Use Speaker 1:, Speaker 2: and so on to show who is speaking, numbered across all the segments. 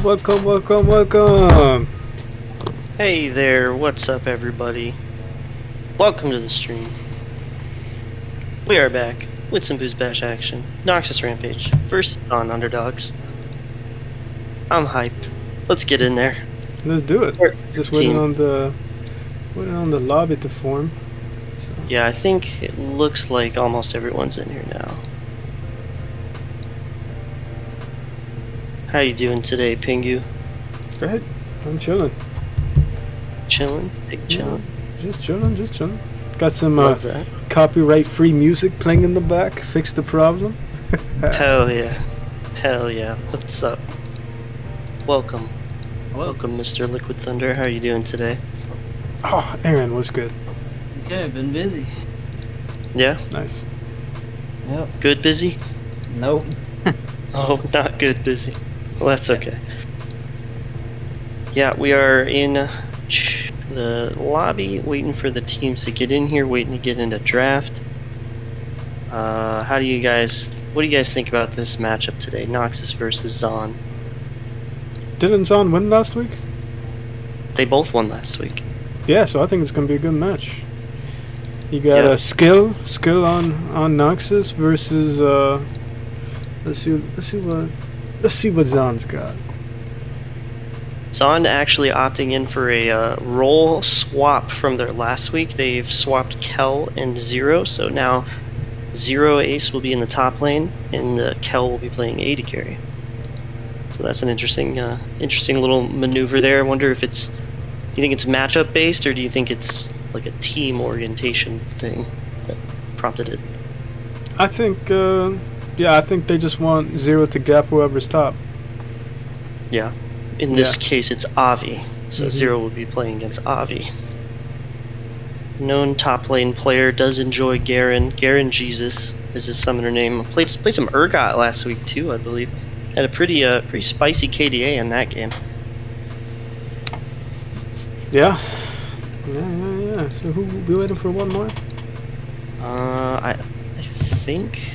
Speaker 1: Welcome, welcome, welcome.
Speaker 2: Hey there, what's up everybody? Welcome to the stream. We are back with some BoozeBash action. Noxus Rampage versus on Underdogs. I'm hyped. Let's get in there.
Speaker 1: Let's do it. Just waiting on the lobby to form. So.
Speaker 2: Yeah, I think it looks like almost everyone's in here now. How you doing today, Pingu?
Speaker 1: Great. I'm chilling.
Speaker 2: Chilling? Big chilling?
Speaker 1: Yeah, just chilling. Got some copyright-free music playing in the back. Fix the problem.
Speaker 2: Hell yeah. Hell yeah. What's up? Welcome.
Speaker 3: Hello.
Speaker 2: Welcome, Mr. Liquid Thunder. How are you doing today?
Speaker 1: Oh, Aaron, what's good?
Speaker 3: Okay, I've been busy.
Speaker 2: Yeah?
Speaker 1: Nice.
Speaker 3: Yep.
Speaker 2: Good busy?
Speaker 3: Nope.
Speaker 2: Oh, not good busy. Well, that's okay. Yeah, we are in the lobby, waiting for the teams to get in here, waiting to get into draft. What do you guys think about this matchup today? Noxus versus Zaun.
Speaker 1: Didn't Zaun win last week?
Speaker 2: They both won last week.
Speaker 1: Yeah, so I think it's gonna be a good match. You got a skill on Noxus versus let's see what Zaun's got.
Speaker 2: Zaun actually opting in for a role swap from their last week. They've swapped Kel and Zero, so now Zero Ace will be in the top lane, and Kel will be playing AD carry. So that's an interesting little maneuver there. I wonder if you think it's matchup based, or do you think it's like a team orientation thing that prompted it?
Speaker 1: I think, I think they just want Zero to gap whoever's top.
Speaker 2: Yeah. In this case, it's Avi. So Zero will be playing against Avi. Known top lane player, does enjoy Garen. Garen Jesus is his summoner name. Played some Urgot last week too, I believe. Had a pretty spicy KDA in that game.
Speaker 1: Yeah. So who will be waiting for one more?
Speaker 2: I think.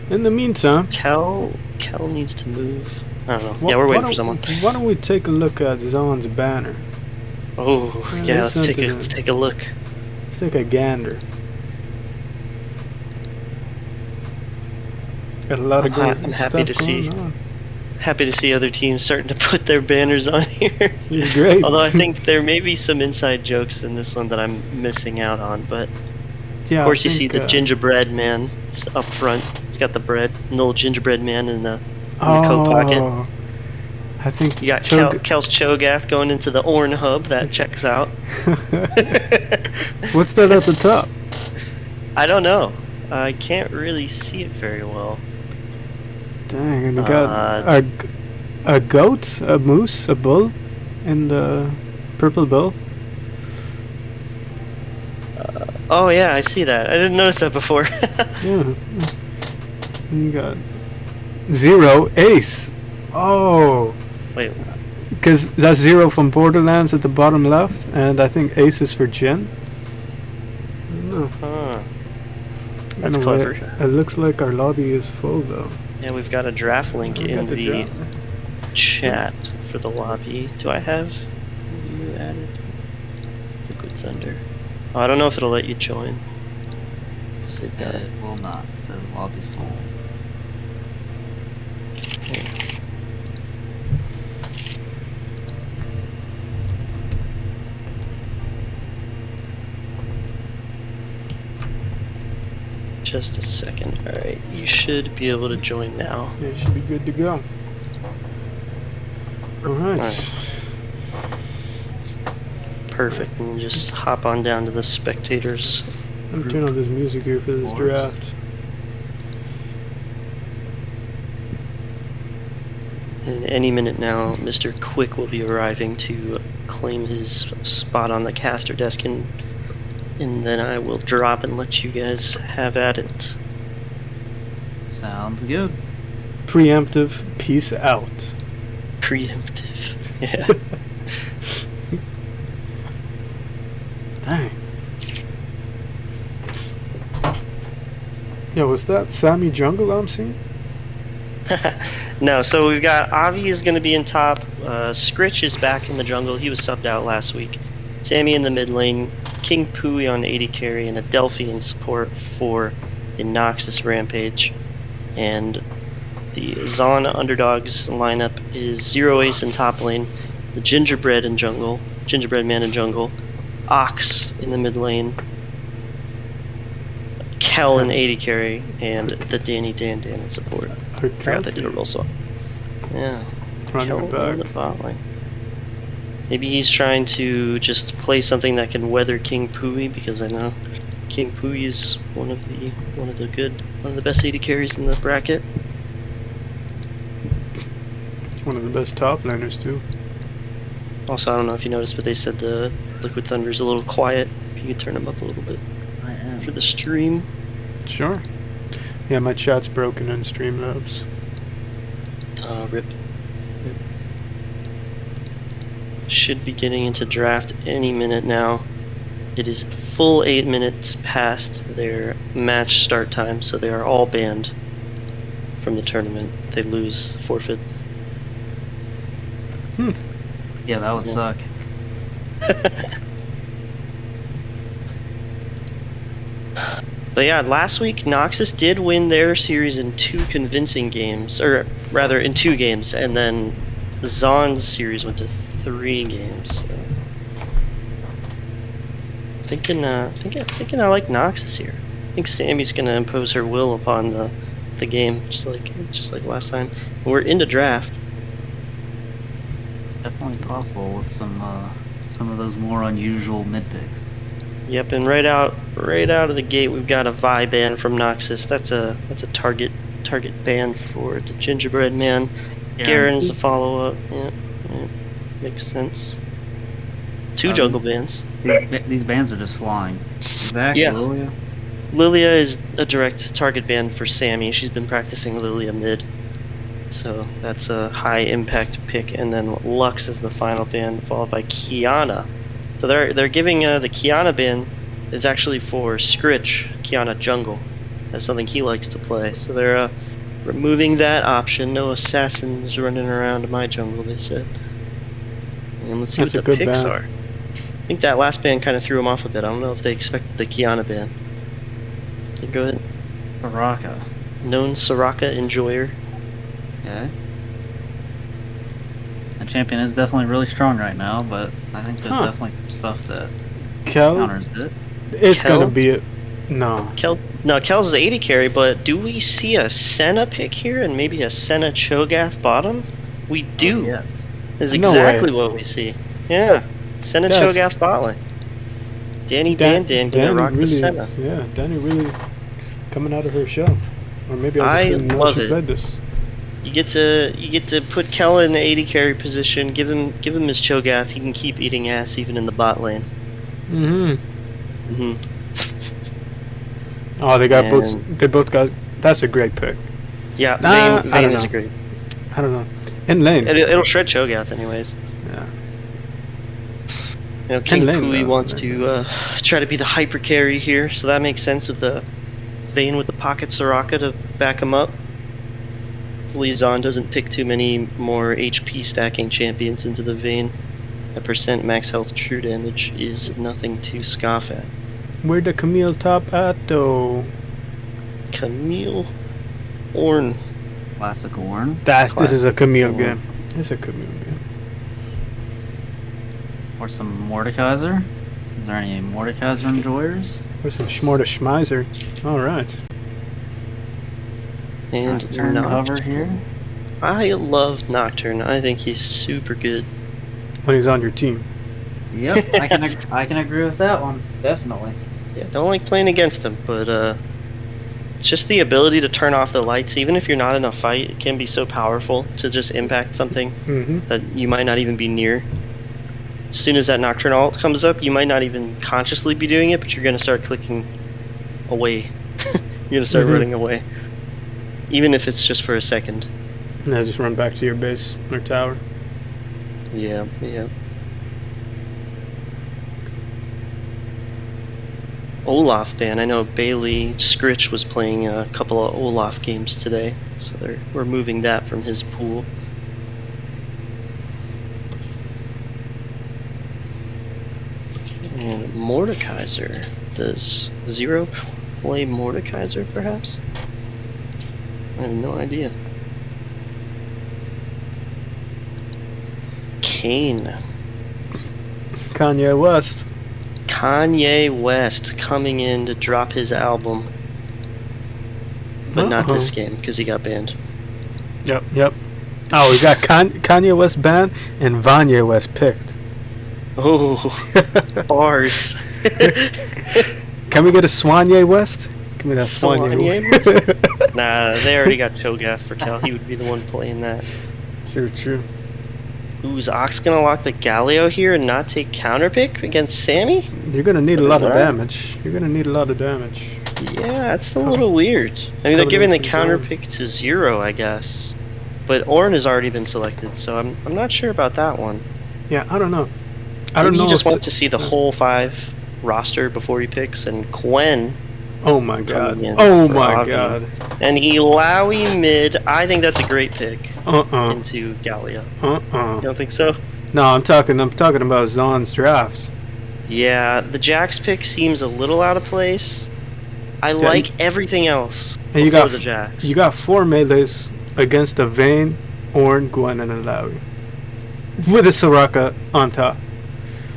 Speaker 1: In the meantime,
Speaker 2: Kel needs to move. I don't know. Yeah, we're waiting for someone.
Speaker 1: Why don't we take a look at Zaun's banner?
Speaker 2: Oh, yeah, let's take a look.
Speaker 1: Let's take a gander. Got a lot of good stuff.
Speaker 2: I'm happy to see other teams starting to put their banners on here.
Speaker 1: He's great.
Speaker 2: Although I think there may be some inside jokes in this one that I'm missing out on, but
Speaker 1: yeah,
Speaker 2: of course you see the gingerbread man up front. He's got the bread, an old gingerbread man in the coat pocket.
Speaker 1: I think
Speaker 2: you got Kel's Cho'Gath going into the Orn hub. That checks out.
Speaker 1: What's that at the top?
Speaker 2: I don't know. I can't really see it very well.
Speaker 1: Dang, and you got a goat, a moose, a bull, and the purple bull.
Speaker 2: Oh yeah, I see that. I didn't notice that before.
Speaker 1: Yeah. And you got Zero Ace. Oh.
Speaker 2: Wait.
Speaker 1: Because that's Zero from Borderlands at the bottom left, and I think Ace is for Jin. I don't know.
Speaker 2: Huh. That's clever.
Speaker 1: It looks like our lobby is full though.
Speaker 2: Yeah, we've got a draft link in the chat for the lobby. Do I have you added? Liquid Thunder. Oh, I don't know if it'll let you join.
Speaker 3: It will not. It says lobby's full.
Speaker 2: Just a second. Alright, you should be able to join now.
Speaker 1: Yeah, you should be good to go. Alright.
Speaker 2: Perfect. And just hop on down to the spectators.
Speaker 1: I'm turning on this music here for this draft.
Speaker 2: And any minute now, Mr. Quick will be arriving to claim his spot on the caster desk, and then I will drop and let you guys have at it.
Speaker 3: Sounds good.
Speaker 1: Preemptive, peace out.
Speaker 2: Preemptive, yeah.
Speaker 1: Dang. Yeah, was that Sammy Jungle I'm seeing?
Speaker 2: No, so we've got Avi is going to be in top. Scritch is back in the jungle. He was subbed out last week. Sammy in the mid lane. King Pooey on AD carry, and Adelphi in support for the Noxus Rampage. And the Zaun Underdogs lineup is Zero Ace in top lane. The Gingerbread in jungle. Gingerbread Man in jungle. Ox in the mid lane. Kel in AD carry, and the Danny Dan in support. I forgot they did a roll swap. Yeah.
Speaker 1: Running
Speaker 2: Kel in the
Speaker 1: back.
Speaker 2: bot lane. Maybe he's trying to just play something that can weather King Pooey, because I know King Pooey is one of the best AD carries in the bracket.
Speaker 1: One of the best top laners too.
Speaker 2: Also, I don't know if you noticed, but they said the Liquid Thunder's a little quiet. If you could turn him up a little bit
Speaker 3: I am.
Speaker 2: for the stream.
Speaker 1: Sure. Yeah, my chat's broken in Streamlabs.
Speaker 2: Rip. Should be getting into draft any minute now. It is full 8 minutes past their match start time, so they are all banned from the tournament. They lose, forfeit.
Speaker 3: Yeah, that would suck.
Speaker 2: But yeah, last week Noxus did win their series in 2 convincing games, or rather in 2 games, and then Zaun's series went to 3 games. So. Thinking I like Noxus here. I think Sammy's gonna impose her will upon the game, just like last time. We're into draft.
Speaker 3: Definitely possible with some of those more unusual mid picks.
Speaker 2: Yep, and right out of the gate, we've got a Vi ban from Noxus. That's a target ban for the Gingerbread Man. Garen is a follow up. Yeah, makes sense. 2 jungle bans.
Speaker 3: These bans are just flying. Zach,
Speaker 2: Yeah.
Speaker 3: Lilia?
Speaker 2: Lilia is a direct target ban for Sammy. She's been practicing Lilia mid, so that's a high impact pick. And then Lux is the final ban, followed by Kiana. So they're giving the Kiana ban is actually for Scritch, Kiana jungle. That's something he likes to play. So they're removing that option. No assassins running around my jungle, they said. And let's see
Speaker 1: That's
Speaker 2: what
Speaker 1: a
Speaker 2: the
Speaker 1: good
Speaker 2: picks
Speaker 1: ban.
Speaker 2: are. I think that last ban kind of threw him off a bit. I don't know if they expected the Kiana ban. So go ahead.
Speaker 3: Baraka.
Speaker 2: Known Soraka enjoyer.
Speaker 3: Okay. The champion is definitely really strong right now, but I think there's definitely some stuff that
Speaker 1: Kel,
Speaker 3: counters it.
Speaker 1: it's
Speaker 2: Kel?
Speaker 1: gonna be a no.
Speaker 2: Kel's the 80 carry, but do we see a Senna pick here and maybe a Senna Cho'Gath bottom? We do.
Speaker 3: Oh, yes.
Speaker 2: Is
Speaker 1: No
Speaker 2: exactly
Speaker 1: way.
Speaker 2: what we see. Yeah. Senna
Speaker 1: That's-
Speaker 2: Cho'Gath bot lane. Danny Dan gonna rock
Speaker 1: really,
Speaker 2: the Senna.
Speaker 1: Yeah, Danny really coming out of her shell. Or maybe I just
Speaker 2: I
Speaker 1: didn't know
Speaker 2: love
Speaker 1: she
Speaker 2: it.
Speaker 1: played this.
Speaker 2: You get to put Kel in the 80 carry position, give him his Cho'Gath, he can keep eating ass even in the bot lane.
Speaker 1: Mm-hmm. Oh, they both got. That's a great pick.
Speaker 2: Yeah,
Speaker 1: I
Speaker 2: Vayne
Speaker 1: don't
Speaker 2: is
Speaker 1: know.
Speaker 2: a great.
Speaker 1: I don't know. In lane.
Speaker 2: It'll shred Cho'Gath anyways.
Speaker 1: Yeah.
Speaker 2: You know, King
Speaker 1: lane,
Speaker 2: Pooey
Speaker 1: though.
Speaker 2: wants to try to be the hyper carry here, so that makes sense with the Vayne with the pocket Soraka to back him up. Hopefully Zaun doesn't pick too many more HP stacking champions into the Vayne. A percent max health true damage is nothing to scoff at.
Speaker 1: Where'd the Camille top at though?
Speaker 2: Camille Ornn.
Speaker 3: Classic Warren.
Speaker 1: This is a Camille
Speaker 2: Classic.
Speaker 1: game. It's a Camille game.
Speaker 3: Or some Mordekaiser. Is there any Mordekaiser enjoyers?
Speaker 1: With some Schmorta Schmeiser. Alright.
Speaker 2: And
Speaker 3: Nocturne cover here.
Speaker 2: I love Nocturne. I think he's super good.
Speaker 1: When he's on your team.
Speaker 3: Yep, I can agree with that one. Definitely.
Speaker 2: Yeah, don't like playing against him, but it's just the ability to turn off the lights, even if you're not in a fight, it can be so powerful to just impact something
Speaker 1: Mm-hmm.
Speaker 2: that you might not even be near. As soon as that Nocturne ult comes up, you might not even consciously be doing it, but you're going to start clicking away. You're going to start
Speaker 1: Mhm.
Speaker 2: running away. Even if it's just for a second.
Speaker 1: Now just run back to your base or tower.
Speaker 2: Yeah. Olaf ban. I know Bailey Scritch was playing a couple of Olaf games today, so we're moving that from his pool. And Mordekaiser. Does Zero play Mordekaiser, perhaps? I have no idea. Kane.
Speaker 1: Kanye West.
Speaker 2: Kanye West coming in to drop his album. But not this game, because he got banned.
Speaker 1: Yep. Oh, we got Kanye West banned and Vanye West picked.
Speaker 2: Oh, bars.
Speaker 1: Can we get a Swanye West? Give me that Swanye West.
Speaker 2: Nah, they already got Cho'Gath for Cal. He would be the one playing that.
Speaker 1: True.
Speaker 2: Ooh, is Ox gonna lock the Galio here and not take counterpick against Sammy?
Speaker 1: You're gonna need a lot of
Speaker 2: What?
Speaker 1: damage.
Speaker 2: Yeah, that's a little weird. I mean, they're giving the counterpick to Zero, I guess. But Ornn has already been selected, so I'm not sure about that one.
Speaker 1: Yeah, I don't know.
Speaker 2: Maybe he just wants to see the whole 5 roster before he picks, and Gwen.
Speaker 1: Oh my god.
Speaker 2: Oh my god. And Ilaoi mid. I think that's a great pick. Into Galio. You don't think so?
Speaker 1: No, I'm talking about Zaun's draft.
Speaker 2: Yeah, the Jax pick seems a little out of place. I like everything else
Speaker 1: and
Speaker 2: before the Jax.
Speaker 1: You got 4 melees against a Vayne, Ornn, Gwen, and Ilaoi. With a Soraka on top.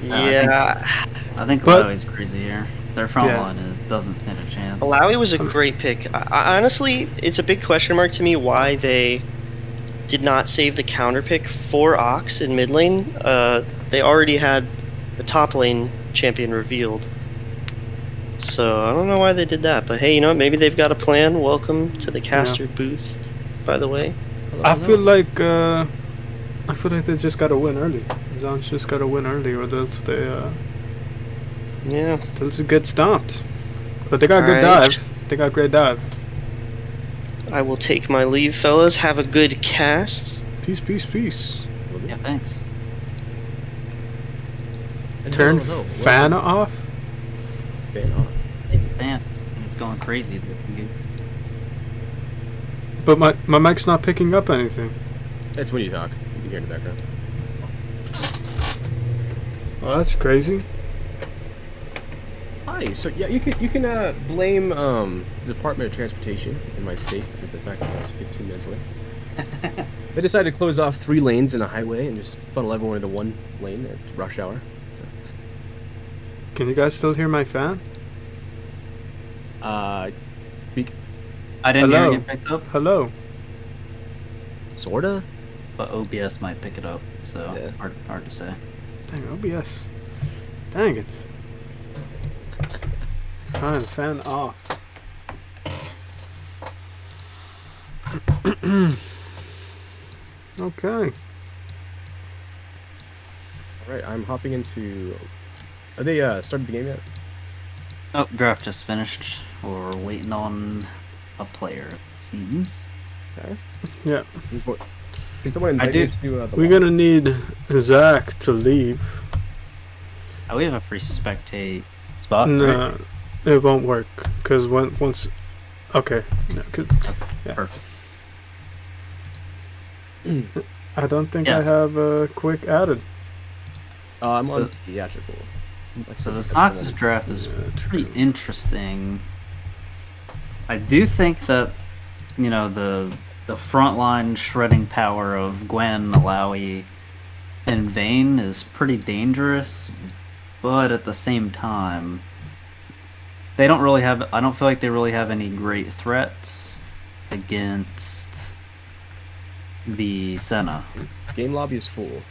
Speaker 2: Yeah.
Speaker 3: I think Ilaoi's crazy here. Their front line doesn't stand a chance.
Speaker 2: Ilaoi was a great pick. Honestly, it's a big question mark to me why they did not save the counter pick for Ox in mid lane. They already had the top lane champion revealed. So I don't know why they did that, but hey, you know what? Maybe they've got a plan. Welcome to the caster booth, by the way.
Speaker 1: I feel like they just gotta win early. Zaun's just gotta win early, or else they'll just get stomped. But they got good dive. They got great dive.
Speaker 2: I will take my leave, fellas. Have a good cast.
Speaker 1: Peace.
Speaker 3: Yeah, thanks.
Speaker 1: Turn fan off.
Speaker 3: Fan. It's going crazy.
Speaker 1: But my mic's not picking up anything.
Speaker 4: That's when you talk. You can hear in the background.
Speaker 1: Well, that's crazy.
Speaker 4: Hi. So yeah, you can blame the Department of Transportation in my state for the fact that I was 15 minutes late. They decided to close off 3 lanes in a highway and just funnel everyone into 1 lane at rush hour. So.
Speaker 1: Can you guys still hear my fan?
Speaker 4: Speak.
Speaker 3: I didn't hear it get picked up.
Speaker 1: Hello.
Speaker 4: Sorta.
Speaker 3: But OBS might pick it up, so hard to say.
Speaker 1: Dang, OBS. Dang it. Fine, fan off. Okay.
Speaker 4: Alright, I'm hopping into... Are they started the game yet?
Speaker 3: Oh, draft just finished. We're waiting on a player, it seems.
Speaker 4: Okay.
Speaker 1: Yeah.
Speaker 4: Can someone invite me to the
Speaker 1: We're gonna need Zach to leave.
Speaker 3: Oh, we have a free spectate spot,
Speaker 1: No,
Speaker 3: right?
Speaker 1: it won't work. Because once... Okay. No, yeah.
Speaker 3: Perfect.
Speaker 1: I don't think I have a quick added.
Speaker 4: I'm on theatrical.
Speaker 3: So this Noxus draft is pretty interesting. I do think that, you know, the frontline shredding power of Gwen, Ilaoi, and Vayne is pretty dangerous, but at the same time, they don't really have. I don't feel like they really have any great threats against the Senna.
Speaker 4: Game lobby is full.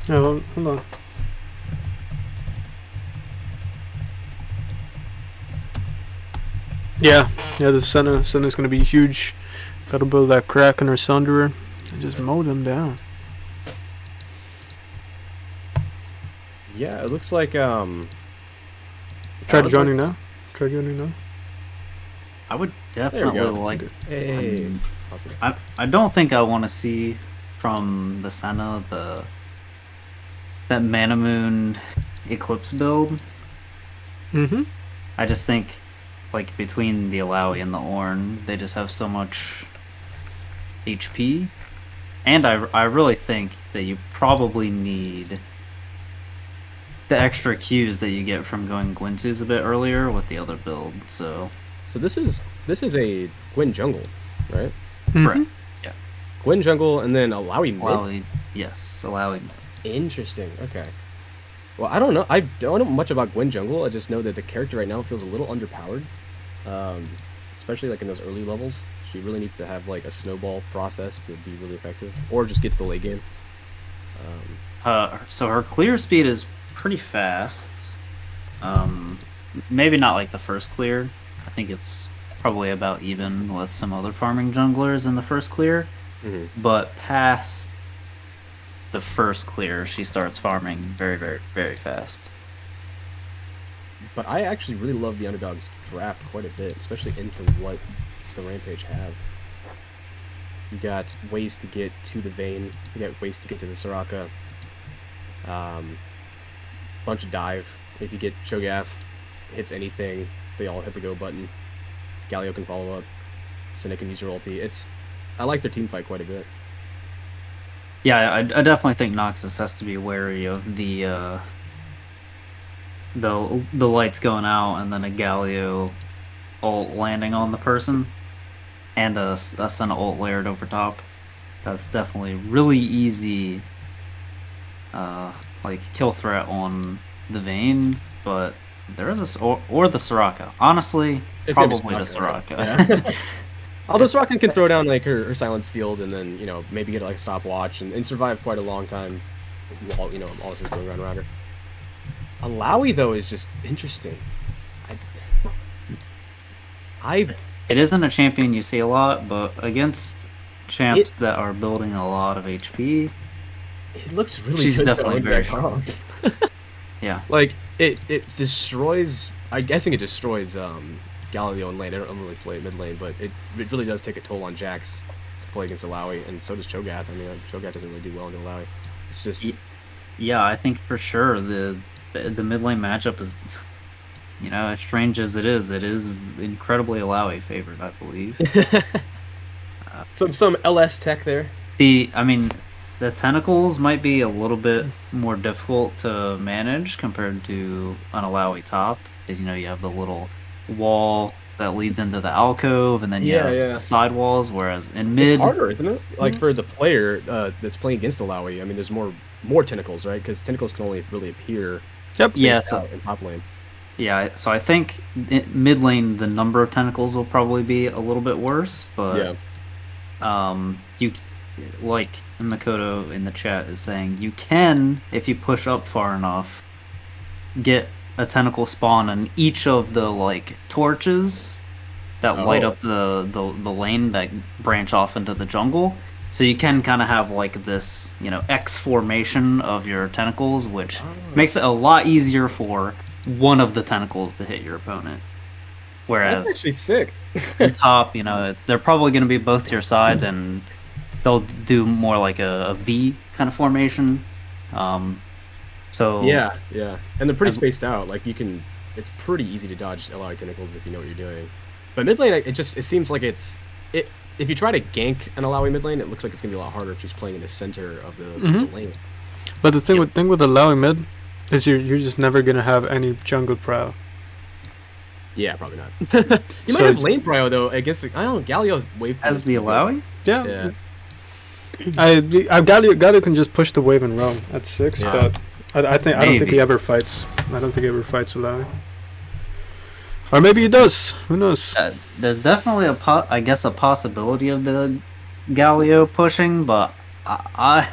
Speaker 1: Oh, hold on. Yeah, the Senna's gonna be huge. Gotta build that Kraken or Sunderer and just mow them down.
Speaker 4: Yeah, it looks like
Speaker 1: Try joining now. Try joining now.
Speaker 3: I would definitely like.
Speaker 4: Hey. Awesome.
Speaker 3: I don't think I want to see from the Senna that Mana Moon Eclipse build. I just think, like, between the Alawi and the Ornn, they just have so much HP. And I really think that you probably need the extra Qs that you get from going Gwynsu's a bit earlier with the other build, so...
Speaker 4: So this is a Gwen jungle, right?
Speaker 3: Correct. Yeah.
Speaker 4: Gwen jungle and then Alawi mid?
Speaker 3: Alawi, yes, Alawi.
Speaker 4: Interesting, okay. Well, I don't know. I don't know much about Gwen jungle. I just know that the character right now feels a little underpowered. Especially like in those early levels. She really needs to have like a snowball process to be really effective. Or just get to the late game.
Speaker 3: So her clear speed is pretty fast. Maybe not like the first clear. I think it's probably about even with some other farming junglers in the first clear. But past the first clear, she starts farming very, very, very fast.
Speaker 4: But I actually really love the Underdogs draft quite a bit, especially into what the Rampage have. You got ways to get to the Vayne, you got ways to get to the Soraka. Bunch of dive. If you get Cho'Gath, hits anything, they all hit the go button. Galio can follow up. Cynic can use your ulti. I like their team fight quite a bit.
Speaker 3: Yeah, I definitely think Noxus has to be wary of the lights going out and then a Galio ult landing on the person and a Senna ult layered over top. That's definitely really easy like kill threat on the Vayne, but there is or the Soraka. Honestly,
Speaker 4: It's
Speaker 3: probably the
Speaker 4: Soraka,
Speaker 3: Soraka.
Speaker 4: right? Yeah. Although Soraka can throw down like her silence field and then, you know, maybe get like a stopwatch and survive quite a long time while, you know, all this is going around her. Alawi though is just interesting.
Speaker 3: It isn't a champion you see a lot, but against champs that are building a lot of HP,
Speaker 4: it looks really
Speaker 3: she's
Speaker 4: good
Speaker 3: definitely
Speaker 4: though,
Speaker 3: very strong. Yeah.
Speaker 4: Like it destroys, I'm guessing it destroys Galio in lane. I don't really play mid lane, but it really does take a toll on Jax to play against Alawi, and so does Cho'Gath. I mean, Cho'Gath doesn't really do well in Alawi. It's just...
Speaker 3: Yeah, I think for sure the mid lane matchup is, you know, as strange as it is incredibly Alawi favored, I believe.
Speaker 4: Some LS tech there.
Speaker 3: I mean, the tentacles might be a little bit more difficult to manage compared to an Alawi top, because, you know, you have the little wall that leads into the alcove, and then you have the side walls, whereas in mid...
Speaker 4: It's harder, isn't it? Like, for the player that's playing against Alawi, I mean, there's more tentacles, right? Because tentacles can only really appear in top lane.
Speaker 3: Yeah, so I think in mid lane, the number of tentacles will probably be a little bit worse, but you... Like Makoto in the chat is saying, you can, if you push up far enough, get a tentacle spawn on each of the like torches that light up the lane that branch off into the jungle. So you can kind of have like this, you know, X formation of your tentacles, which makes it a lot easier for one of the tentacles to hit your opponent. Whereas
Speaker 4: that's actually sick.
Speaker 3: on top, you know, they're probably going to be both to your sides, and they'll do more like a V kind of formation. So
Speaker 4: yeah, and they're pretty spaced out. Like it's pretty easy to dodge Alawi tentacles if you know what you're doing. But mid lane, it seems like if you try to gank an Alawi mid lane, it looks like it's gonna be a lot harder if she's playing in the center of the lane.
Speaker 1: But the thing with Alawi mid is you're just never gonna have any jungle prio.
Speaker 4: Yeah, probably not. You might have lane prio though. I guess I don't know. Galio wave
Speaker 3: as the Alawi.
Speaker 1: Yeah. Galio can just push the wave and roam at 6, but I don't think he ever fights. I don't think he ever fights Alawi. Or maybe he does. Who knows?
Speaker 3: There's definitely a possibility of the Galio pushing, but I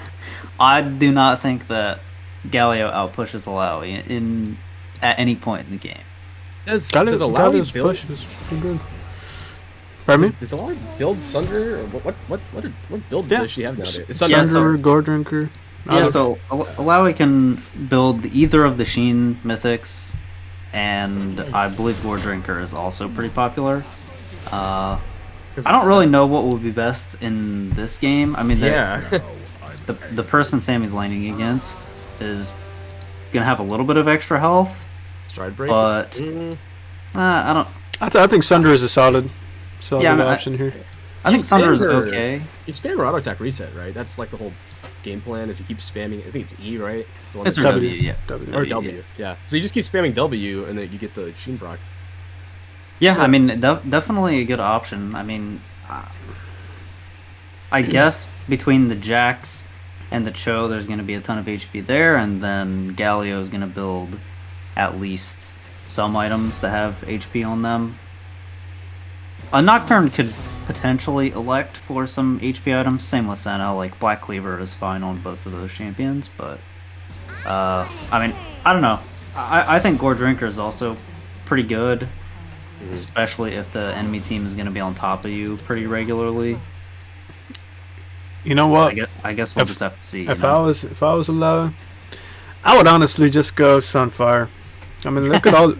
Speaker 3: do not think that Galio outpushes Alawi at any point in the game.
Speaker 4: Does Alawi build?
Speaker 1: Push is pretty good. Pardon me?
Speaker 4: Does Alawi build Sunder? Or what build does she have nowadays?
Speaker 1: Sunder, Gordrinker.
Speaker 3: Yeah, so Alawi can build either of the Sheen mythics, and I believe Gordrinker is also pretty popular. I don't really know what would be best in this game. I mean, the person Sammy's laning against is gonna have a little bit of extra health,
Speaker 4: Stride break,
Speaker 3: but I don't.
Speaker 1: I think Sunder is a solid
Speaker 3: Yeah, I mean,
Speaker 1: option here.
Speaker 3: I think Sunder is
Speaker 4: spam her-
Speaker 3: okay.
Speaker 4: You spam her auto attack reset, right? That's like the whole game plan. Is you keep spamming. I think it's E, right? The one
Speaker 3: It's
Speaker 4: that's-
Speaker 3: her W, yeah.
Speaker 4: or W. Yeah. So you just keep spamming W, and then you get the Sheen procs.
Speaker 3: Yeah, I mean, definitely a good option. I mean, I guess between the Jax and the Cho, there's going to be a ton of HP there, and then Galio is going to build at least some items that have HP on them. A Nocturne could potentially elect for some HP items. Same with Senna. Like Black Cleaver is fine on both of those champions, but I mean, I don't know. I think Gore Drinker is also pretty good, especially if the enemy team is going to be on top of you pretty regularly.
Speaker 1: You know what?
Speaker 3: I guess we'll just have to see.
Speaker 1: If I was allowed, I would honestly just go Sunfire. I mean, look at all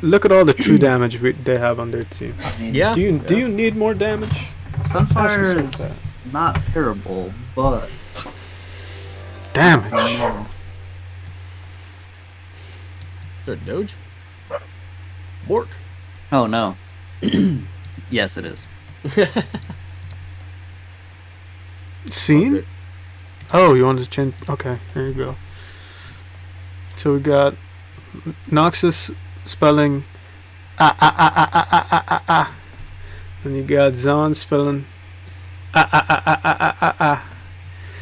Speaker 1: the true damage they have on their team.
Speaker 3: I mean,
Speaker 4: Yeah.
Speaker 1: Do you need more damage?
Speaker 3: Sunfire
Speaker 1: Ask yourself
Speaker 3: is not terrible, but
Speaker 1: Damage.
Speaker 3: know.
Speaker 4: Is there a Doge? Bork.
Speaker 3: Oh no. Yes, it is.
Speaker 1: Scene?
Speaker 4: Okay.
Speaker 1: Oh, you want to change? Okay, here you go. So we got Noxus spelling ah. And you got Zaun spelling ah.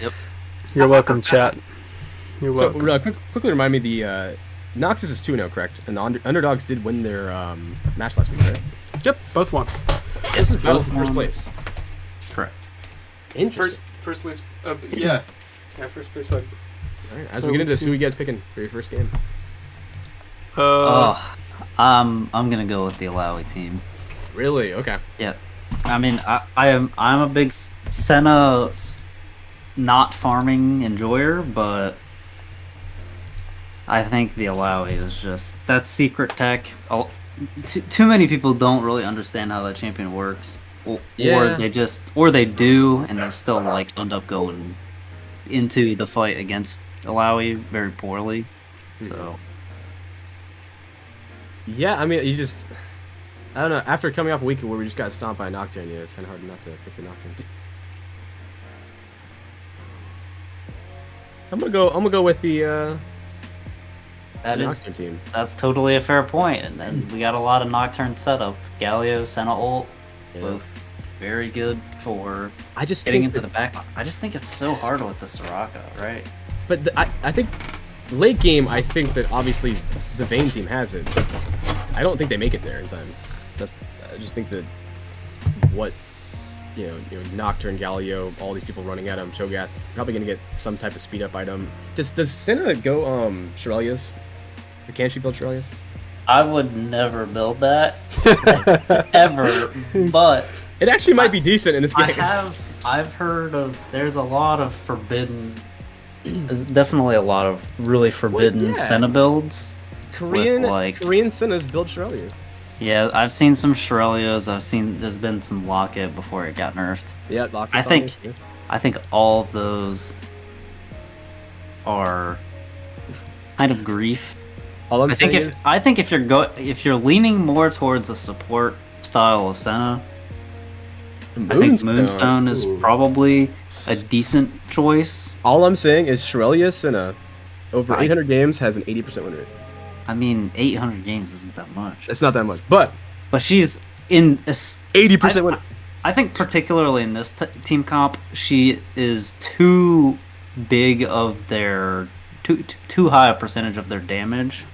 Speaker 3: Yep.
Speaker 1: You're welcome, chat. You're
Speaker 4: So
Speaker 1: welcome.
Speaker 4: quickly remind me, the Noxus is 2-0, correct? And the Underdogs did win their match last week, right?
Speaker 1: Yep, both won.
Speaker 4: This is battle
Speaker 3: both
Speaker 4: for first
Speaker 3: won.
Speaker 4: place.
Speaker 3: Correct.
Speaker 4: Interesting.
Speaker 1: First place. Yeah. Yeah, first place. But,
Speaker 4: All right, as we get into this, who are you guys picking for your first game?
Speaker 3: I'm gonna go with the Alawi team.
Speaker 4: Really? Okay.
Speaker 3: Yeah, I mean, I'm a big Senna not farming enjoyer, but I think the Alawi is just that secret tech. Too many people don't really understand how that champion works, or
Speaker 4: Yeah.
Speaker 3: they do, and they still like end up going into the fight against Alawi very poorly. So
Speaker 4: Yeah, I mean, I don't know. After coming off a week where we just got stomped by a Nocturne, yeah, it's kind of hard not to pick the Nocturne. I'm gonna go with the Nocturne team.
Speaker 3: that's totally a fair point. And then we got a lot of Nocturne setup. Galio, Senna ult,
Speaker 4: Yeah.
Speaker 3: both very good for
Speaker 4: I just
Speaker 3: getting
Speaker 4: think
Speaker 3: into the back. I just think it's so hard with the Soraka, right?
Speaker 4: But I think late game, I think that obviously the Vayne team has it. But I don't think they make it there in time. I just think that what you know, Nocturne, Galio, all these people running at him, Cho'Gath, probably gonna get some type of speed up item. Does Senna go Shirelia's? Or can she build Shirelia's?
Speaker 3: I would never build that ever, but
Speaker 4: It actually might be decent in this game.
Speaker 3: I've heard of there's a lot of forbidden. There's definitely a lot of really forbidden
Speaker 4: yeah.
Speaker 3: Senna builds.
Speaker 4: Korean
Speaker 3: like-
Speaker 4: Korean Senna's build Shirelia's.
Speaker 3: Yeah, I've seen some Shirelios. There's been some Locket before it got nerfed.
Speaker 4: Yeah, Locket's
Speaker 3: I
Speaker 4: on
Speaker 3: think
Speaker 4: there,
Speaker 3: I think all of those are kind of grief.
Speaker 4: All I'm
Speaker 3: I think
Speaker 4: saying is,
Speaker 3: if you're leaning more towards a support style of Senna, I think Moonstone is
Speaker 4: Ooh.
Speaker 3: probably a decent choice.
Speaker 4: all I'm saying is Shirelia Senna over 800 games has an 80% win rate.
Speaker 3: I mean, 800 games isn't that much,
Speaker 4: It's not that much, but
Speaker 3: but she's in a
Speaker 4: 80% win.
Speaker 3: I think particularly in this team comp, she is too big of their too high a percentage of their damage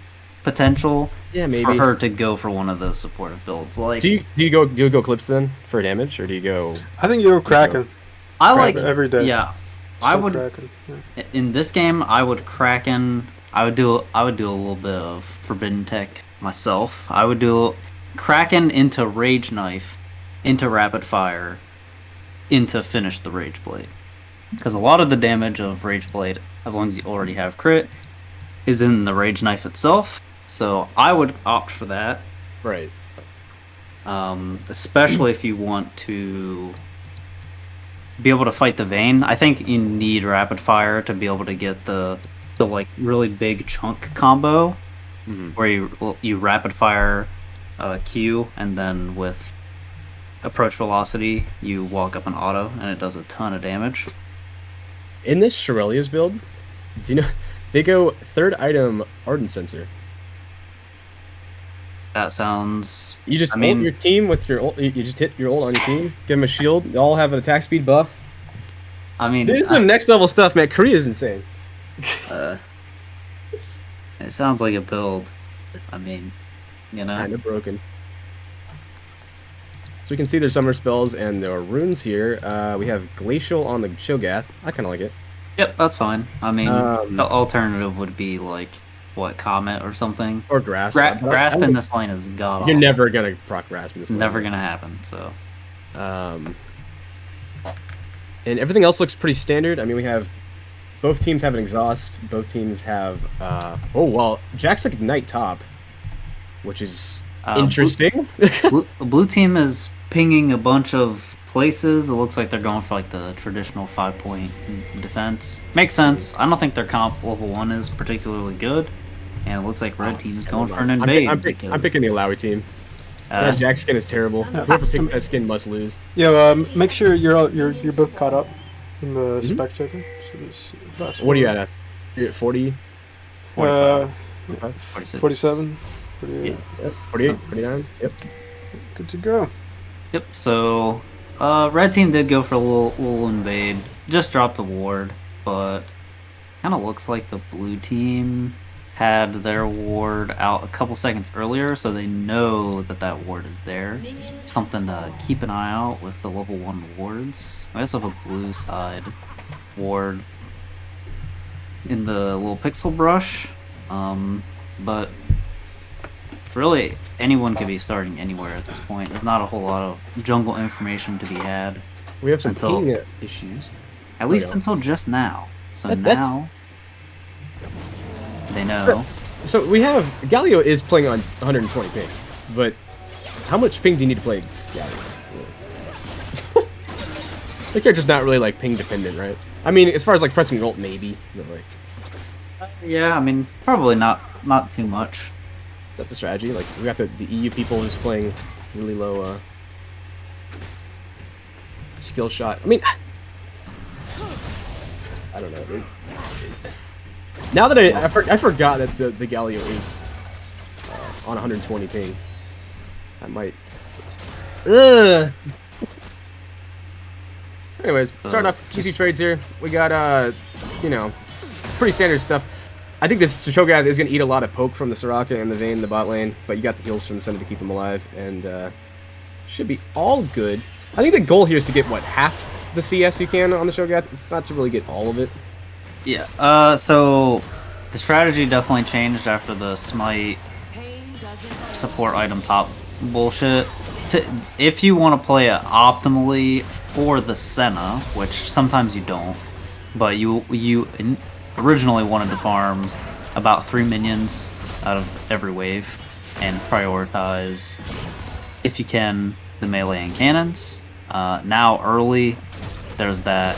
Speaker 3: potential
Speaker 4: Yeah, maybe.
Speaker 3: for her to go for one of those supportive builds. Like
Speaker 4: Do you go Clips then for damage, or do you go?
Speaker 1: I think you're Kraken.
Speaker 3: I like
Speaker 1: every day.
Speaker 3: Yeah, I
Speaker 1: Still
Speaker 3: would
Speaker 1: Kraken. Yeah.
Speaker 3: in this game. I would Kraken. I would do a little bit of Forbidden Tech myself. I would do Kraken into Rage Knife, into Rapid Fire, into Finish the Rage Blade. Because a lot of the damage of Rage Blade, as long as you already have crit, is in the Rage Knife itself. So I would opt for that.
Speaker 4: Right.
Speaker 3: Especially if you want to be able to fight the Vayne. I think you need Rapid Fire to be able to get the like really big chunk combo
Speaker 4: Mhm.
Speaker 3: where you Rapid Fire Q, and then with approach velocity, you walk up an auto, and it does a ton of damage.
Speaker 4: In this Shirelia's build, do you know they go third item Ardent Sensor?
Speaker 3: That sounds.
Speaker 4: You just ult your team with your ult. You just hit your ult on your team, give them a shield. They all have an attack speed buff.
Speaker 3: I mean,
Speaker 4: this is some next level stuff, man. Korea is insane.
Speaker 3: It sounds like a build. I mean, you know,
Speaker 4: kind of broken. So we can see their summer spells and there are runes here. We have Glacial on the Shogath. I kind of like it.
Speaker 3: Yep, that's fine. I mean, the alternative would be like, what, Comet or something?
Speaker 4: Or Grasp.
Speaker 3: Grasp in this lane is god awful.
Speaker 4: You're never going to proc Grasp in this lane.
Speaker 3: It's never going to happen, so.
Speaker 4: And everything else looks pretty standard. I mean, we have... Both teams have an exhaust. Both teams have... oh, well, Jack's like Ignite top, which is interesting.
Speaker 3: Blue team is pinging a bunch of places. It looks like they're going for like the traditional 5-point defense. Makes sense. I don't think their comp level 1 is particularly good. And it looks like red team is going for an invade.
Speaker 4: I'm picking the Alawi team. That Jack skin is terrible. Whoever picks that skin must lose.
Speaker 1: Yeah, make sure you're both caught up in the spec checker. So
Speaker 4: what are you at? You're at 40?
Speaker 3: 45,
Speaker 1: 47? 48.
Speaker 4: Yep. 48, 49. Yep.
Speaker 1: Good to go.
Speaker 3: Yep, so red team did go for a little invade. Just dropped a ward, but kind of looks like the blue team had their ward out a couple seconds earlier, so they know that that ward is there. Something to keep an eye out with the level 1 wards. We also have a blue side ward in the little pixel brush, but really anyone could be starting anywhere at this point. There's not a whole lot of jungle information to be had.
Speaker 4: We have some ping issues.
Speaker 3: At least until just now. So now they know.
Speaker 4: So we have... Galio is playing on 120 ping, but how much ping do you need to play Galio? The character's not really like ping dependent, right? I mean, as far as like pressing ult, maybe. But, like,
Speaker 3: yeah, I mean, probably not too much.
Speaker 4: Is that the strategy? Like, we got the EU people who's playing really low skill shot. I mean, I don't know. Now that I forgot that the Galio is on 120 ping. I might. Ugh. Anyways, starting off easy trades here. We got you know, pretty standard stuff. I think this Shogath is going to eat a lot of poke from the Soraka and the Vayne in the bot lane, but you got the heals from the Senna to keep him alive, and should be all good. I think the goal here is to get, what, half the CS you can on the Shogath? It's not to really get all of it.
Speaker 3: Yeah, so the strategy definitely changed after the Smite support item top bullshit. If you want to play it optimally for the Senna, which sometimes you don't, but you originally wanted to farm about 3 minions out of every wave and prioritize, if you can, the melee and cannons. Now early, there's that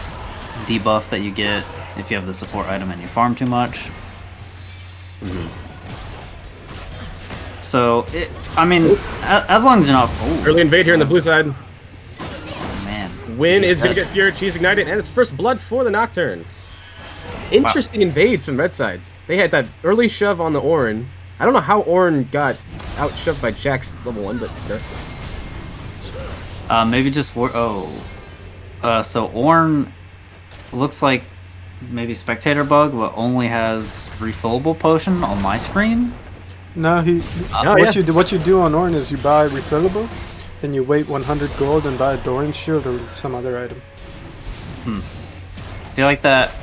Speaker 3: debuff that you get if you have the support item and you farm too much. So, I mean, as long as you're not... Ooh,
Speaker 4: early invade here on the blue side.
Speaker 3: Oh, man.
Speaker 4: Win is going to get Pure Cheese Ignited, and it's first blood for the Nocturne. Interesting invades from red side. They had that early shove on the Ornn. I don't know how Ornn got out-shoved by Jack's level 1, but...
Speaker 3: maybe just... so Ornn looks like maybe Spectator Bug, but only has refillable potion on my screen.
Speaker 1: No, what you do on Ornn is you buy refillable, and you wait 100 gold and buy a Doran shield or some other item.
Speaker 3: I feel like that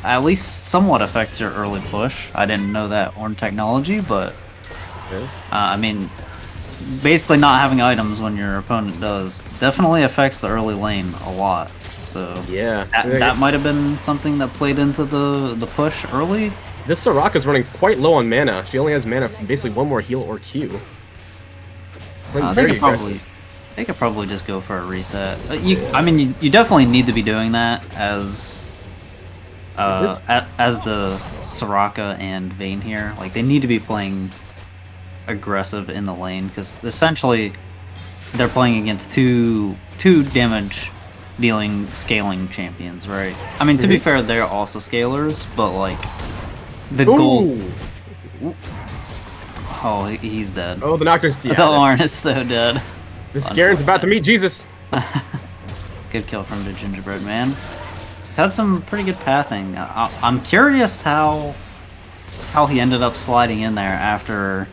Speaker 3: at least somewhat affects your early push. I didn't know that Ornn technology, but I mean, basically not having items when your opponent does definitely affects the early lane a lot. So
Speaker 4: yeah,
Speaker 3: that might have been something that played into the push early.
Speaker 4: This Soraka's running quite low on mana. She only has mana for basically one more heal or Q.
Speaker 3: They could probably just go for a reset. I mean, you definitely need to be doing that as the Soraka and Vayne here. Like, they need to be playing aggressive in the lane, because essentially they're playing against two damage dealing scaling champions, right? I mean, to be fair, they're also scalers, but like the gold. Oh, he's dead.
Speaker 4: Oh, the Nocturne's
Speaker 3: The Ornn is so dead.
Speaker 4: This Garen's about to meet Jesus.
Speaker 3: Good kill from the gingerbread man. He's had some pretty good pathing. I'm curious how he ended up sliding in there after.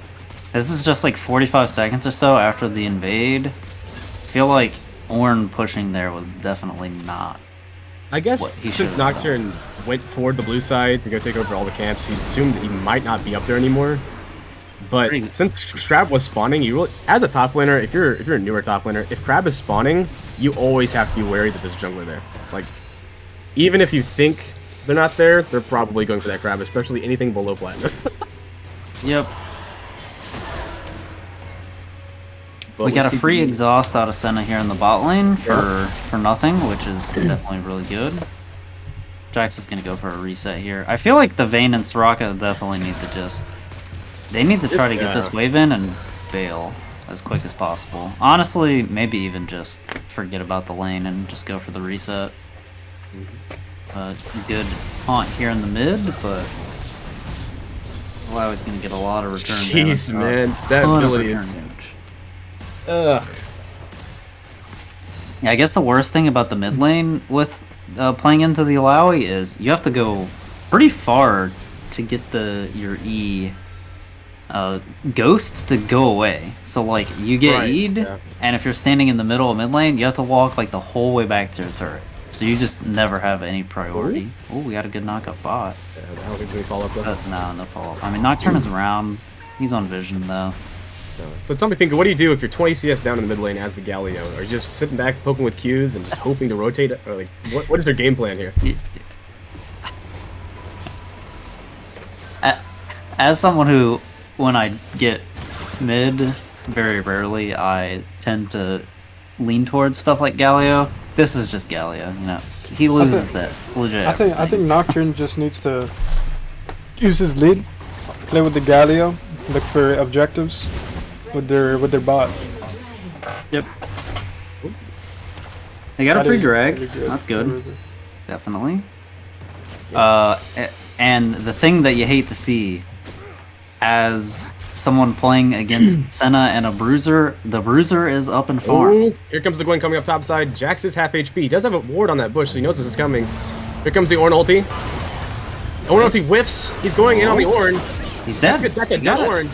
Speaker 3: This is just like 45 seconds or so after the invade. I feel like Ornn pushing there was definitely not.
Speaker 4: I guess since Nocturne went forward the blue side to go take over all the camps, he assumed that he might not be up there anymore. But since Crab was spawning, you really, as a top laner, if you're a newer top laner, if Crab is spawning, you always have to be wary that there's a jungler there. Like, even if you think they're not there, they're probably going for that Crab, especially anything below platinum.
Speaker 3: Yep. We got a free exhaust out of Senna here in the bot lane for nothing, which is definitely really good. Jax is gonna go for a reset here. I feel like the Vayne and Soraka definitely need to just. They need to try to get this wave in and bail as quick as possible. Honestly, maybe even just forget about the lane and just go for the reset. Good haunt here in the mid, but Illaoi's gonna get a lot of return damage.
Speaker 4: Jeez, man, that ability is. Ugh.
Speaker 3: Yeah, I guess the worst thing about the mid lane with playing into the Illaoi is you have to go pretty far to get your E ghost to go away. So like you get E'd, and if you're standing in the middle of mid lane, you have to walk like the whole way back to your turret. So you just never have any priority. Oh, we got a good knockup bot.
Speaker 4: Yeah, I don't think we follow up though.
Speaker 3: No follow up. I mean, Nocturne is around. He's on vision though.
Speaker 4: So tell me, Pinker, what do you do if you're 20 CS down in the mid lane as the Galio? Are you just sitting back poking with Qs and just hoping to rotate? Or like, what is their game plan here?
Speaker 3: As someone who, when I get mid, very rarely I tend to lean towards stuff like Galio. This is just Galio, you know. He loses that legit.
Speaker 1: I think Nocturne just needs to use his lead, play with the Galio, look for objectives with their bot.
Speaker 3: Yep. They got a free drag. That's good. Definitely. And the thing that you hate to see as someone playing against Senna and a Bruiser, the Bruiser is up and farm.
Speaker 4: Ooh, here comes the Gwen coming up top side. Jax is half HP. He does have a ward on that bush, so he knows this is coming. Here comes the Ornn ulti. Ornn ulti whiffs. He's going in on the Ornn.
Speaker 3: He's dead.
Speaker 4: That's a dead Ornn.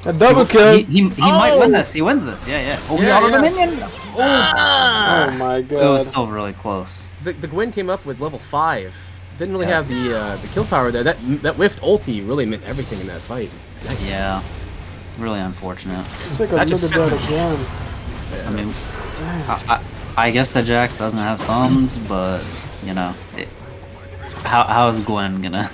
Speaker 1: A double kill.
Speaker 3: He might win this. He wins this. Yeah. Oh, he auto the minion.
Speaker 1: Oh my god.
Speaker 3: It was still really close.
Speaker 4: The Gwen came up with level 5. Didn't really have the kill power there. That whiffed ulti really meant everything in that fight. Nice.
Speaker 3: Yeah. Really unfortunate.
Speaker 1: Take a look at that again.
Speaker 3: I mean, I guess that Jax doesn't have sums, but you know, how is Gwen gonna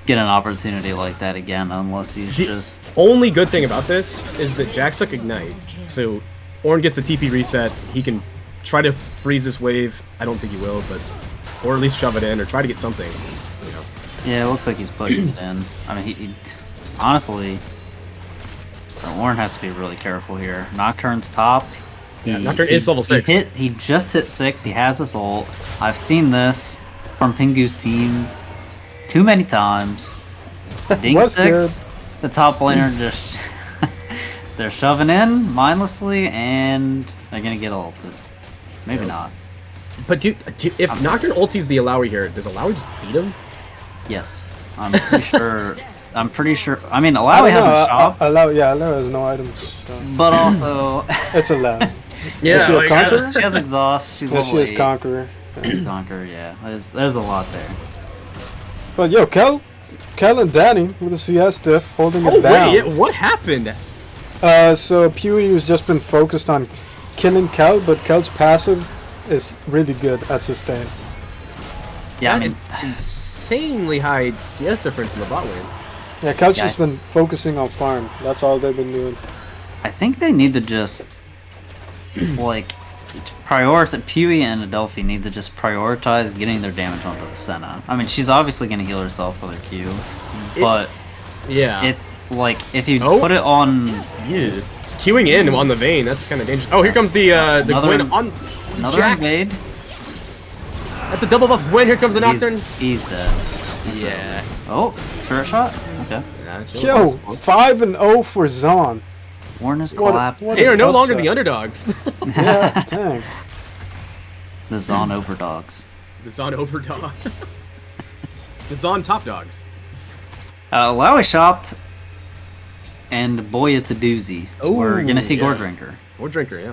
Speaker 3: get an opportunity like that again unless he's just...
Speaker 4: Only good thing about this is that Jax took Ignite, so Ornn gets the TP reset. He can try to freeze this wave. I don't think he will, but or at least shove it in or try to get something. You know.
Speaker 3: Yeah, it looks like he's pushing it in. I mean, he honestly, Ornn has to be really careful here. Nocturne's top.
Speaker 4: Nocturne is level 6.
Speaker 3: He just hit 6. He has his ult. I've seen this from Pingu's team too many times. Ding 6. The top laner just they're shoving in mindlessly, and they're gonna get ulted. Maybe not.
Speaker 4: But if Nocturne ultis the Illaoi here, does Illaoi just beat him?
Speaker 3: Yes, I'm pretty sure. I'm pretty sure. I mean, Illaoi has a shop.
Speaker 1: Illaoi has no items. So.
Speaker 3: But also,
Speaker 1: it's allowed.
Speaker 3: Yeah, she has exhaust. She's level 8.
Speaker 1: She has Conqueror.
Speaker 3: Conqueror, yeah. There's a lot there.
Speaker 1: But yo, Kel and Danny with the CS diff holding it down.
Speaker 4: Oh wait, what happened?
Speaker 1: So Pewee has just been focused on killing Kel, but Kel's passive is really good at sustain.
Speaker 3: Yeah, I mean,
Speaker 4: insanely high CS difference in the bot lane.
Speaker 1: Yeah, Kel's just been focusing on farm. That's all they've been doing.
Speaker 3: I think they need to just like prioritize. Pewee and Adelphi need to just prioritize getting their damage onto the Senna. I mean, she's obviously going to heal herself with her Q, but like if you
Speaker 4: Oh.
Speaker 3: put it on
Speaker 4: Yeah. Queuing in on the Vayne, that's kind of dangerous. Oh, here comes the Gwen on
Speaker 3: another
Speaker 4: Jax.
Speaker 3: invade.
Speaker 4: That's a double buff Gwen. Here comes the Nocturne.
Speaker 3: He's dead. That's
Speaker 4: Yeah.
Speaker 3: it. Oh, turret shot. Okay.
Speaker 1: Yo, 5-0 for Zaun.
Speaker 3: Warren is
Speaker 1: What-
Speaker 3: collapsed.
Speaker 1: what
Speaker 4: They
Speaker 1: an
Speaker 4: are no longer
Speaker 1: upset.
Speaker 4: the underdogs.
Speaker 1: Yeah, dang.
Speaker 3: The Zaun overdogs.
Speaker 4: The Zaun overdog. The Zaun top dogs.
Speaker 3: Lowy shopped, and boy, it's a doozy. We're gonna see
Speaker 4: yeah.
Speaker 3: Gore Drinker,
Speaker 4: Or drinker, yeah.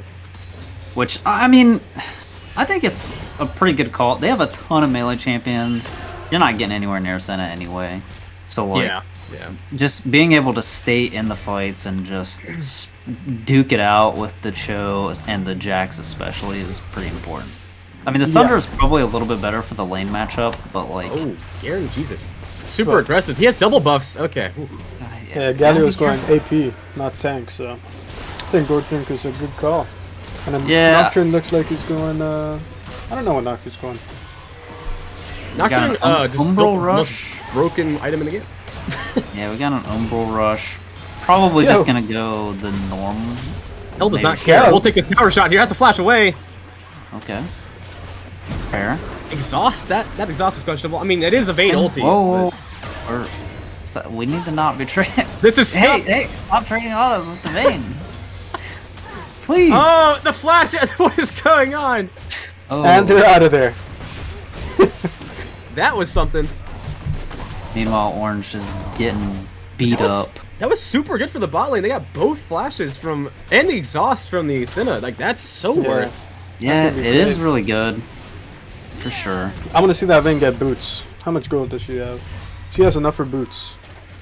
Speaker 3: which I mean, I think it's a pretty good call. They have a ton of melee champions. You're not getting anywhere near Senna anyway, so like,
Speaker 4: Yeah.
Speaker 3: just being able to stay in the fights and just duke it out with the Cho and the Jax especially is pretty important. I mean, the Sunder is probably a little bit better for the lane matchup, but like,
Speaker 4: Oh, Garen, Jesus. Super aggressive. He has double buffs. Okay. Ooh.
Speaker 1: Yeah, Galio's going AP, not tank, so I think Gore Drinker's a good call. And then
Speaker 3: Yeah.
Speaker 1: Nocturne looks like he's going, I don't know what Nocturne's going.
Speaker 4: Nocturne,
Speaker 3: got an
Speaker 4: just
Speaker 3: Umbral
Speaker 4: broke the most
Speaker 3: Rush.
Speaker 4: broken item in the game.
Speaker 3: yeah, we got an Umbral Rush. Probably
Speaker 1: Yo.
Speaker 3: just gonna go the normal.
Speaker 4: Hell does not
Speaker 3: Maybe.
Speaker 4: care.
Speaker 1: Yeah.
Speaker 4: We'll take this power shot. He has to flash away.
Speaker 3: Okay. Fair.
Speaker 4: Exhaust? That exhaust is questionable. I mean, it is a Vayne ulti.
Speaker 3: Whoa.
Speaker 4: but
Speaker 3: Or, we need to not betray.
Speaker 4: This is
Speaker 3: Hey,
Speaker 4: scuff.
Speaker 3: hey! Stop trading autos with the Vayne. Please.
Speaker 4: Oh, the flash! What is going on?
Speaker 3: Oh.
Speaker 1: And they're out of there.
Speaker 4: That was something.
Speaker 3: Meanwhile, Orange is getting beat up.
Speaker 4: That was super good for the bot lane. They got both flashes from and the exhaust from the Senna. Like that's so
Speaker 1: Yeah.
Speaker 4: worth.
Speaker 3: Yeah,
Speaker 1: gonna be
Speaker 3: it is
Speaker 1: great.
Speaker 3: really good. For sure.
Speaker 1: I want to see that Vayne get boots. How much gold does she have? She has enough for boots.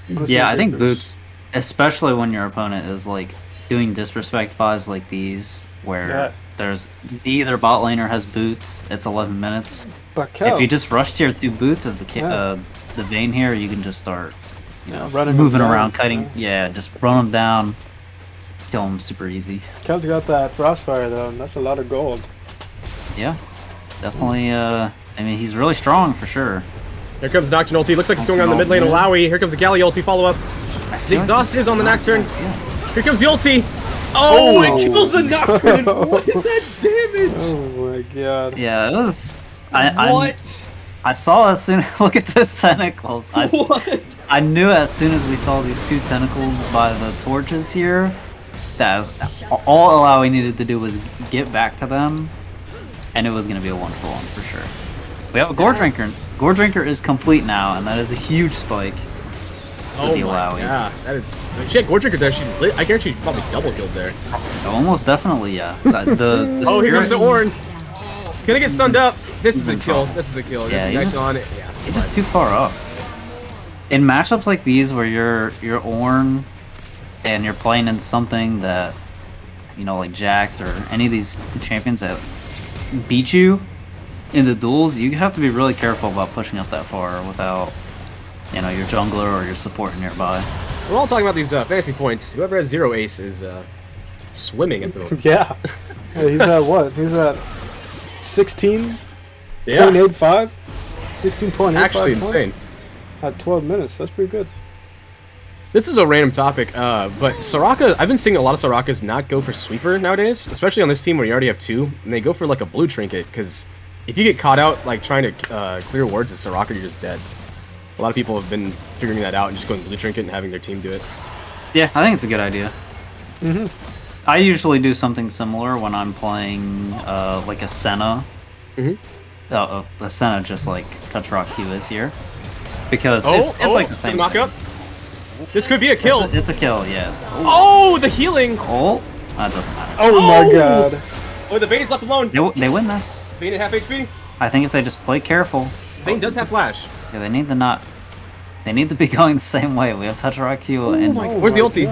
Speaker 1: wanna see
Speaker 3: Yeah,
Speaker 1: her
Speaker 3: I
Speaker 1: get
Speaker 3: think boots, especially when your opponent is like doing disrespect buys like these, where
Speaker 1: Yeah.
Speaker 3: there's neither bot laner has boots. It's 11 minutes.
Speaker 1: But Kel,
Speaker 3: If you just rush tier 2 boots as
Speaker 1: Yeah.
Speaker 3: the Vayne here, you can just start, you know,
Speaker 1: running them
Speaker 3: moving
Speaker 1: down,
Speaker 3: around, cutting. Yeah, just run them down, kill them super easy.
Speaker 1: Kel's got that Frostfire though, and that's a lot of gold.
Speaker 3: Yeah, definitely. I mean, he's really strong for sure.
Speaker 4: Here comes Nocturne ulti. Looks like it's going on the mid lane of Lowy. Here comes the Galley ulti follow up. The exhaust is on the Nocturne. Here comes the ulti. Oh, it kills the Nocturne. What is that damage?
Speaker 1: Oh my god.
Speaker 3: Yeah, it was.
Speaker 4: What?
Speaker 3: I saw as soon. Look at those tentacles. I knew as soon as we saw these two tentacles by the torches here, that was, all Alawi needed to do was get back to them, and it was going to be a wonderful one for sure. We have a Gore Drinker. Gore Drinker is complete now, and that is a huge spike.
Speaker 4: Oh
Speaker 3: the
Speaker 4: my
Speaker 3: Alawi.
Speaker 4: god, that is. She had Gore Drinker there. I guarantee she probably double killed there.
Speaker 3: Almost definitely, yeah. The
Speaker 4: Oh, here comes
Speaker 3: spirit-
Speaker 4: the Ornn. Gonna get stunned up. This is a kill. This is a kill.
Speaker 3: Yeah,
Speaker 4: That's
Speaker 3: you
Speaker 4: next
Speaker 3: just-
Speaker 4: on it. Yeah.
Speaker 3: It's just too far up. In matchups like these where you're Ornn and you're playing in something that, you know, like Jax or any of these champions that beat you in the duels, you have to be really careful about pushing up that far without, you know, your jungler or your support nearby.
Speaker 4: We're all talking about these fantasy points. Whoever has 0 ace is swimming at the moment.
Speaker 1: Yeah. Hey, he's at what? He's at 16.85?
Speaker 4: Yeah.
Speaker 1: 16.85
Speaker 4: Actually
Speaker 1: points
Speaker 4: insane.
Speaker 1: at 12 minutes. That's pretty good.
Speaker 4: This is a random topic, but Soraka, I've been seeing a lot of Sorakas not go for sweeper nowadays, especially on this team where you already have 2, and they go for like a blue trinket, because if you get caught out like trying to clear wards with Soraka, you're just dead. A lot of people have been figuring that out and just going blue trinket and having their team do it.
Speaker 3: Yeah, I think it's a good idea. I usually do something similar when I'm playing like a Senna. A Senna just like Kutrock Q is here. Because it's like the same
Speaker 4: knock
Speaker 3: thing.
Speaker 4: up. This could be a kill.
Speaker 3: It's a kill, yeah.
Speaker 4: Oh, the healing!
Speaker 3: Oh, that doesn't matter.
Speaker 1: Oh my god.
Speaker 4: Oh, the Vayne's left alone.
Speaker 3: They win this.
Speaker 4: Vayne at half HP.
Speaker 3: I think if they just play careful.
Speaker 4: Vayne does have flash.
Speaker 3: Yeah, they need to not. They need to be going the same way. We have Touch Rock Q and
Speaker 4: my-
Speaker 3: like.
Speaker 4: Where's the
Speaker 1: my
Speaker 4: ulti?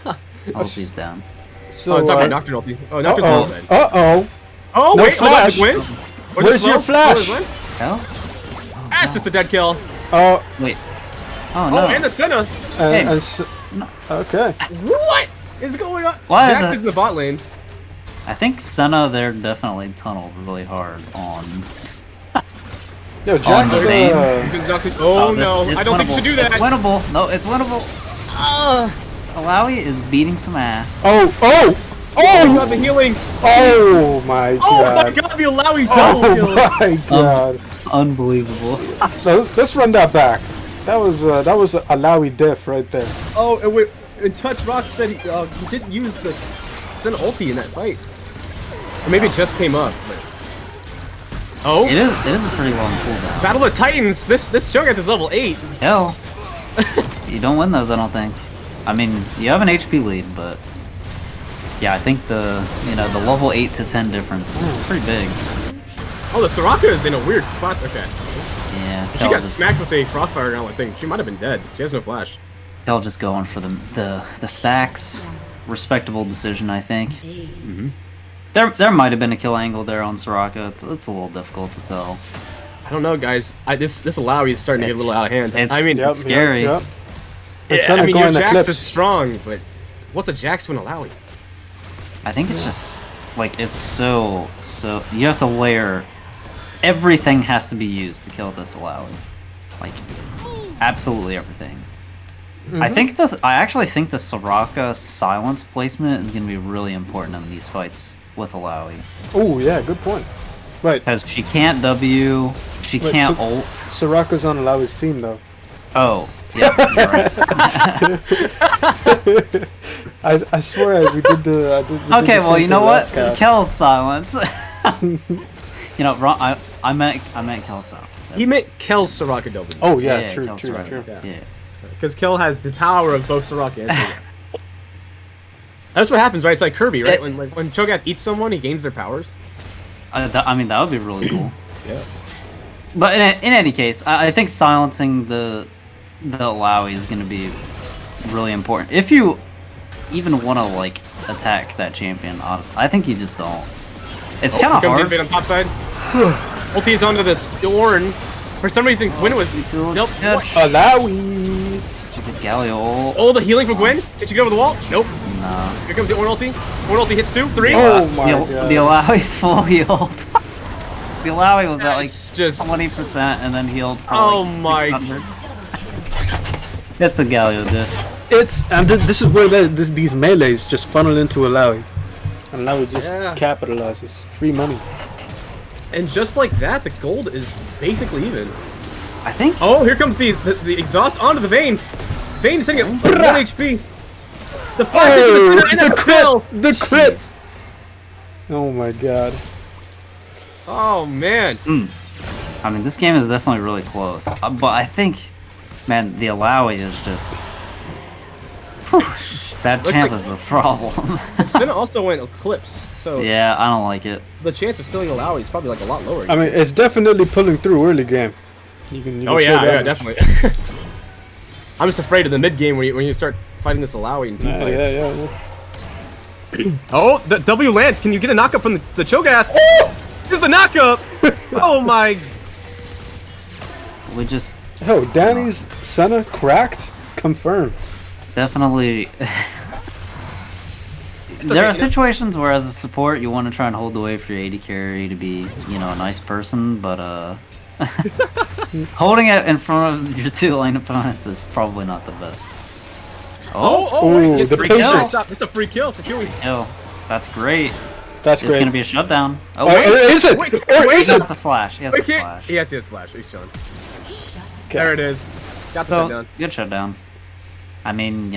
Speaker 1: God.
Speaker 3: Ulti's down.
Speaker 1: So,
Speaker 4: Oh, it's not my Nocturne ulti. Oh, Nocturne's
Speaker 1: uh-oh.
Speaker 4: ulti.
Speaker 1: Uh-oh.
Speaker 4: Oh,
Speaker 1: No
Speaker 4: wait,
Speaker 1: flash.
Speaker 4: hold on, win.
Speaker 1: Where's your flash?
Speaker 3: Oh,
Speaker 4: That's just a dead kill.
Speaker 1: Oh,
Speaker 3: wait. Oh
Speaker 4: Oh,
Speaker 3: no.
Speaker 4: and the Senna.
Speaker 3: Hey.
Speaker 1: and okay.
Speaker 4: What is going on?
Speaker 3: Why
Speaker 4: Jax
Speaker 3: the-
Speaker 4: is in the bot lane.
Speaker 3: I think Senna there definitely tunneled really hard on.
Speaker 1: Yo, Jax,
Speaker 3: the Vayne.
Speaker 4: Because Nocturne- Oh,
Speaker 3: this-
Speaker 4: no,
Speaker 3: it's
Speaker 4: I don't think you
Speaker 3: winnable.
Speaker 4: should do that.
Speaker 3: It's winnable. No, it's winnable. Alawi is beating some ass.
Speaker 1: Oh! Oh!
Speaker 4: Oh, got the healing.
Speaker 1: Oh my
Speaker 4: Oh
Speaker 1: god!
Speaker 4: my god, the Alawi double kill.
Speaker 1: Oh my god!
Speaker 3: Unbelievable.
Speaker 1: Let's run that back. That was Alawi diff right there.
Speaker 4: Oh, and wait, and Touch Rock said he didn't use the Sen ulti in that fight. Or maybe it just came up. But... Oh,
Speaker 3: It is a pretty long cooldown.
Speaker 4: Battle of Titans. This Cho'Gath is level 8.
Speaker 3: Hell, you don't win those, I don't think. I mean, you have an HP lead, but yeah, I think the level 8 to 10 difference is pretty big.
Speaker 4: Oh, the Soraka is in a weird spot. Okay.
Speaker 3: Yeah,
Speaker 4: She got smacked with a Frostfire now, I think. She might have been dead. She has no flash.
Speaker 3: Kel just going for the stacks. Respectable decision, I think. There might have been a kill angle there on Soraka. It's a little difficult to tell.
Speaker 4: I don't know, guys. This Alawi is starting to get a little out of hand.
Speaker 3: It's,
Speaker 4: I mean,
Speaker 3: it's scary.
Speaker 1: Yep.
Speaker 4: I mean, your
Speaker 1: going
Speaker 4: Jax
Speaker 1: eclipse.
Speaker 4: is strong, but what's a Jax to an Alawi?
Speaker 3: I think it's just like it's so you have to layer. Everything has to be used to kill this Alawi. Like absolutely everything. I actually think the Soraka silence placement is going to be really important in these fights with Alawi.
Speaker 1: Oh yeah, good point. Right.
Speaker 3: Because she can't W, she
Speaker 1: Wait,
Speaker 3: can't
Speaker 1: so-
Speaker 3: ult.
Speaker 1: Soraka's on Alawi's team though.
Speaker 3: Oh, yep, you're right.
Speaker 1: I swear we did the. we did
Speaker 3: Okay,
Speaker 1: the
Speaker 3: well,
Speaker 1: same
Speaker 3: you know
Speaker 1: thing
Speaker 3: what?
Speaker 1: last cast.
Speaker 3: Kel's silence. Wrong. I meant Kel's silence.
Speaker 4: He meant Kel's Soraka W.
Speaker 1: Oh yeah, true,
Speaker 3: Kel's
Speaker 1: true,
Speaker 3: Soraka.
Speaker 1: true.
Speaker 3: Yeah.
Speaker 4: Because Kel has the power of both Soraka and Cho'Gath. That's what happens, right? It's like Kirby, right? When Cho'Gath eats someone, he gains their powers.
Speaker 3: I mean, that would be really cool.
Speaker 4: Yeah.
Speaker 3: But in any case, I think silencing the Alawi is going to be really important. If you even want to like attack that champion, honestly, I think you just don't. It's kind of hard.
Speaker 4: On top side. Ulti is onto the Ornn. For some reason, Gwen was. Nope. What?
Speaker 1: Alawi.
Speaker 3: She's a Galio.
Speaker 4: Oh, the healing from Gwen? Did she get over the wall? Nope.
Speaker 3: No.
Speaker 4: Here comes the Ornn ulti. Ornn ulti hits 2, 3.
Speaker 1: Oh my god.
Speaker 3: The Alawi full healed. The Alawi was at like
Speaker 4: That's just-
Speaker 3: 20% and then healed for
Speaker 4: Oh
Speaker 3: like
Speaker 4: my-
Speaker 3: 600. It's a Galio diff.
Speaker 1: This is where these melees just funnel into Alawi. And Alawi just
Speaker 4: Yeah.
Speaker 1: capitalizes. Free money.
Speaker 4: And just like that, the gold is basically even.
Speaker 3: I think.
Speaker 4: Oh, here comes the exhaust onto the Vayne. Vayne is hitting at 1 HP. The flash into the center and
Speaker 1: the
Speaker 4: the kill.
Speaker 1: crit! The crit! Oh my god.
Speaker 4: Oh man.
Speaker 3: I mean, this game is definitely really close. But I think, man, the Alawi is just. That
Speaker 4: Looks
Speaker 3: champ
Speaker 4: like-
Speaker 3: is a problem.
Speaker 4: Senna also went Eclipse, so
Speaker 3: Yeah, I don't like it.
Speaker 4: the chance of killing Alawi is probably like a lot lower.
Speaker 1: I mean, it's definitely pulling through early game. You can
Speaker 4: Oh
Speaker 1: say
Speaker 4: yeah,
Speaker 1: that
Speaker 4: yeah,
Speaker 1: much.
Speaker 4: definitely. I'm just afraid of the mid game when you start fighting this Alawi in team
Speaker 1: Yeah,
Speaker 4: fights.
Speaker 1: yeah.
Speaker 4: Oh, the W lands. Can you get a knockup from the Cho'Gath? There's the knockup. Oh my.
Speaker 3: We just
Speaker 1: Oh, Danny's Senna cracked? Confirmed.
Speaker 3: definitely. There are situations where, as a support, you want to try and hold away for your AD carry to be, a nice person, but holding it in front of your 2 lane opponents is probably not the best.
Speaker 1: Ooh,
Speaker 4: wait,
Speaker 1: the
Speaker 4: free
Speaker 1: patience.
Speaker 4: kill. It's a free kill for Chewie.
Speaker 3: Yo, that's great.
Speaker 1: That's
Speaker 3: It's
Speaker 1: great.
Speaker 3: gonna be a shutdown. Oh
Speaker 1: Oh,
Speaker 3: wait,
Speaker 1: is it?
Speaker 4: Wait,
Speaker 1: Or
Speaker 4: wait,
Speaker 1: is
Speaker 3: he
Speaker 1: it?
Speaker 3: has the flash. He has
Speaker 4: Wait,
Speaker 3: the
Speaker 4: can't.
Speaker 3: flash.
Speaker 4: Yes, he has flash. He's shown.
Speaker 1: Okay.
Speaker 4: There it is. Got the
Speaker 3: Still,
Speaker 4: shutdown.
Speaker 3: good shutdown. I mean,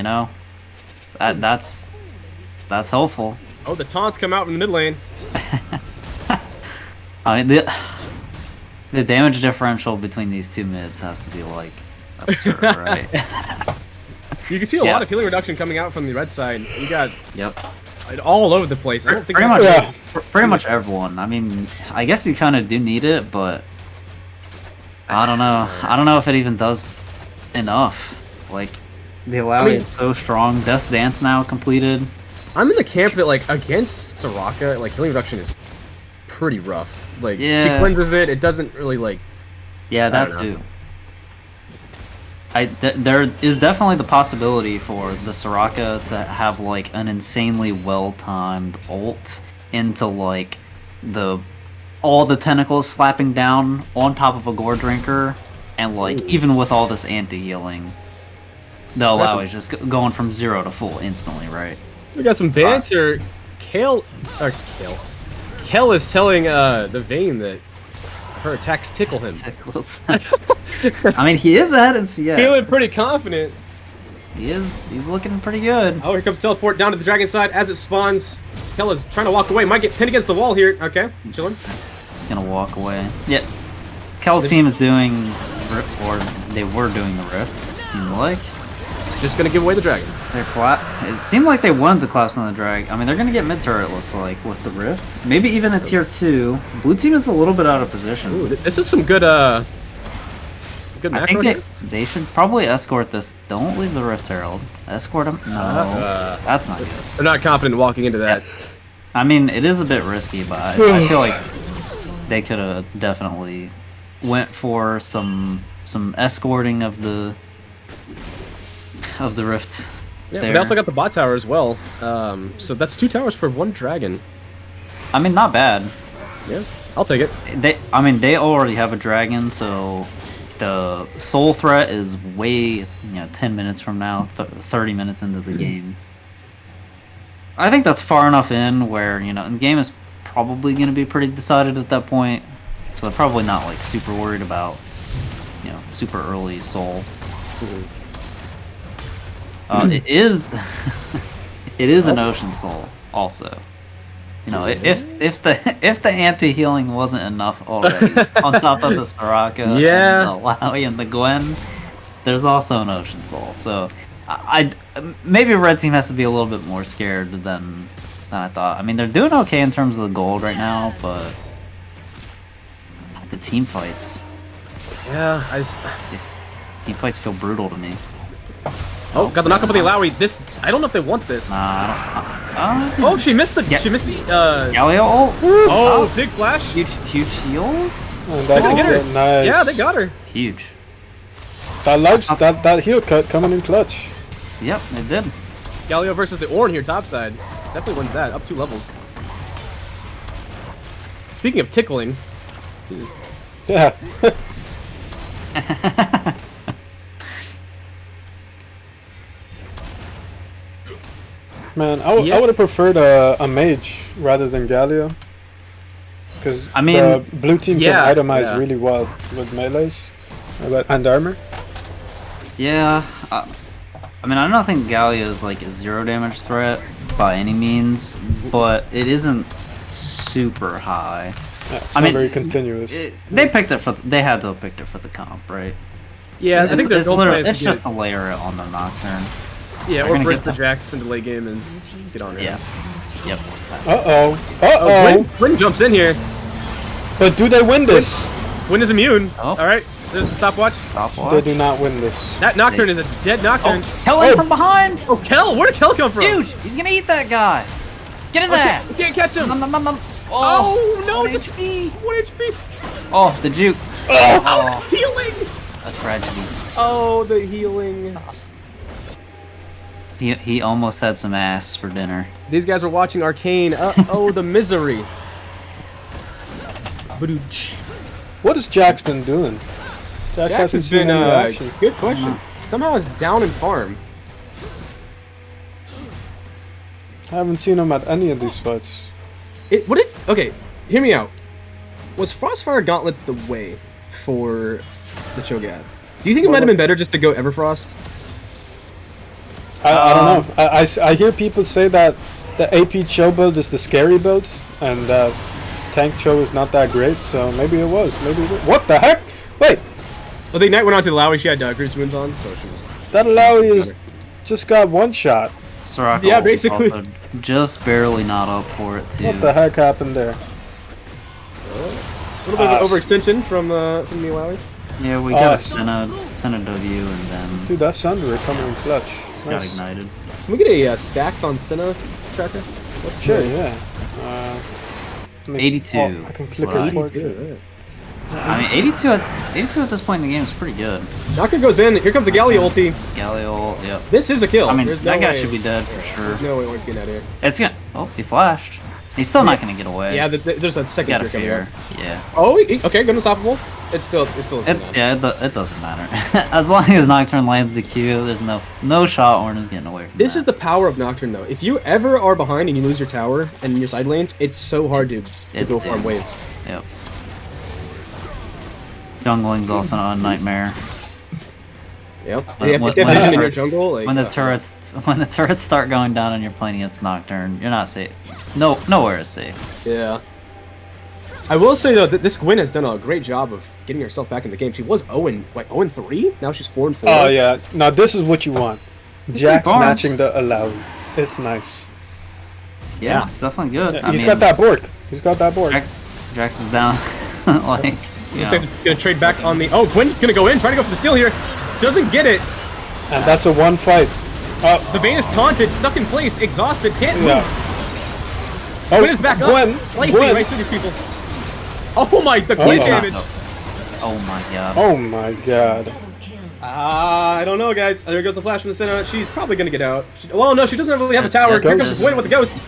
Speaker 3: that's hopeful.
Speaker 4: Oh, the taunts come out from the mid lane.
Speaker 3: I mean, the damage differential between these 2 mids has to be like absurd, right?
Speaker 4: You can see a
Speaker 3: Yeah.
Speaker 4: lot of healing reduction coming out from the red side. You got
Speaker 3: Yep.
Speaker 4: it all over the place. I don't think
Speaker 3: Pretty
Speaker 4: that's-
Speaker 3: much, pretty much everyone. I mean, I guess you kind of do need it, but I don't know. I don't know if it even does enough. Like, the Alawi is so strong. Death's Dance now completed.
Speaker 4: I'm in the camp that like against Soraka, like healing reduction is pretty rough. Like she
Speaker 3: Yeah.
Speaker 4: cleanses it, it doesn't really like.
Speaker 3: Yeah, that
Speaker 4: don't know.
Speaker 3: too. There is definitely the possibility for the Soraka to have like an insanely well-timed ult into like all the tentacles slapping down on top of a gore drinker, and like even with all this anti-healing, The Alawi is just going from 0 to full instantly, right?
Speaker 4: We got some banter. Kel is telling the Vayne that her attacks tickle him.
Speaker 3: Tickles. I mean, he is ahead in CS.
Speaker 4: Feeling pretty confident.
Speaker 3: He's looking pretty good.
Speaker 4: Oh, here comes teleport down to the dragon side as it spawns. Kel is trying to walk away. Might get pinned against the wall here. Okay, chilling.
Speaker 3: He's gonna walk away. Yeah. Kel's team is doing, or they were doing the rift, it seemed like.
Speaker 4: Just gonna give away the dragon.
Speaker 3: It seemed like they wanted to collapse on the drag. I mean, they're gonna get mid turret, looks like, with the rift. Maybe even a tier 2. Blue team is a little bit out of position.
Speaker 4: Ooh, this is some good good macro.
Speaker 3: I think they should probably escort this. Don't leave the rift herald. Escort him? No, that's not good.
Speaker 4: They're not confident walking into that.
Speaker 3: I mean, it is a bit risky, but I feel like they could have definitely went for some escorting of the rift.
Speaker 4: Yeah,
Speaker 3: there.
Speaker 4: they also got the bot tower as well. So that's 2 towers for 1 dragon.
Speaker 3: I mean, not bad.
Speaker 4: Yeah, I'll take it.
Speaker 3: They already have a dragon, so the soul threat is it's 10 minutes from now, 30 minutes into the game. I think that's far enough in where, the game is probably going to be pretty decided at that point. So they're probably not like super worried about, super early soul. It is an ocean soul also. If the anti-healing wasn't enough already, on top of the Soraka, and the Lowy and the Gwen, there's also an ocean soul. So I maybe red team has to be a little bit more scared than I thought. I mean, they're doing okay in terms of the gold right now, but the team fights.
Speaker 4: Yeah,
Speaker 3: Team fights feel brutal to me.
Speaker 4: Oh, got the knock up on the Lowy. I don't know if they want this. Oh, she missed the. She missed the.
Speaker 3: Galio ult.
Speaker 4: Oh, big flash.
Speaker 3: Huge heals.
Speaker 1: Oh, that's
Speaker 4: get her.
Speaker 1: Nice.
Speaker 4: Yeah, they got her.
Speaker 3: Huge.
Speaker 1: That heal cut coming in clutch.
Speaker 3: Yep, it did.
Speaker 4: Galio versus the Ornn here, topside. Definitely wins that. Up 2 levels. Speaking of tickling. Jesus.
Speaker 1: Yeah. Man, I would have preferred a mage rather than Galio. Because the blue team can itemize really well with melees and armor.
Speaker 3: Yeah, I mean, I don't think Galio is like a 0 damage threat by any means, but it isn't super high.
Speaker 1: Yeah, it's not very continuous.
Speaker 3: They picked it they had to have picked it for the comp, right?
Speaker 4: Yeah, I think
Speaker 3: it's just to layer it on the Nocturne.
Speaker 4: Yeah, or bridge the Jax into late game and get on it.
Speaker 3: Yeah. Yep.
Speaker 4: Gwyn jumps in here.
Speaker 1: But do they win this?
Speaker 4: Gwyn is immune. Oh. Alright, there's the stopwatch.
Speaker 1: They do not win this.
Speaker 4: That Nocturne is a dead Nocturne.
Speaker 3: Kel in from behind!
Speaker 4: Oh, Kel! Where did Kel come from?
Speaker 3: Huge! He's gonna eat that guy! Get his ass!
Speaker 4: We can't catch him! Oh, no, just HP. 1 HP!
Speaker 3: Oh, the juke.
Speaker 4: Oh, healing!
Speaker 3: A tragedy.
Speaker 4: Oh, the healing.
Speaker 3: He almost had some ass for dinner.
Speaker 4: These guys were watching Arcane. Oh, the misery.
Speaker 1: What has Jax been doing?
Speaker 4: Jax has been action. Good question. Somehow it's down in farm.
Speaker 1: I haven't seen him at any of these fights.
Speaker 4: Okay, hear me out. Was Frostfire Gauntlet the way for the Cho'Gath? Do you think it might have been better just to go Everfrost?
Speaker 1: I don't know. I hear people say that the AP Cho build is the scary build, and Tank Cho is not that great, so maybe it was. What the heck? Wait!
Speaker 4: Well, the Ignite went on to the Lowy. She had Cruise Wounds on, so she was...
Speaker 1: That Lowy just got one shot.
Speaker 3: Soraka
Speaker 4: yeah, basically.
Speaker 3: Just barely not up for it, too.
Speaker 1: What the heck happened there?
Speaker 4: A little bit of an overextension from the Lowy.
Speaker 3: Yeah, we got a Senna W, and then...
Speaker 1: Dude, that Sunderer coming in clutch.
Speaker 3: Got ignited.
Speaker 4: Can we get a stacks on Senna tracker?
Speaker 1: Sure, yeah.
Speaker 3: 82.
Speaker 1: I can click it.
Speaker 4: 82.
Speaker 3: I mean, 82 at this point in the game is pretty good.
Speaker 4: Knocker goes in. Here comes the Galio ulti.
Speaker 3: Galio, yep.
Speaker 4: This is a kill.
Speaker 3: I mean, that guy should be dead for sure.
Speaker 4: There's no way Ornn's getting out of here.
Speaker 3: It's gonna... Oh, he flashed. He's still not gonna get away.
Speaker 4: Yeah, there's a
Speaker 3: You
Speaker 4: second
Speaker 3: gotta
Speaker 4: fear coming
Speaker 3: fear.
Speaker 4: up.
Speaker 3: Yeah.
Speaker 4: Oh, okay, good unstoppable. It still isn't down.
Speaker 3: Yeah, it doesn't matter. As long as Nocturne lands the Q, there's no shot Ornn is getting away from
Speaker 4: This
Speaker 3: that.
Speaker 4: is the power of Nocturne, though. If you ever are behind and you lose your tower and in your side lanes, it's so hard to go farm waves.
Speaker 3: Yep. Jungling's also a nightmare.
Speaker 4: Yep.
Speaker 3: When-
Speaker 4: If they have
Speaker 3: when
Speaker 4: vision
Speaker 3: the
Speaker 4: in your
Speaker 3: turrets-
Speaker 4: jungle, like,
Speaker 3: when the turrets start going down and you're playing against Nocturne, you're not safe. Nowhere is safe.
Speaker 4: yeah. I will say though that this Gwen has done a great job of getting herself back in the game. She was 0-3. Now she's 4-4.
Speaker 1: Oh yeah. Now this is what you want. Jax
Speaker 3: farm.
Speaker 1: matching the Alawi. It's nice.
Speaker 3: Yeah,
Speaker 4: Yeah.
Speaker 3: it's definitely good.
Speaker 1: Yeah,
Speaker 3: I
Speaker 1: he's
Speaker 3: mean,
Speaker 1: got that bork. He's got that bork.
Speaker 3: Jax is down. Like, you
Speaker 4: Looks
Speaker 3: know.
Speaker 4: like they're gonna trade back on the. Oh, Gwen's gonna go in, trying to go for the steal here. Doesn't get it.
Speaker 1: And that's a one fight.
Speaker 4: The Vayne is taunted, stuck in place, exhausted, can't move.
Speaker 1: Yeah. Oh,
Speaker 4: Gwen is back
Speaker 1: Gwen,
Speaker 4: up, slicing
Speaker 1: Gwen.
Speaker 4: right through these people. Oh my, the Gwen
Speaker 1: Uh-oh.
Speaker 4: damage.
Speaker 3: Oh my god.
Speaker 1: Oh my god.
Speaker 4: I don't know, guys. There goes the flash from the center. She's probably gonna get out. Well, no, she doesn't really have a tower.
Speaker 3: Yeah,
Speaker 4: Here comes
Speaker 3: ghost.
Speaker 4: Gwen with the ghost.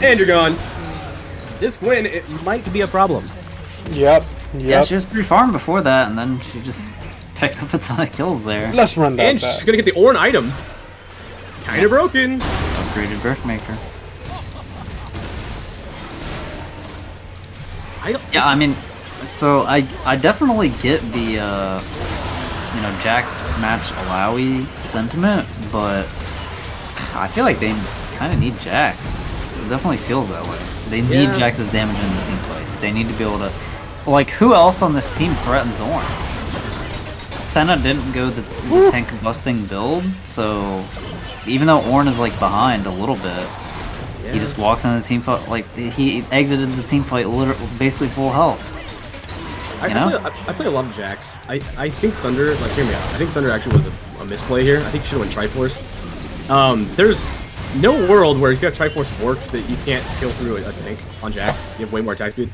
Speaker 4: And you're gone. This Gwen, it might be a problem.
Speaker 1: Yep.
Speaker 3: Yeah,
Speaker 1: Yep.
Speaker 3: she was pretty farmed before that, and then she just picked up a ton of kills there.
Speaker 1: Let's run that
Speaker 4: And
Speaker 1: back.
Speaker 4: she's gonna get the Ornn item. Kinda broken.
Speaker 3: Upgraded Birthmaker. Yeah, I mean, so I definitely get the you know, Jax match Alawi sentiment, but I feel like they kind of need Jax. It definitely feels that way. They need
Speaker 4: Yeah.
Speaker 3: Jax's damage in the team fights. They need to be able to, like, who else on this team threatens Ornn? Senna didn't go the tank busting build, so even though Ornn is like behind a little bit, he just walks into the team fight, like he exited the team fight basically full health.
Speaker 4: I play a lot of Jax. I think Sunder, like, hear me out. I think Sunder actually was a misplay here. I think he should have went Triforce. There's no world where if you have Triforce Bork that you can't kill through a tank on Jax. You have way more attack speed.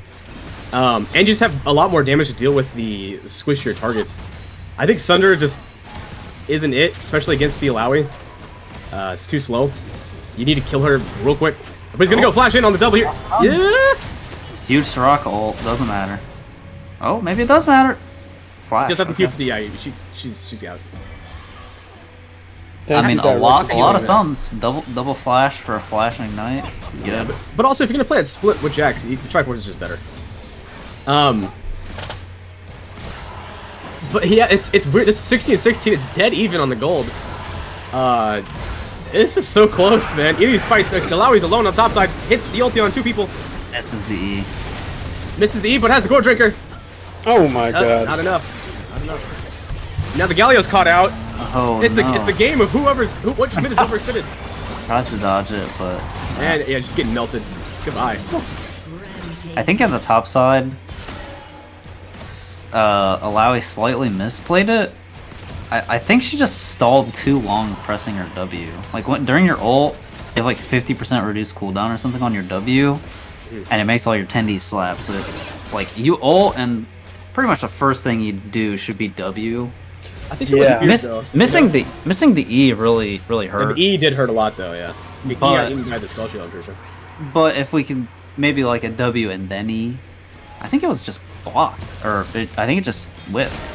Speaker 4: And you just have a lot more damage to deal with the squishier targets. I think Sunder just isn't it, especially against the Alawi. It's too slow. You need to kill her real quick. Everybody's gonna go flash in on the double here. Yeah!
Speaker 3: Huge Soraka ult, doesn't matter. Oh, maybe it does matter. Flash.
Speaker 4: Just have to
Speaker 3: okay.
Speaker 4: keep for the she's out.
Speaker 3: I mean,
Speaker 1: Thank you,
Speaker 3: a lot
Speaker 1: Derek.
Speaker 3: of sums. Double flash for a flash and ignite.
Speaker 4: Yeah,
Speaker 3: Good.
Speaker 4: but also if you're gonna play it split with Jax, the Triforce is just better. But yeah, it's weird. It's 16 and 16. It's dead even on the gold. This is so close, man. In these fights, the Alawi's alone on top side, hits the ulti on two people,
Speaker 3: This is the E.
Speaker 4: misses the E, but has the Gore Drinker.
Speaker 1: Oh my god.
Speaker 4: Not enough. Not enough. Now the Galio's caught out.
Speaker 3: Oh
Speaker 4: It's
Speaker 3: no.
Speaker 4: the game of which mid is overextended.
Speaker 3: Tries to dodge it, but
Speaker 4: And yeah, just getting melted. Goodbye.
Speaker 3: I think on the top side, Alawi slightly misplayed it. I think she just stalled too long pressing her W. Like during your ult, you have like 50% reduced cooldown or something on your W, and it makes all your 10D slap. So like you ult, and pretty much the first thing you do should be W.
Speaker 4: I think she was
Speaker 1: Yeah.
Speaker 4: fierce, though.
Speaker 3: Missing the E really
Speaker 4: And
Speaker 3: hurt.
Speaker 4: the E did hurt a lot, though. Yeah. The E
Speaker 3: But-
Speaker 4: got eaten by the spell shield, I'm pretty sure.
Speaker 3: But if we can maybe like a W and then E, I think it was just blocked, or I think it just whipped.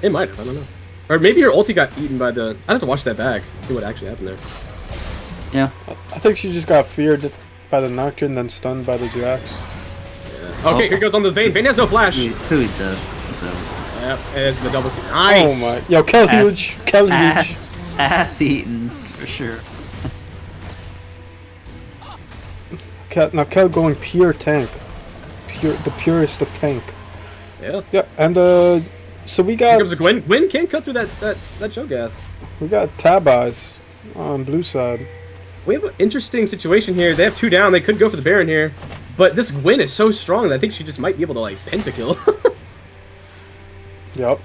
Speaker 4: It might have, I don't know. Or maybe her ulti got eaten by the... I'd have to watch that back and see what actually happened there.
Speaker 3: Yeah.
Speaker 1: I think she just got feared by the Nocturne, then stunned by the Jax.
Speaker 4: Yeah. Okay, here goes on the Vayne. Vayne has no flash.
Speaker 3: Who he did? It's over.
Speaker 4: Yep, this is a double kill. Nice!
Speaker 1: Oh my. Yo, Kel
Speaker 3: Ass-
Speaker 1: huge. Kel huge.
Speaker 3: Ass eaten for sure.
Speaker 1: Now Kel going pure tank. The purest of tank.
Speaker 4: Yeah.
Speaker 1: Yeah, and so we
Speaker 4: Here
Speaker 1: got
Speaker 4: comes a Gwen. Gwen can't cut through that Cho'Gath.
Speaker 1: Tab Eyes on blue side.
Speaker 4: We have an interesting situation here. They have two down. They could go for the Baron here. But this Gwen is so strong that I think she just might be able to, like, pentakill.
Speaker 1: Yep.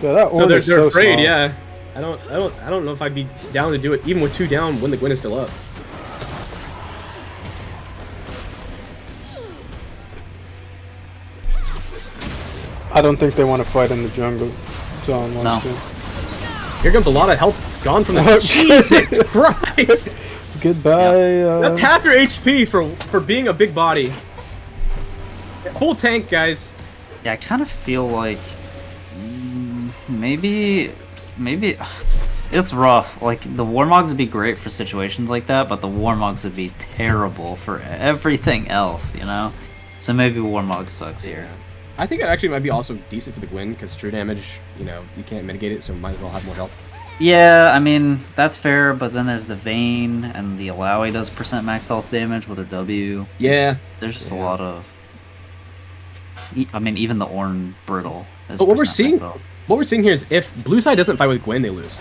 Speaker 1: Yeah, that
Speaker 4: So
Speaker 1: orb
Speaker 4: they're
Speaker 1: is so
Speaker 4: afraid,
Speaker 1: small.
Speaker 4: yeah. I don't know if I'd be down to do it even with two down when the Gwen is still up.
Speaker 1: I don't think they want to fight in the jungle. Zaun wants
Speaker 3: No.
Speaker 1: to.
Speaker 4: Here comes a lot of health gone from the... Jesus Christ!
Speaker 1: Goodbye.
Speaker 4: That's half your HP for being a big body. Full tank, guys.
Speaker 3: Yeah, I kind of feel like maybe it's rough. Like the Warmogs would be great for situations like that, but the Warmogs would be terrible for everything else, you know? So maybe Warmog sucks here.
Speaker 4: I think it actually might be also decent for the Gwyn, because true damage, you know, you can't mitigate it, so might as well have more health.
Speaker 3: Yeah, I mean, that's fair, but then there's the Vayne, and the Alawi does % max health damage with her W.
Speaker 4: Yeah.
Speaker 3: There's just a lot of... I mean, even the Ornn Brittle is
Speaker 4: But what we're
Speaker 3: %
Speaker 4: seeing,
Speaker 3: max health.
Speaker 4: what we're seeing here is if Blue Side doesn't fight with Gwyn, they lose.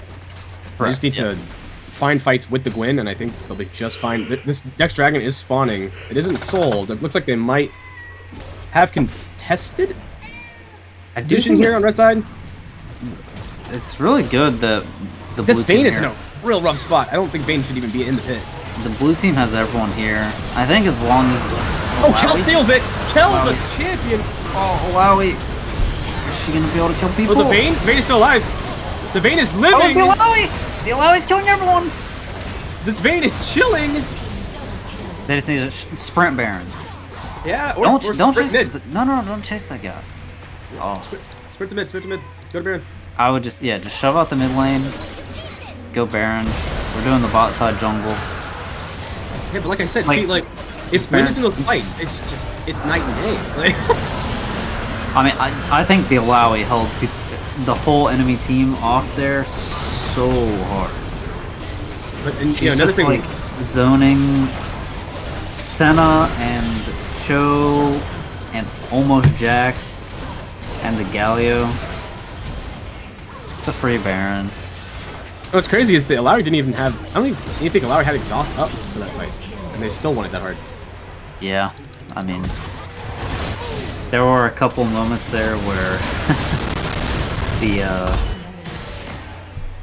Speaker 4: They just need
Speaker 3: yeah.
Speaker 4: to find fights with the Gwyn, and I think they'll be just fine. This Dex Dragon is spawning. It isn't sold. It looks like they might have contested
Speaker 3: I do
Speaker 4: vision
Speaker 3: think
Speaker 4: here on red side.
Speaker 3: it's really good that the
Speaker 4: This
Speaker 3: blue team
Speaker 4: Vayne is in
Speaker 3: here,
Speaker 4: a real rough spot. I don't think Vayne should even be in the pit.
Speaker 3: the blue team has everyone here. I think as long as
Speaker 4: Oh, Kel steals it! Kel's
Speaker 3: Alawi.
Speaker 4: the champion!
Speaker 3: Oh, Alawi, is she gonna be able to kill people?
Speaker 4: Oh, the Vayne? Vayne is still alive! The Vayne is living!
Speaker 3: Oh, the Alawi! The Alawi's killing everyone!
Speaker 4: This Vayne is chilling!
Speaker 3: They just need a sprint Baron.
Speaker 4: Yeah,
Speaker 3: Don't
Speaker 4: sprint
Speaker 3: chase
Speaker 4: mid.
Speaker 3: no, don't chase that guy. Oh,
Speaker 4: Sprint to mid, sprint to mid. Go to Baron.
Speaker 3: I would just shove out the mid lane. Go Baron. We're doing the bot side jungle.
Speaker 4: Yeah, but like I said,
Speaker 3: Like,
Speaker 4: see, like, it's
Speaker 3: Baron.
Speaker 4: wins in those fights. It's just, it's night and day. Like,
Speaker 3: I mean, I think the Alawi held the whole enemy team off there so hard.
Speaker 4: but and,
Speaker 3: She's
Speaker 4: you know, another
Speaker 3: just
Speaker 4: thing,
Speaker 3: like zoning Senna and Cho and almost Jax and the Galio. It's a free Baron.
Speaker 4: what's crazy is the Alawi didn't even have. I don't even think Alawi had exhaust up for that fight, and they still won it that hard.
Speaker 3: Yeah, I mean, there were a couple moments there where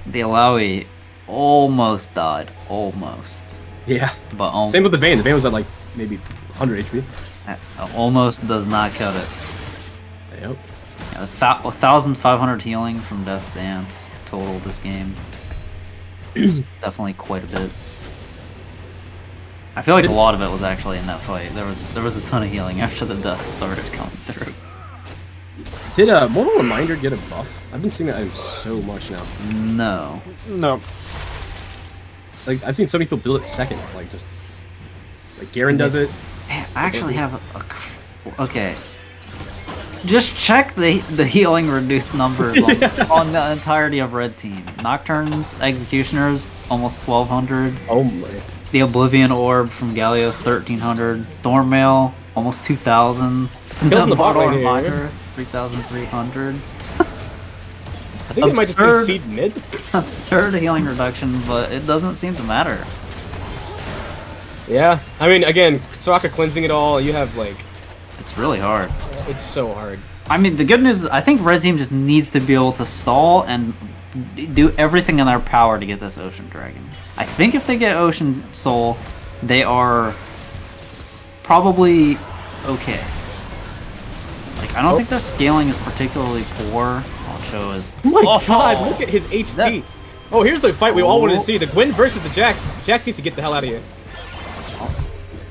Speaker 3: the Alawi almost died, almost.
Speaker 4: Yeah.
Speaker 3: But
Speaker 4: Same with the Vayne. The Vayne was at like maybe 100 HP.
Speaker 3: almost does not cut it.
Speaker 4: Yep.
Speaker 3: Yeah, 1,500 healing from Death Dance total this game. It's definitely quite a bit. I feel like a lot of it was actually in that fight. There was a ton of healing after the death started coming through.
Speaker 4: Did Mortal Reminder get a buff? I've been seeing that item so much now.
Speaker 3: No.
Speaker 1: No.
Speaker 4: Like I've seen so many people build it second. Like just like Garen does it.
Speaker 3: Man, I actually have okay. Just check the healing reduced numbers on the entirety of Red Team. Nocturnes, Executioners, almost 1,200.
Speaker 4: Oh my.
Speaker 3: The Oblivion Orb from Galio, 1,300. Thornmail, almost 2,000.
Speaker 4: Killing the bot
Speaker 3: Mortal
Speaker 4: right here.
Speaker 3: Reminder, 3,300.
Speaker 4: I think it might just be
Speaker 3: Absurd.
Speaker 4: seed mid.
Speaker 3: Absurd healing reduction, but it doesn't seem to matter.
Speaker 4: Yeah. I mean, again, Soraka cleansing it all. You have like,
Speaker 3: It's really hard.
Speaker 4: it's so hard.
Speaker 3: I mean, the good news is I think Red Team just needs to be able to stall and do everything in their power to get this Ocean Dragon. I think if they get Ocean Soul, they are probably okay. Like, I don't think their scaling is particularly poor. I'll show is.
Speaker 4: Oh my god, look at his HP.
Speaker 3: That-
Speaker 4: Oh, here's the fight we all wanted to see. The Gwyn versus the Jax. Jax needs to get the hell out of here.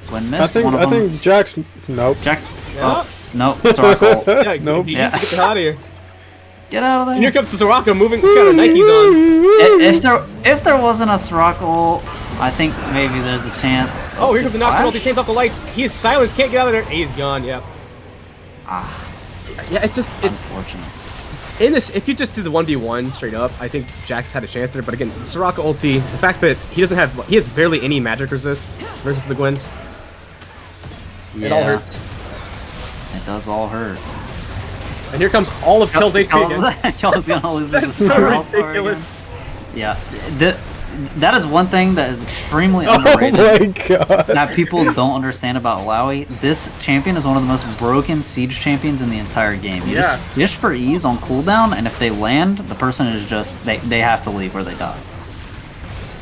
Speaker 3: When
Speaker 1: I
Speaker 3: missed,
Speaker 1: think
Speaker 3: one of
Speaker 1: I
Speaker 3: them.
Speaker 1: think Jax. Nope.
Speaker 3: Jax.
Speaker 4: Yeah.
Speaker 3: Oh, no, Soraka.
Speaker 4: Yeah,
Speaker 1: Nope.
Speaker 4: he needs to get the hell out of here.
Speaker 3: Get out of there.
Speaker 4: And here comes the Soraka moving, got her Nikes on.
Speaker 3: If there wasn't a Soraka ult, I think maybe there's a chance.
Speaker 4: Oh, here comes the Nocturne. He
Speaker 3: Flash?
Speaker 4: turns off the lights. He is silenced, can't get out of there. He's gone, yep.
Speaker 3: Ah,
Speaker 4: Yeah, it's just, it's
Speaker 3: unfortunate.
Speaker 4: in this. If you just do the 1v1 straight up, I think Jax had a chance there. But again, Soraka ulti, the fact that he has barely any magic resist versus the Gwyn,
Speaker 3: Yeah,
Speaker 4: it all hurts.
Speaker 3: It does all hurt.
Speaker 4: And here comes all of Kel's HP again.
Speaker 3: Kel's gonna lose
Speaker 4: That's
Speaker 3: his
Speaker 4: so
Speaker 3: Star Power
Speaker 4: ridiculous.
Speaker 3: again. Yeah, that is one thing that is extremely
Speaker 1: Oh
Speaker 3: underrated.
Speaker 1: my god.
Speaker 3: That people don't understand about Alawi. This champion is one of the most broken siege champions in the entire game. You
Speaker 4: Yeah.
Speaker 3: just dish for ease on cooldown, and if they land, the person is just they have to leave or they die.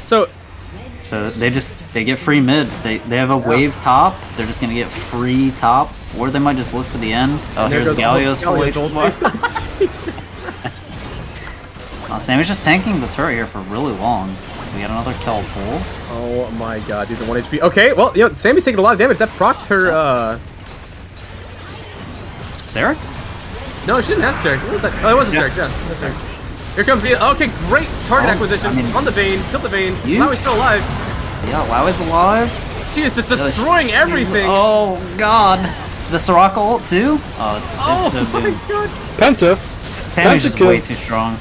Speaker 4: So
Speaker 3: So they get free mid. They have a wave top. They're just gonna get free top, or they might just look for the end. Oh,
Speaker 4: there
Speaker 3: here's
Speaker 4: goes
Speaker 3: Galio's full
Speaker 4: Galio's
Speaker 3: HP.
Speaker 4: ult.
Speaker 3: Sammy's just tanking the turret here for really long. We got another Kel pull.
Speaker 4: Oh my god, he's at 1 HP. Okay, well, you know, Sammy's taking a lot of damage. That procced her,
Speaker 3: Sterix?
Speaker 4: No, she didn't have Sterix. What was that? Oh, it wasn't Sterix, yeah. That's Sterix. Here comes the... Okay, great target acquisition.
Speaker 3: I mean,
Speaker 4: on the Vayne. Killed the Vayne.
Speaker 3: You?
Speaker 4: Lowie's still alive.
Speaker 3: Yeah, Lowie's alive.
Speaker 4: She is just destroying everything.
Speaker 3: Oh god. The Soraka ult too? Oh, it's so
Speaker 4: my
Speaker 3: good.
Speaker 4: god.
Speaker 1: Penta.
Speaker 3: Sammy's
Speaker 1: Penta
Speaker 3: just
Speaker 1: kill.
Speaker 3: way too strong.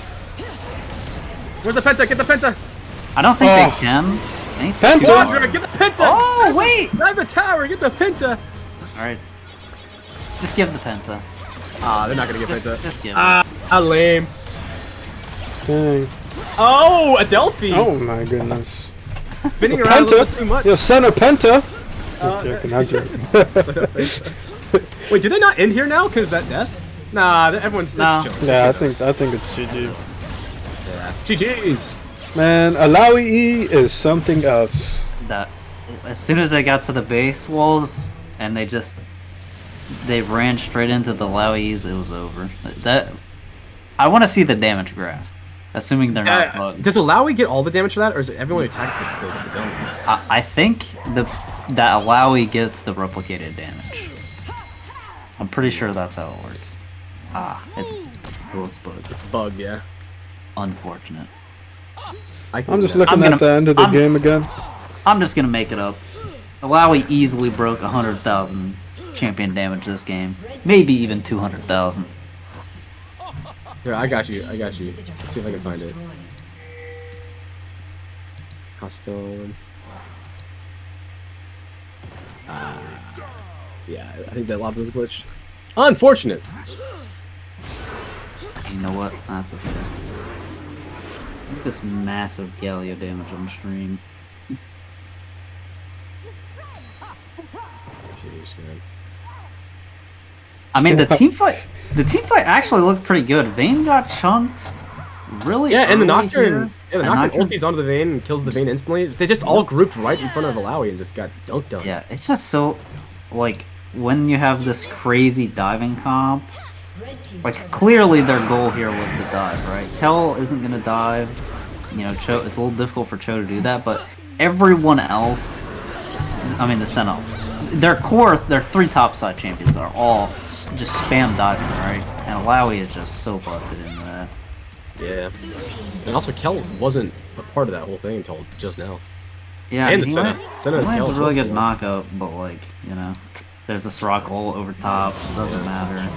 Speaker 4: Where's the Penta? Get the Penta.
Speaker 3: I don't think
Speaker 1: Oh.
Speaker 3: they can. It's
Speaker 1: Penta.
Speaker 3: too
Speaker 4: Quadra,
Speaker 3: hard.
Speaker 4: get the Penta.
Speaker 3: Oh, wait!
Speaker 4: Grab the tower. Get the Penta.
Speaker 3: Alright. Just give the Penta.
Speaker 4: Ah, they're not gonna get Penta.
Speaker 3: Just give it.
Speaker 4: Ah, lame.
Speaker 1: Dang.
Speaker 4: Oh, Adelphi.
Speaker 1: Oh my goodness.
Speaker 4: Spinning around a little too much.
Speaker 1: Yo, son of Penta. I'm joking, I'm joking.
Speaker 4: Wait, do they not end here now? Cause that death? Nah, everyone's
Speaker 3: No.
Speaker 4: chilling.
Speaker 1: Yeah, I think it's GG.
Speaker 4: Yeah. GG's.
Speaker 1: Man, Alawi E is something else.
Speaker 3: That as soon as they got to the base walls and they ran straight into the Lowies, it was over. That I want to see the damage graph, assuming they're not bugged.
Speaker 4: Does Alawi get all the damage for that, or is it everyone who attacks the dome?
Speaker 3: I think that Alawi gets the replicated damage. I'm pretty sure that's how it works. It's bugged.
Speaker 4: It's bugged, yeah.
Speaker 3: Unfortunate.
Speaker 1: I'm just looking at the end of the game again.
Speaker 3: I'm just gonna make it up. Alawi easily broke 100,000 champion damage this game. Maybe even 200,000.
Speaker 4: Here, I got you. Let's see if I can find it. Hostile. Yeah, I think that lava was glitched. Unfortunate.
Speaker 3: You know what? That's okay. Look at this massive Galio damage on stream.
Speaker 4: Jeez, man.
Speaker 3: I mean, the team fight actually looked pretty good. Vayne got chunked really
Speaker 4: Yeah, and the
Speaker 3: early
Speaker 4: Nocturne,
Speaker 3: here.
Speaker 4: the Nocturne ulties onto the Vayne and kills the Vayne instantly. They just all grouped right in front of Alawi and just got dunked on.
Speaker 3: Yeah, it's just so, like, when you have this crazy diving comp, like, clearly their goal here was to dive, right? Kel isn't gonna dive, you know, Cho, it's a little difficult for Cho to do that, but everyone else, I mean, the Sentinel, their three topside champions are all just spam diving, right? And Alawi is just so busted into that.
Speaker 4: Yeah. And also, Kel wasn't a part of that whole thing until just now.
Speaker 3: Yeah,
Speaker 4: And the
Speaker 3: he
Speaker 4: Senna. Senna
Speaker 3: lands a really good
Speaker 4: Kel.
Speaker 3: knockout, but, like, you know, there's a Soraka ult over top, it doesn't matter.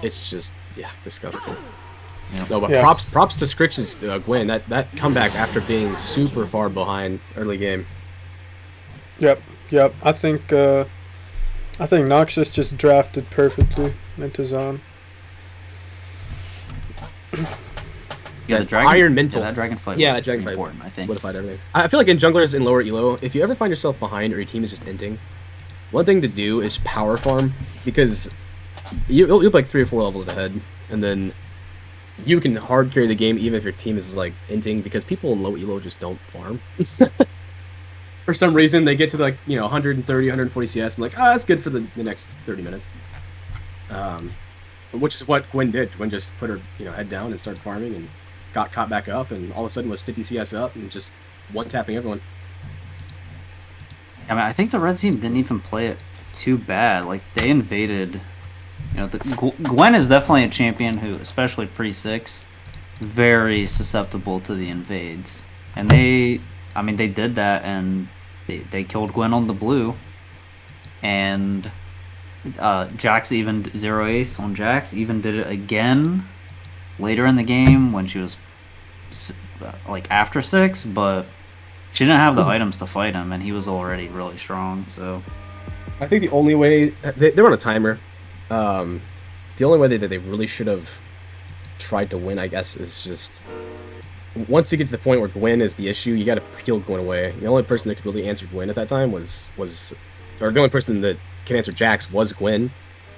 Speaker 4: It's just, yeah, disgusting.
Speaker 3: Yep.
Speaker 4: No, but
Speaker 1: Yeah.
Speaker 4: props to Scritch's Gwen. That comeback after being super far behind early game.
Speaker 1: Yep. I think Noxus just drafted perfectly into Zaun.
Speaker 3: Yeah, the
Speaker 4: That
Speaker 3: dragon,
Speaker 4: Iron Mental.
Speaker 3: Yeah, that dragon fight
Speaker 4: Yeah,
Speaker 3: was
Speaker 4: that dragon fight
Speaker 3: important, I think.
Speaker 4: solidified everything. I feel like in junglers in lower elo, if you ever find yourself behind or your team is just inting, one thing to do is power farm, because you'll be like 3 or 4 levels ahead, and then you can hard carry the game even if your team is like inting, because people in low elo just don't farm. For some reason, they get to like 130, 140 CS and like, that's good for the next 30 minutes. Which is what Gwen did. Gwen just put her head down and started farming and got caught back up, and all of a sudden was 50 CS up and just one-tapping everyone.
Speaker 3: I mean, I think the red team didn't even play it too bad. Like, they invaded. Gwen is definitely a champion who, especially pre-6, very susceptible to the invades. And they did that, and they killed Gwen on the blue. And Jax even zero ace on Jax even did it again later in the game when she was like after 6, but she didn't have the items to fight him, and he was already really strong. So
Speaker 4: I think the only way they're on a timer. The only way that they really should have tried to win, I guess, is just once you get to the point where Gwen is the issue, you got to peel Gwen away. The only person that could really answer Gwen at that time was the only person that can answer Jax was Gwen.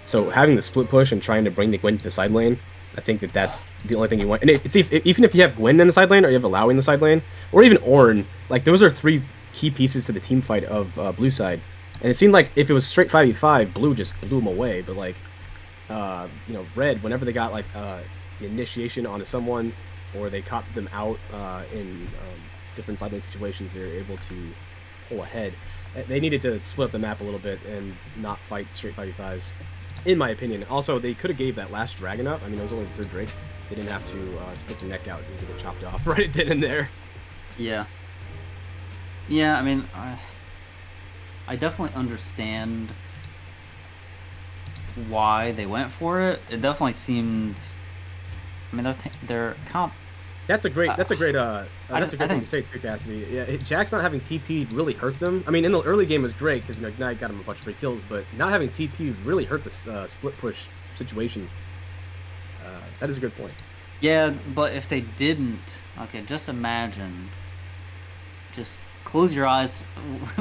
Speaker 4: So having the split push and trying to bring the Gwen to the side lane, I think that's the only thing you want. And it's even if you have Gwen in the side lane, or you have Alawi in the side lane, or even Ornn, like those are 3 key pieces to the team fight of blue side. And it seemed like if it was straight 5v5, blue just blew them away. But like, red, whenever they got like the initiation onto someone, or they caught them out in different side lane situations. They're able to pull ahead. They needed to split up the map a little bit and not fight straight 5v5s, in my opinion. Also, they could have gave that last dragon up. I mean, it was only the third Drake. They didn't have to stick their neck out and get it chopped off right then and there.
Speaker 3: Yeah. Yeah, I mean, I definitely understand why they went for it. It definitely seemed. I mean, their comp.
Speaker 4: That's a great. That's a great
Speaker 3: I
Speaker 4: thing to say, too, Cassidy. Yeah, Jax not having TP really hurt them. I mean, in the early game was great because Ignite got him a bunch of free kills, but not having TP really hurt the split push situations. That is a good point.
Speaker 3: Yeah, but if they didn't, okay, just imagine. Just close your eyes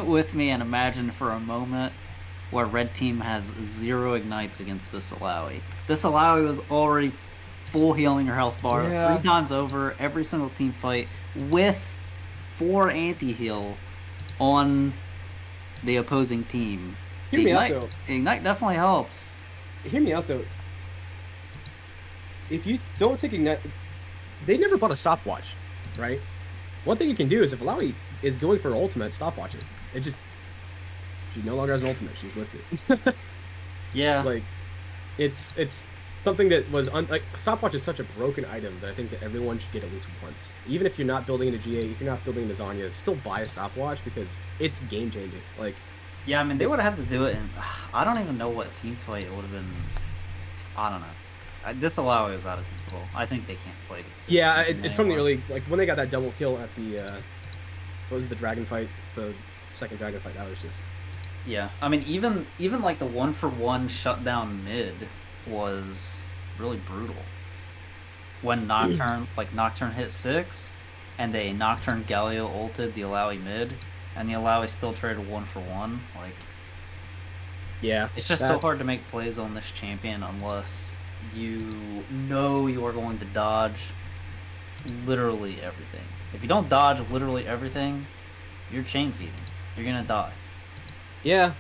Speaker 3: with me and imagine for a moment where red team has 0 ignites against this Alawi. This Alawi was already full healing her health bar 3 times over every single team fight with 4 anti-heal on the opposing team.
Speaker 4: Hear me out, though.
Speaker 3: Ignite definitely helps.
Speaker 4: Hear me out, though. If you don't take Ignite, they never bought a stopwatch, right? One thing you can do is if Alawi is going for her ultimate, stopwatch it. It just, she no longer has an ultimate. She's with it.
Speaker 3: Yeah.
Speaker 4: Like, it's something that was like stopwatch is such a broken item that I think that everyone should get at least once. Even if you're not building into GA, if you're not building into Zanya, still buy a stopwatch because it's game changing. Like,
Speaker 3: yeah, I mean they would have had to do it, and I don't even know what team fight it would have been. I don't know. This Alawi is out of control. I think they can't play against it.
Speaker 4: Yeah, it's from the early, like when they got that double kill at the what was the dragon fight, the second dragon fight. That was just.
Speaker 3: Yeah, I mean even like the 1-for-1 shutdown mid was really brutal. When Nocturne hit 6, and they Nocturne Galio ulted the Alawi mid, and the Alawi still traded 1-for-1. Like,
Speaker 4: yeah,
Speaker 3: it's just so hard to make plays on this champion unless you know you are going to dodge literally everything. If you don't dodge literally everything, you're chain feeding. You're gonna die.
Speaker 4: Yeah.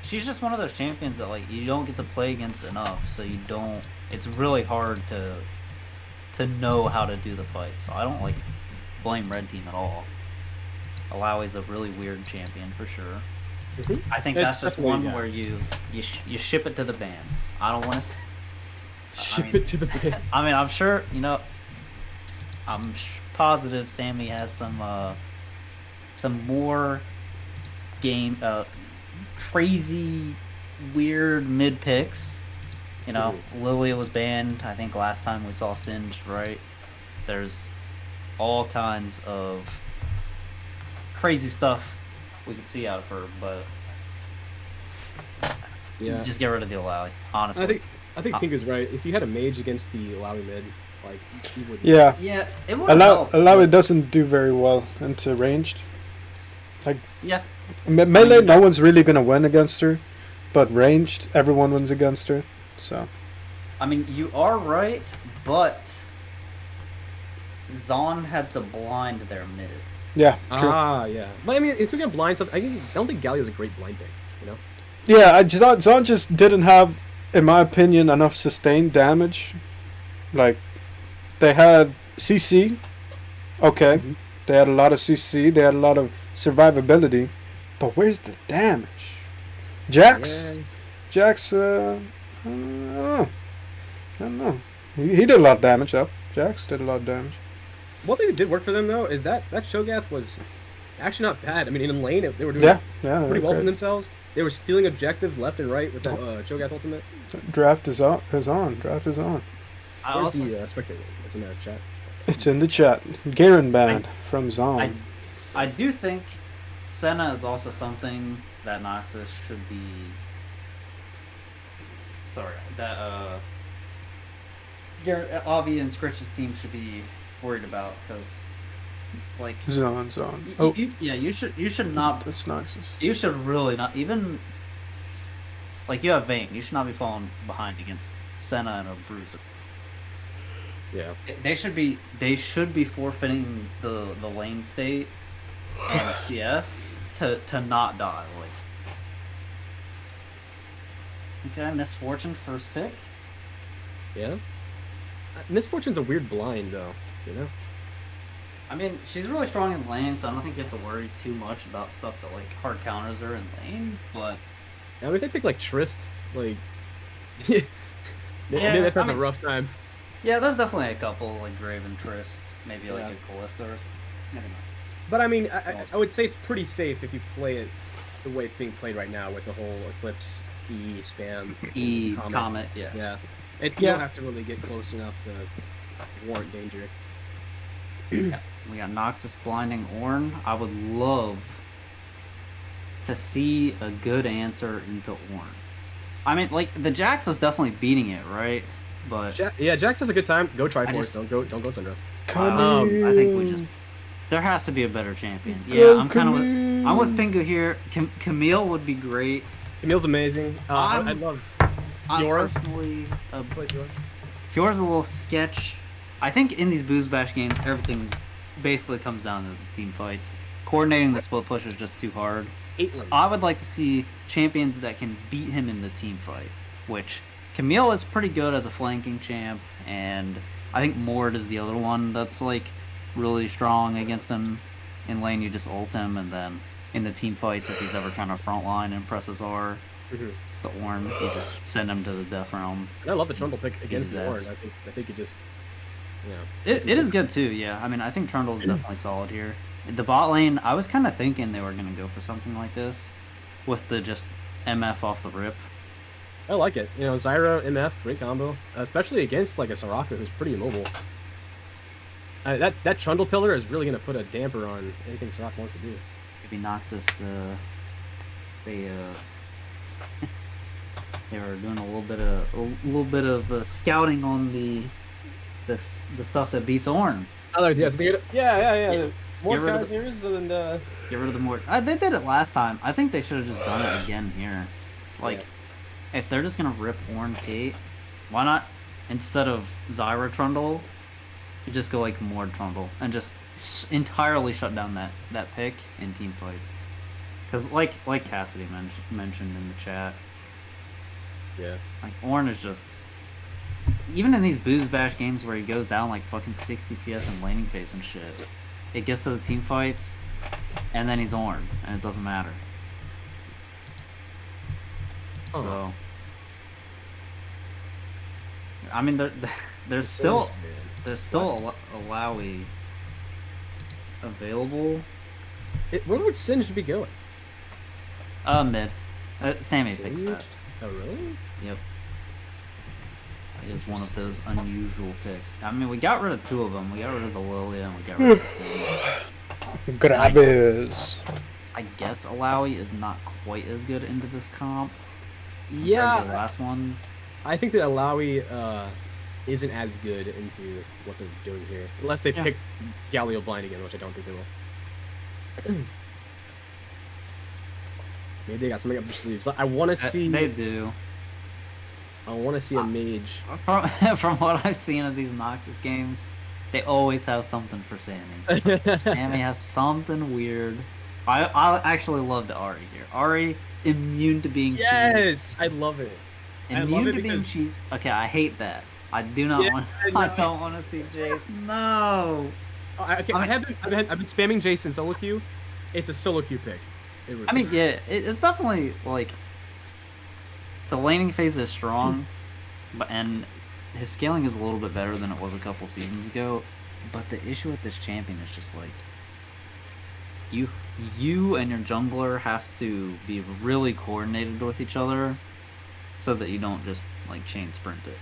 Speaker 3: She's just one of those champions that like you don't get to play against enough, so you don't. It's really hard to know how to do the fight. So I don't like blame red team at all. Alawi's a really weird champion for sure.
Speaker 4: Mm-hmm.
Speaker 3: I think that's just one where you ship it to the bans. I don't want to
Speaker 4: ship it to the bans.
Speaker 3: I mean, I'm sure I'm positive Sammy has some more game crazy weird mid picks. You know, Lilia was banned. I think last time we saw Singed, right? There's all kinds of crazy stuff we could see out of her, but
Speaker 4: yeah,
Speaker 3: just get rid of the Alawi. Honestly,
Speaker 4: I think Pink is right. If you had a mage against the Alawi mid, like he would.
Speaker 1: Yeah,
Speaker 3: it would help.
Speaker 1: Alawi doesn't do very well into ranged. Like,
Speaker 3: yeah,
Speaker 1: melee, no one's really gonna win against her, but ranged, everyone wins against her. So,
Speaker 3: I mean, you are right, but Zaun had to blind their mid.
Speaker 1: Yeah, true.
Speaker 4: Yeah. But I mean, if you're gonna blind something, I don't think Galio's a great blind pick, you know?
Speaker 1: Yeah, Zaun just didn't have, in my opinion, enough sustained damage. Like, they had CC, okay.
Speaker 4: Mm-hmm.
Speaker 1: They had a lot of CC, they had a lot of survivability, but where's the damage? Jax, I don't know. He did a lot of damage, though. Jax did a lot of damage.
Speaker 4: One thing that did work for them, though, is that Shogath was actually not bad. I mean, in lane, they were doing pretty well for themselves. They were stealing objectives left and right with that Shogath ultimate.
Speaker 1: Draft is on. Draft is on.
Speaker 4: Where's the spectator? It's in the chat.
Speaker 1: It's in the chat. Garen banned from Zaun.
Speaker 3: I do think Senna is also something that Noxus should be... Sorry, that Avi and Scritch's team should be worried about, because like
Speaker 1: Zaun.
Speaker 3: You should not.
Speaker 1: That's Noxus.
Speaker 3: You should really not even like you have Vayne. You should not be falling behind against Senna and a Bruiser.
Speaker 4: Yeah,
Speaker 3: they should be forfeiting the lane state and CS to not die. Like, okay, Misfortune first pick.
Speaker 4: Yeah. Misfortune's a weird blind, though. You know.
Speaker 3: I mean, she's really strong in lane, so I don't think you have to worry too much about stuff that like hard counters her in lane. But
Speaker 4: I mean, if they pick like Trist, like
Speaker 3: Yeah,
Speaker 4: maybe that has
Speaker 3: I mean-
Speaker 4: a rough time.
Speaker 3: yeah, there's definitely a couple like Draven Trist, maybe like
Speaker 4: Yeah.
Speaker 3: a Callista or something. Maybe not.
Speaker 4: But I mean, I would say it's pretty safe if you play it the way it's being played right now with the whole Eclipse E spam.
Speaker 3: Comet, yeah.
Speaker 4: Yeah. You
Speaker 1: Yeah.
Speaker 4: don't have to really get close enough to warrant danger.
Speaker 3: We got Noxus blinding Ornn. I would love to see a good answer into Ornn. I mean, like the Jax was definitely beating it, right? But
Speaker 4: Jax has a good time. Go Triforce.
Speaker 3: just-
Speaker 4: Don't go Syndra.
Speaker 3: I think we just there has to be a better champion.
Speaker 1: Go
Speaker 3: Yeah, I'm kind of
Speaker 1: Camille.
Speaker 3: I'm with Pingu here. Camille would be great.
Speaker 4: Camille's amazing. I
Speaker 3: I'm-
Speaker 4: love
Speaker 3: I'm
Speaker 4: Fiora.
Speaker 3: personally
Speaker 4: Play Fiora.
Speaker 3: Fiora's a little sketch. I think in these BoozeBash games, everything's basically comes down to the team fights. Coordinating the split push is just too hard.
Speaker 4: 8
Speaker 3: So
Speaker 4: lane.
Speaker 3: I would like to see champions that can beat him in the team fight, which Camille is pretty good as a flanking champ, and I think Mord is the other one that's like really strong against him. In lane, you just ult him, and then in the team fights, if he's ever trying to frontline and presses R,
Speaker 4: Mhm.
Speaker 3: the Ornn, you just send him to the death realm.
Speaker 4: And I love the Trundle pick against the
Speaker 3: He's
Speaker 4: Warren.
Speaker 3: that.
Speaker 4: I think it just, you know.
Speaker 3: It is good too, yeah. I mean, I think Trundle's definitely solid here. The bot lane, I was kind of thinking they were going to go for something like this with the just MF off the rip.
Speaker 4: I like it. You know, Zyra, MF, great combo. Especially against like a Soraka who's pretty immobile. That Trundle pillar is really going to put a damper on anything Soraka wants to do.
Speaker 3: Maybe Noxus, they they were doing a little bit of scouting on the stuff that beats Ornn.
Speaker 4: I like yes, yeah. More
Speaker 3: Get rid of
Speaker 4: characters and
Speaker 3: Get rid of the more. They did it last time. I think they should have just done it again here. Like, if they're just gonna rip Ornn Kate, why not instead of Zyra Trundle, you just go like Mord Trundle and just entirely shut down that pick in team fights. Because like Cassidy mentioned in the chat,
Speaker 4: yeah.
Speaker 3: like Ornn is just even in these BoozeBash games where he goes down like fucking 60 CS in laning phase and shit. It gets to the team fights, and then he's Ornn, and it doesn't matter.
Speaker 4: Oh.
Speaker 3: So, I mean, there's still a Lowy available.
Speaker 4: Where would Singed be going?
Speaker 3: Mid. Sammy picks
Speaker 4: Singed?
Speaker 3: that.
Speaker 4: Oh really?
Speaker 3: Yep. It is one of those unusual picks. I mean, we got rid of two of them. We got rid of the Lilia and we got rid of the Singed.
Speaker 1: Graves.
Speaker 3: I guess Alawi is not quite as good into this comp. compared to the
Speaker 4: Yeah,
Speaker 3: last one.
Speaker 4: I think that Alawi isn't as good into what they're doing here, unless they
Speaker 3: Yeah.
Speaker 4: pick Galio blind again, which I don't think they will. Maybe they got something up their sleeves. I want to see.
Speaker 3: They do.
Speaker 4: I want to see a mage.
Speaker 3: From what I've seen of these Noxus games, they always have something for Sammy. Sammy has something weird. I actually loved Ari here. Ari immune to being cheese.
Speaker 4: Yes, I love it. I love
Speaker 3: Immune
Speaker 4: it
Speaker 3: to being
Speaker 4: because-
Speaker 3: cheese. Okay, I hate that. I do not
Speaker 4: Yeah,
Speaker 3: want.
Speaker 4: I know.
Speaker 3: I don't want to see Jace. No.
Speaker 4: Okay, I've been spamming Jason solo queue. It's a solo queue pick.
Speaker 3: I mean, yeah, it's definitely like the laning phase is strong, but and his scaling is a little bit better than it was a couple seasons ago. But the issue with this champion is just like you and your jungler have to be really coordinated with each other, so that you don't just like chain sprint it.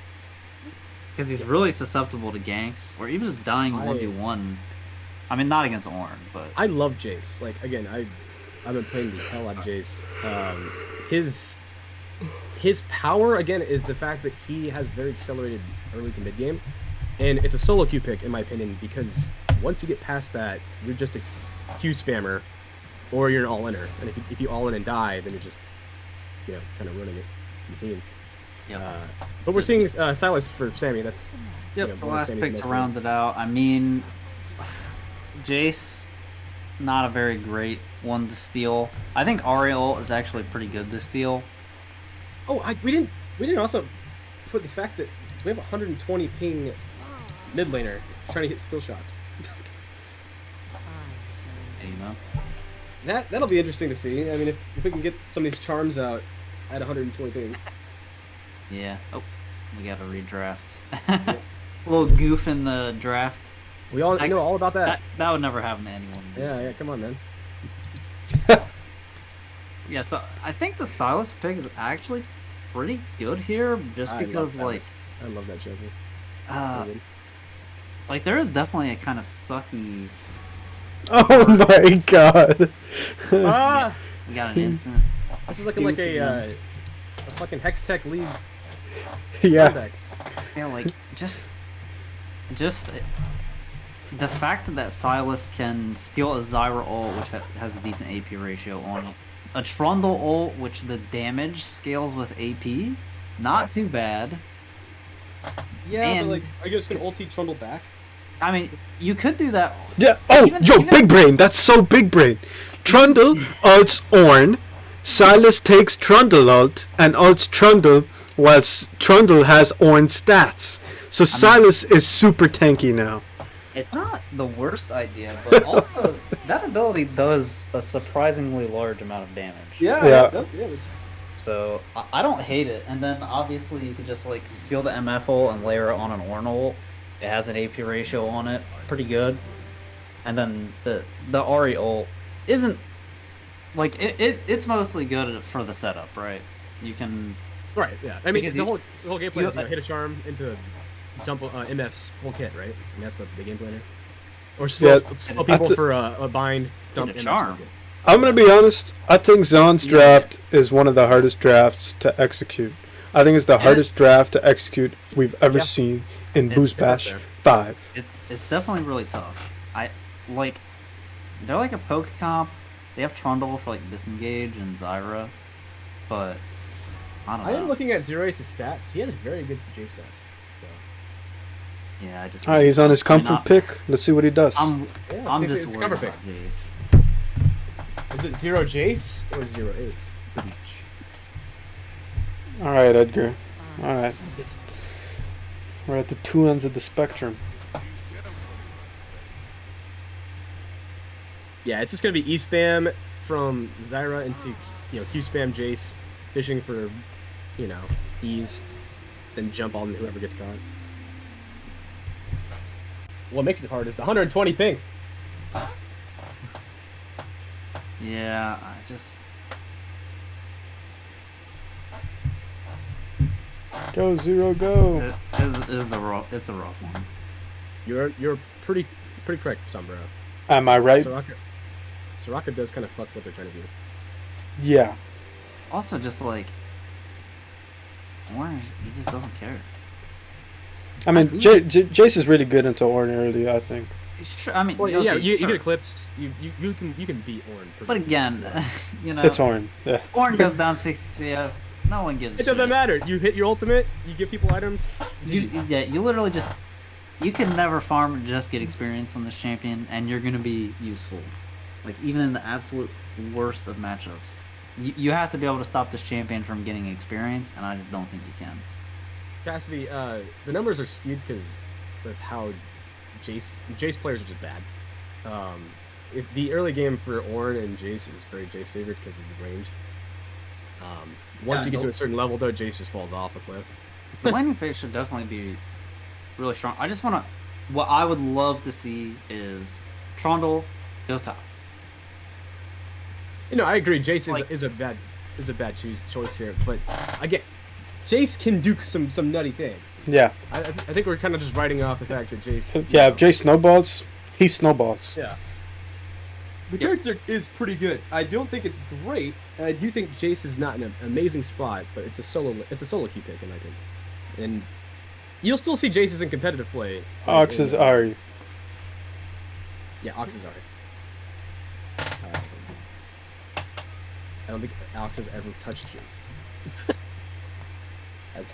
Speaker 3: Because he's really susceptible to ganks, or even just dying 1v1. I mean, not against Ornn, but
Speaker 4: I love Jace. Like again, I've been playing the hell out of Jace. His power again is the fact that he has very accelerated early to mid game, and it's a solo queue pick in my opinion because once you get past that, you're just a Q spammer, or you're an all-inner. And if you all in and die, then you're just kind of ruining it for the team.
Speaker 3: yeah.
Speaker 4: But we're seeing Silas for Sammy. That's
Speaker 3: Yep,
Speaker 4: you know,
Speaker 3: the
Speaker 4: one of
Speaker 3: last
Speaker 4: Sammy's
Speaker 3: pick
Speaker 4: most
Speaker 3: to round it out. I mean, Jace, not a very great one to steal. I think Ariel is actually pretty good to steal.
Speaker 4: Oh, we didn't also put the fact that we have 120 ping mid laner trying to hit skill shots.
Speaker 3: You know.
Speaker 4: That'll be interesting to see. I mean, if we can get some of these charms out at 120 ping.
Speaker 3: Yeah. Oh, we got a redraft. A little goof in the draft.
Speaker 4: We all know all about that.
Speaker 3: That would never happen to anyone.
Speaker 4: Yeah, come on, man.
Speaker 3: Yeah, so I think the Silas pick is actually pretty good here, just because
Speaker 4: I love that champion.
Speaker 3: Like there is definitely a kind of sucky.
Speaker 1: Oh my god.
Speaker 4: Ah!
Speaker 3: We got an instant.
Speaker 4: This is looking like a fucking Hextech League.
Speaker 1: Yeah.
Speaker 3: Yeah, like just the fact that Silas can steal a Zyra ult, which has a decent AP ratio on it, a Trundle ult, which the damage scales with AP, not too bad.
Speaker 4: Yeah,
Speaker 3: And-
Speaker 4: but like, are you just gonna ulti Trundle back?
Speaker 3: I mean, you could do that.
Speaker 1: Yeah. Oh,
Speaker 3: Even-
Speaker 1: big brain. That's so big brain. Trundle ults Ornn. Silas takes Trundle ult and ults Trundle, whilst Trundle has Ornn stats. So Silas is super tanky now.
Speaker 3: It's not the worst idea, but also that ability does a surprisingly large amount of damage.
Speaker 1: Yeah.
Speaker 4: it does damage.
Speaker 3: So I don't hate it. And then obviously you could just like steal the MF ult and layer it on an Ornn ult. It has an AP ratio on it, pretty good. And then the Ahri ult isn't like it's mostly good for the setup, right? You can
Speaker 4: Right, yeah. I mean,
Speaker 3: Because
Speaker 4: the whole gameplay is
Speaker 3: you-
Speaker 4: hit a charm into dump MF's whole kit, right? And that's the game plan. Or slow people for a bind, dump
Speaker 3: a
Speaker 4: MF's
Speaker 3: charm.
Speaker 4: whole kit.
Speaker 1: I'm gonna be honest. I think Zaun's draft is one of the hardest drafts to execute. I think it's the hardest draft to execute we've ever seen in
Speaker 3: It's
Speaker 1: BoozeBash
Speaker 4: up there.
Speaker 1: 5.
Speaker 3: it's definitely really tough. They're like a poke comp. They have Trundle for like disengage and Zyra, but I don't know.
Speaker 4: I am looking at Zero Ace's stats. He has very good J stats. So
Speaker 3: Yeah, I just.
Speaker 1: Alright, he's on his
Speaker 3: probably
Speaker 1: comfort
Speaker 3: not-
Speaker 1: pick. Let's see what he does.
Speaker 3: I'm
Speaker 4: it's
Speaker 3: just
Speaker 4: a
Speaker 3: worried
Speaker 4: cover
Speaker 3: about
Speaker 4: pick.
Speaker 3: Jace.
Speaker 4: Is it Zero Jace or Zero Ace?
Speaker 1: Alright, Edgar. Alright. We're at the two ends of the spectrum.
Speaker 4: Yeah, it's just gonna be E spam from Zyra into Q spam Jace, fishing for ease, then jump on whoever gets caught. What makes it hard is the 120 ping.
Speaker 3: Yeah, I just.
Speaker 1: Go, Zero, go.
Speaker 3: It's a rough one.
Speaker 4: You're pretty correct, Sombra.
Speaker 1: Am I right?
Speaker 4: Soraka does kind of fuck what they're trying to do.
Speaker 1: Yeah.
Speaker 3: Also, just like Orange, he just doesn't care.
Speaker 1: I mean, Jace is really good into Ornn early, I think.
Speaker 3: Sure, I mean,
Speaker 4: Well,
Speaker 3: okay,
Speaker 4: yeah, you
Speaker 3: sure.
Speaker 4: get eclipsed. You can beat Ornn.
Speaker 3: But again, you know,
Speaker 1: It's Ornn, yeah.
Speaker 3: Ornn goes down 60 CS. No one gives.
Speaker 4: It doesn't matter. You hit your ultimate. You give people items.
Speaker 3: You literally just. You can never farm and just get experience on this champion, and you're gonna be useful. Like even in the absolute worst of matchups, you have to be able to stop this champion from getting experience, and I just don't think you can.
Speaker 4: Cassidy, the numbers are skewed because of how Jace players are just bad. The early game for Ornn and Jace is very Jace favored because of the range. Once you get to a certain level, though, Jace just falls off a cliff.
Speaker 3: The laning phase should definitely be really strong. I just want to. What I would love to see is Trundle go top.
Speaker 4: I agree. Jace
Speaker 3: Like-
Speaker 4: is a bad choice here, but again, Jace can do some nutty things.
Speaker 1: Yeah.
Speaker 4: I think we're kind of just writing off the fact that Jace.
Speaker 1: Yeah, if Jace snowballs, he snowballs.
Speaker 4: Yeah. The character is pretty good. I don't think it's great. I do think Jace is not in an amazing spot, but it's a solo queue pick in my opinion. And you'll still see Jaces in competitive play.
Speaker 1: Ox is Ahri.
Speaker 4: Yeah, Ox is Ahri. I don't think Ox has ever touched Jace. Has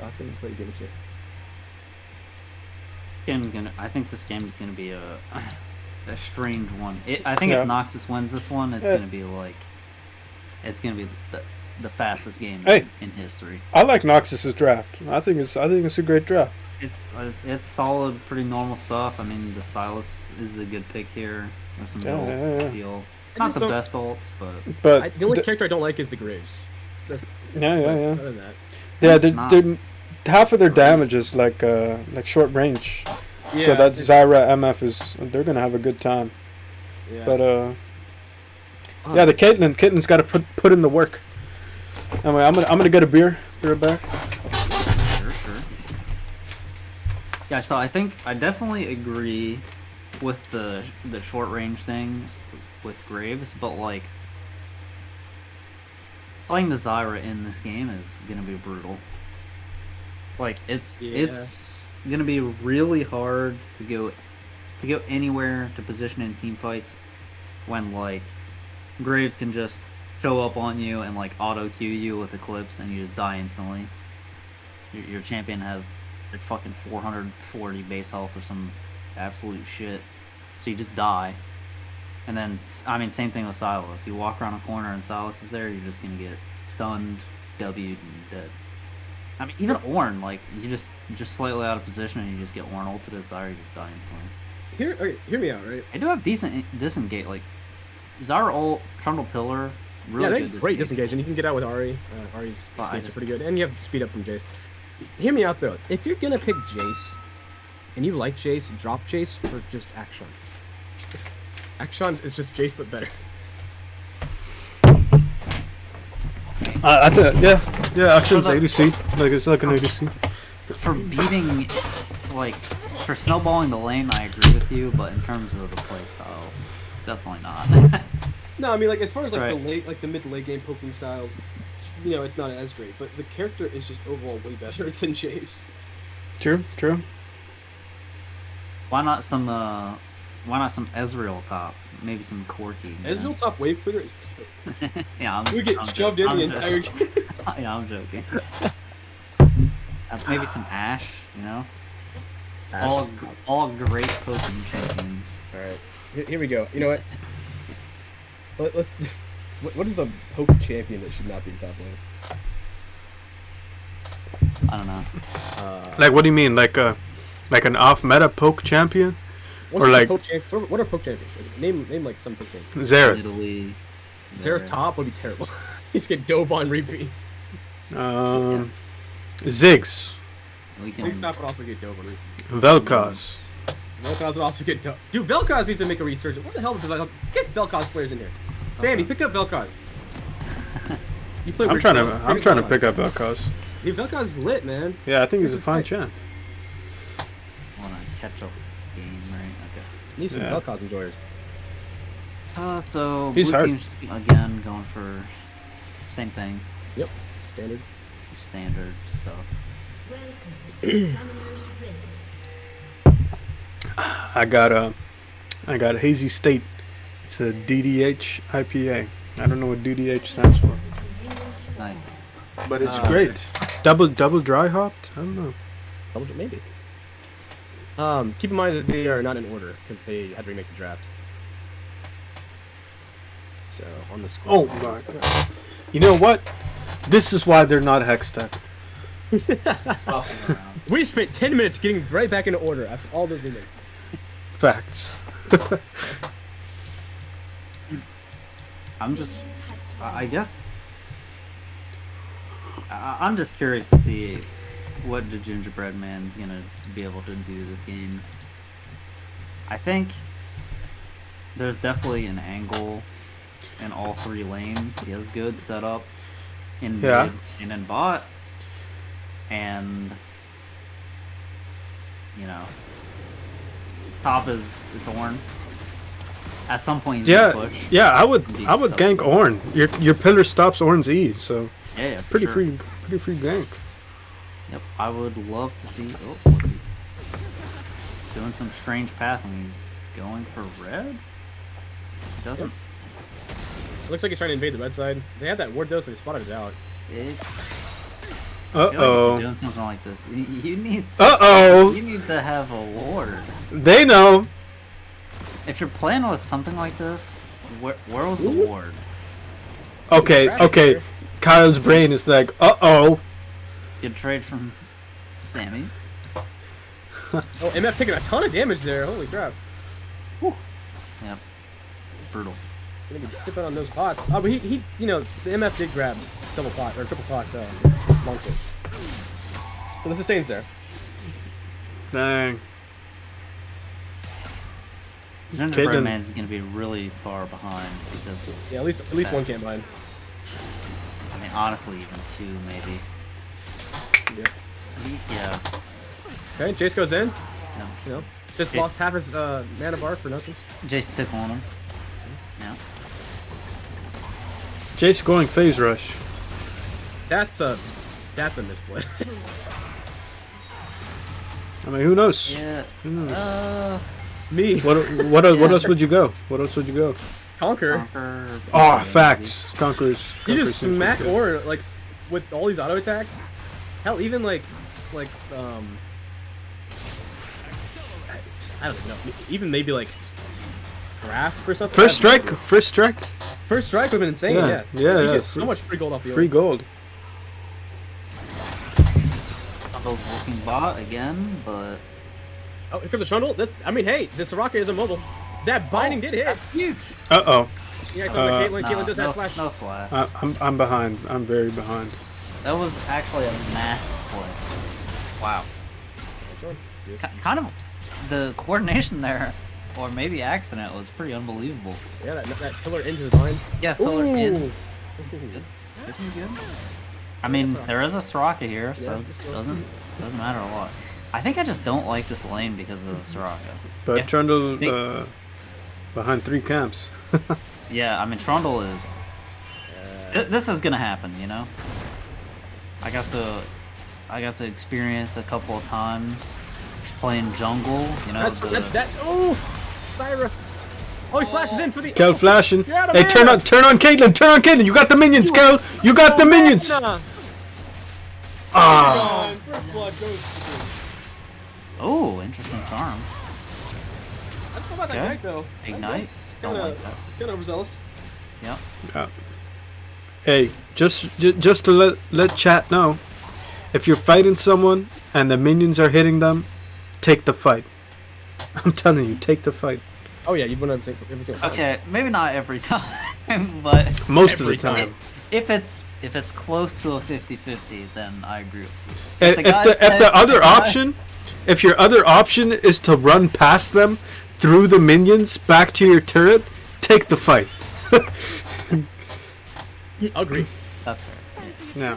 Speaker 4: Ox ever played a game of shit?
Speaker 3: I think this game is gonna be a strange one. I think
Speaker 1: Yeah.
Speaker 3: if Noxus wins this one, it's gonna be like, it's gonna be the fastest game
Speaker 1: Hey.
Speaker 3: in history.
Speaker 1: I like Noxus's draft. I think it's a great draft.
Speaker 3: it's solid, pretty normal stuff. I mean, the Silas is a good pick here with some ults and steal. Not the best ults,
Speaker 1: But
Speaker 4: the only character I don't like is the Graves. That's,
Speaker 1: yeah.
Speaker 4: Other than that,
Speaker 1: Yeah, they're half of their damage is like short range.
Speaker 4: yeah,
Speaker 1: So that Zyra MF they're gonna have a good time.
Speaker 4: yeah.
Speaker 1: But yeah, the Caitlin's got to put in the work. Anyway, I'm gonna get a beer. Be right back.
Speaker 3: Sure. Yeah, so I think I definitely agree with the short range things with Graves, but like playing the Zyra in this game is gonna be brutal. Like it's gonna be really hard to go anywhere to position in team fights when like Graves can just show up on you and like auto Q you with Eclipse and you just die instantly. Your champion has like fucking 440 base health or some absolute shit, so you just die. And then I mean, same thing with Silas. You walk around a corner and Silas is there, you're just gonna get stunned, W'd, and dead. I mean, even Ornn, like you're just slightly out of position and you just get Ornn ulted as Zyra, you just die instantly.
Speaker 4: Hear me out, right?
Speaker 3: I do have decent disengage, like Zyra ult, Trundle Pillar, really good.
Speaker 4: Great disengage, and you can get out with Ahri. Ahri's escapes are pretty good, and you have speed up from Jace. Hear me out though. If you're gonna pick Jace, and you like Jace, drop Jace for just Akshan. Akshan is just Jace but better.
Speaker 1: I think Akshan's ADC. Like it's like an ADC.
Speaker 3: For beating, like for snowballing the lane, I agree with you, but in terms of the playstyle, definitely not.
Speaker 4: No, I mean like as far as like
Speaker 3: Right.
Speaker 4: the mid to late game poking styles, you know, it's not as great, but the character is just overall way better than Jace.
Speaker 1: True.
Speaker 3: Why not some Ezreal top? Maybe some Corki.
Speaker 4: Ezreal top wave clear is terrible.
Speaker 3: Yeah,
Speaker 4: We get shoved in the entire game.
Speaker 3: Yeah, I'm joking. Maybe some Ashe, you know? All great poking champions.
Speaker 4: Alright, here we go. You know what? Let's. What is a poke champion that should not be in top lane?
Speaker 3: I don't know.
Speaker 1: Like what do you mean? Like an off meta poke champion?
Speaker 4: What's
Speaker 1: Or
Speaker 4: a
Speaker 1: like-
Speaker 4: poke what are poke champions? Like, name like some poke champions.
Speaker 1: Xerath.
Speaker 3: Italy.
Speaker 4: Xerath top would be terrible. You just get dove on repeat.
Speaker 1: Ziggs.
Speaker 3: We can.
Speaker 4: Six top would also get dove on repeat.
Speaker 1: Vel'Koz.
Speaker 4: Vel'Koz would also get dove. Dude, Vel'Koz needs to make a resurgence. What the hell? Get Vel'Koz players in here. Sammy, pick up Vel'Koz. You play
Speaker 1: I'm
Speaker 4: weird
Speaker 1: trying
Speaker 4: stuff.
Speaker 1: to
Speaker 4: Vel'Koz.
Speaker 1: pick up Vel'Koz.
Speaker 4: Dude, Vel'Koz is lit, man.
Speaker 1: Yeah, I think he's a
Speaker 4: Here's
Speaker 1: fine
Speaker 4: the
Speaker 1: champ.
Speaker 3: Want to catch up with the game, right? Okay.
Speaker 4: Need some
Speaker 1: Yeah.
Speaker 4: Vel'Koz enjoyers.
Speaker 3: So
Speaker 1: He's
Speaker 3: blue
Speaker 1: hard.
Speaker 3: team's again going for same thing,
Speaker 4: Yep, standard.
Speaker 3: standard stuff.
Speaker 1: I got Hazy State. It's a DDH IPA. I don't know what DDH stands for,
Speaker 3: Nice.
Speaker 1: but it's great. Double dry hopped. I don't know.
Speaker 4: Maybe. Keep in mind that they are not in order because they had to remake the draft. So on the screen.
Speaker 1: Oh my god. You know what? This is why they're not Hextech.
Speaker 3: Swapping around.
Speaker 4: We spent 10 minutes getting right back into order after all those remakes.
Speaker 1: Facts.
Speaker 3: I guess I'm just curious to see what the Gingerbread Man's gonna be able to do this game. I think there's definitely an angle in all three lanes. He has good setup in
Speaker 1: Yeah.
Speaker 3: mid and in bot, and you know, top is it's Ornn. At some point, he's
Speaker 1: Yeah,
Speaker 3: gonna push.
Speaker 1: yeah. I would
Speaker 3: Be
Speaker 1: gank Ornn. Your pillar stops Ornn's E, so
Speaker 3: Yeah, for
Speaker 1: pretty
Speaker 3: sure.
Speaker 1: free gank.
Speaker 3: Yep, I would love to see. Oh, what's he? He's doing some strange path and he's going for red. He doesn't.
Speaker 4: Looks like he's trying to invade the red side. They had that ward though, so they spotted it out.
Speaker 3: It's.
Speaker 1: Uh
Speaker 3: I feel like if you're
Speaker 1: oh.
Speaker 3: doing something like this, you need.
Speaker 1: Uh oh.
Speaker 3: You need to have a ward.
Speaker 1: They know.
Speaker 3: If your plan was something like this, where was the ward?
Speaker 1: Okay. Kyle's brain is like, uh oh.
Speaker 3: Good trade from Sammy.
Speaker 4: Oh, MF taking a ton of damage there. Holy crap.
Speaker 3: Yep. Brutal.
Speaker 4: Gonna be sipping on those pots. Oh, but he, you know, the MF did grab double pot or triple pot longsword. So the sustain's there.
Speaker 1: Dang.
Speaker 3: Gingerbread Man is going to be really far behind because of
Speaker 4: Yeah, at least one can't bind.
Speaker 3: I mean, honestly, even two maybe. Yeah.
Speaker 4: Okay, Jace goes in.
Speaker 3: Yeah.
Speaker 4: You know, just
Speaker 3: Jace
Speaker 4: lost half his mana bar for nothing.
Speaker 3: Jace took on him. Yeah.
Speaker 1: Jace going phase rush.
Speaker 4: That's a misplay.
Speaker 1: I mean, who knows?
Speaker 3: Yeah.
Speaker 1: Who knows?
Speaker 4: Me.
Speaker 1: What else would you go? What else would you go?
Speaker 4: Conquer.
Speaker 1: Oh, facts. Conquerors.
Speaker 4: You just smack or like with all these auto attacks. Hell, even like I don't know. Even maybe like grasp or something.
Speaker 1: First strike. First strike.
Speaker 4: First strike would have been insane.
Speaker 1: Yeah,
Speaker 4: Yeah. You
Speaker 1: yeah.
Speaker 4: get so much free gold off the
Speaker 1: Free
Speaker 4: ult.
Speaker 1: gold.
Speaker 3: Trundle's looking bot again, but
Speaker 4: Oh, here comes the Trundle. I mean, hey, the Soraka is immobile. That binding did hit.
Speaker 3: that's huge.
Speaker 1: Uh-oh.
Speaker 4: Yeah, it's like Caitlyn. Caitlyn does have flash.
Speaker 3: No flash.
Speaker 1: I'm behind. I'm very behind.
Speaker 3: That was actually a massive play. Wow. Kind of the coordination there, or maybe accident, was pretty unbelievable.
Speaker 4: Yeah, that pillar into the vine.
Speaker 3: Yeah, pillar in.
Speaker 4: Ooh.
Speaker 3: Good. I mean, there is a Soraka here, so
Speaker 4: Yeah,
Speaker 3: it doesn't matter a lot. I think I just don't like this lane because of the Soraka.
Speaker 1: But
Speaker 3: If
Speaker 1: Trundle
Speaker 3: they-
Speaker 1: behind 3 camps.
Speaker 3: Yeah, I mean Trundle is. This is gonna happen, you know. I got to experience a couple of times playing jungle. You know,
Speaker 4: Oh, Thyra. Oh, he flashes in for the.
Speaker 1: Kel flashing.
Speaker 4: You're out of
Speaker 1: Hey,
Speaker 4: mana.
Speaker 1: turn on Caitlyn. Turn on Caitlyn. You got the minions, Kel. You got the minions. Ah.
Speaker 3: Oh, interesting charm.
Speaker 4: I don't know about that
Speaker 3: Okay.
Speaker 4: guy though.
Speaker 3: Ignite. Don't like that.
Speaker 4: Kind of overzealous.
Speaker 3: Yep.
Speaker 1: Yeah. Hey, just to let chat know, if you're fighting someone and the minions are hitting them, take the fight. I'm telling you, take the fight.
Speaker 4: Oh yeah, you'd want to take every single time.
Speaker 3: Okay, maybe not every time, but
Speaker 1: Most of the
Speaker 4: Every time.
Speaker 1: time.
Speaker 3: if it's close to a 50-50, then I agree with you.
Speaker 1: If your other option is to run past them through the minions back to your turret, take the fight.
Speaker 4: Agree.
Speaker 3: That's fair.
Speaker 1: Yeah.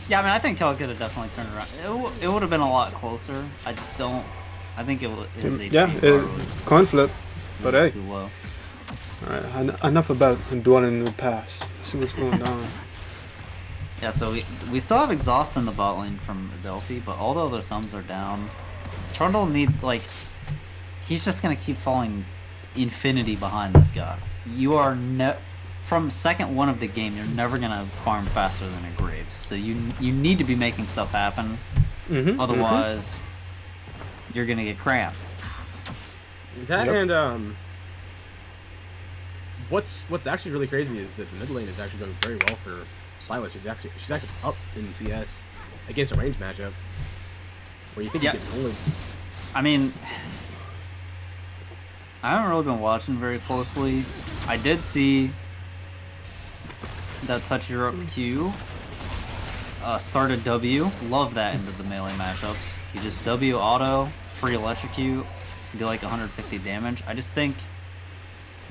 Speaker 3: Yeah, I mean, I think Kel could have definitely turned around. It would have been a lot closer. I think his HP
Speaker 1: Yeah,
Speaker 3: bar was
Speaker 1: coin flip. But hey,
Speaker 3: too low.
Speaker 1: alright, enough about dwelling in the past. See what's going on.
Speaker 3: Yeah, so we still have exhaust in the bot lane from Adelphi, but all the other sums are down. Trundle he's just gonna keep falling infinity behind this guy. You are from second one of the game, you're never gonna farm faster than a Graves. So you need to be making stuff happen. Otherwise, you're gonna get cramped.
Speaker 4: That
Speaker 1: Yep.
Speaker 4: and what's actually really crazy is that the mid lane is actually going very well for Silas. She's actually up in CS against a range matchup where you think you
Speaker 3: Yeah.
Speaker 4: can only.
Speaker 3: I mean, I haven't really been watching very closely. I did see that touch Europe Q started W. Love that into the melee matchups. You just W auto, free electrocute, do like 150 damage. I just think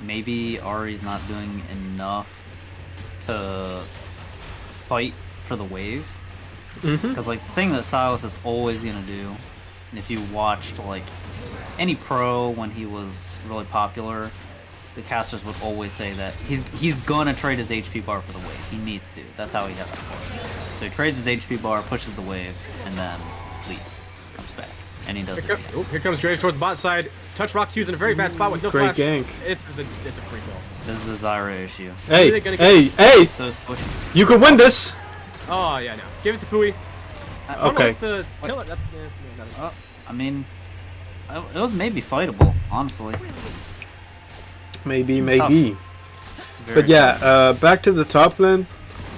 Speaker 3: maybe Ari's not doing enough to fight for the wave. Because like the thing that Silas is always gonna do, and if you watched like any pro when he was really popular, the casters would always say that he's gonna trade his HP bar for the wave. He needs to. That's how he has to play. So he trades his HP bar, pushes the wave, and then leaves, comes back, and he does it. Again.
Speaker 4: Here comes Graves towards the bot side. Touch Rock Q's in a very bad spot with no
Speaker 1: Great
Speaker 4: flash.
Speaker 1: gank.
Speaker 4: It's a free kill.
Speaker 3: This is the Zyra issue.
Speaker 1: Hey,
Speaker 4: they gonna
Speaker 1: hey!
Speaker 3: So it's pushing.
Speaker 1: You can win this.
Speaker 4: Oh yeah, no. Give it to Pui.
Speaker 1: Okay.
Speaker 4: It's the kill it. That's,
Speaker 3: I mean, it was maybe fightable, honestly.
Speaker 1: Maybe.
Speaker 3: Very
Speaker 1: But yeah, back to the top lane.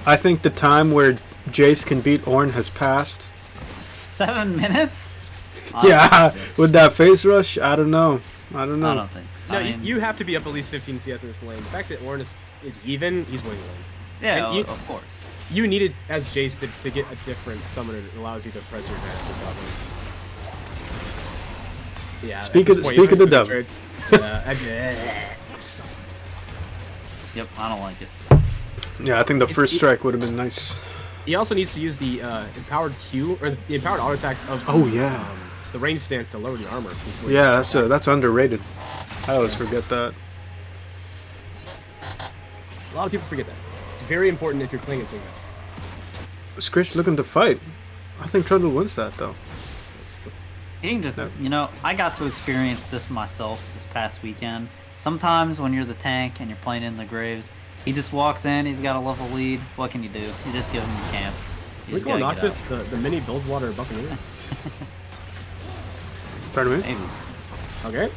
Speaker 1: I think the time where Jace can beat Ornn has passed.
Speaker 3: 7 minutes?
Speaker 1: Yeah, with that face rush, I don't know. I don't know.
Speaker 3: I don't think so.
Speaker 4: No,
Speaker 3: I mean,
Speaker 4: you have to be up at least 15 CS in this lane. The fact that Ornn is even, he's winning the lane.
Speaker 3: yeah,
Speaker 4: and you-
Speaker 3: of course.
Speaker 4: You needed, as Jace, to get a different summoner that allows you to press your advantage on top of it. Yeah.
Speaker 1: Speak
Speaker 4: at
Speaker 1: of-
Speaker 4: this point,
Speaker 1: speak
Speaker 4: he's
Speaker 1: of the
Speaker 4: just
Speaker 1: devil.
Speaker 4: trade.
Speaker 3: Yep, I don't like it.
Speaker 1: Yeah, I think the first strike would have been nice.
Speaker 4: He also needs to use the empowered Q, or the empowered auto attack of
Speaker 1: Oh, yeah.
Speaker 4: the range stance to lower the armor. before you
Speaker 1: Yeah,
Speaker 4: attack.
Speaker 1: that's underrated. I always forget that.
Speaker 4: A lot of people forget that. It's very important if you're playing in single.
Speaker 1: Scritch looking to fight. I think Trundle wins that though.
Speaker 3: You can just, you know, I got to experience this myself this past weekend. Sometimes when you're the tank and you're playing in the graves, he just walks in, he's got a level lead. What can you do? You just give him camps. You
Speaker 4: We
Speaker 3: just
Speaker 4: call
Speaker 3: gotta get
Speaker 4: Noxus the mini Bilgewater Buccaneers.
Speaker 1: Pardon
Speaker 3: out.
Speaker 1: me?
Speaker 3: Maybe.
Speaker 4: Okay.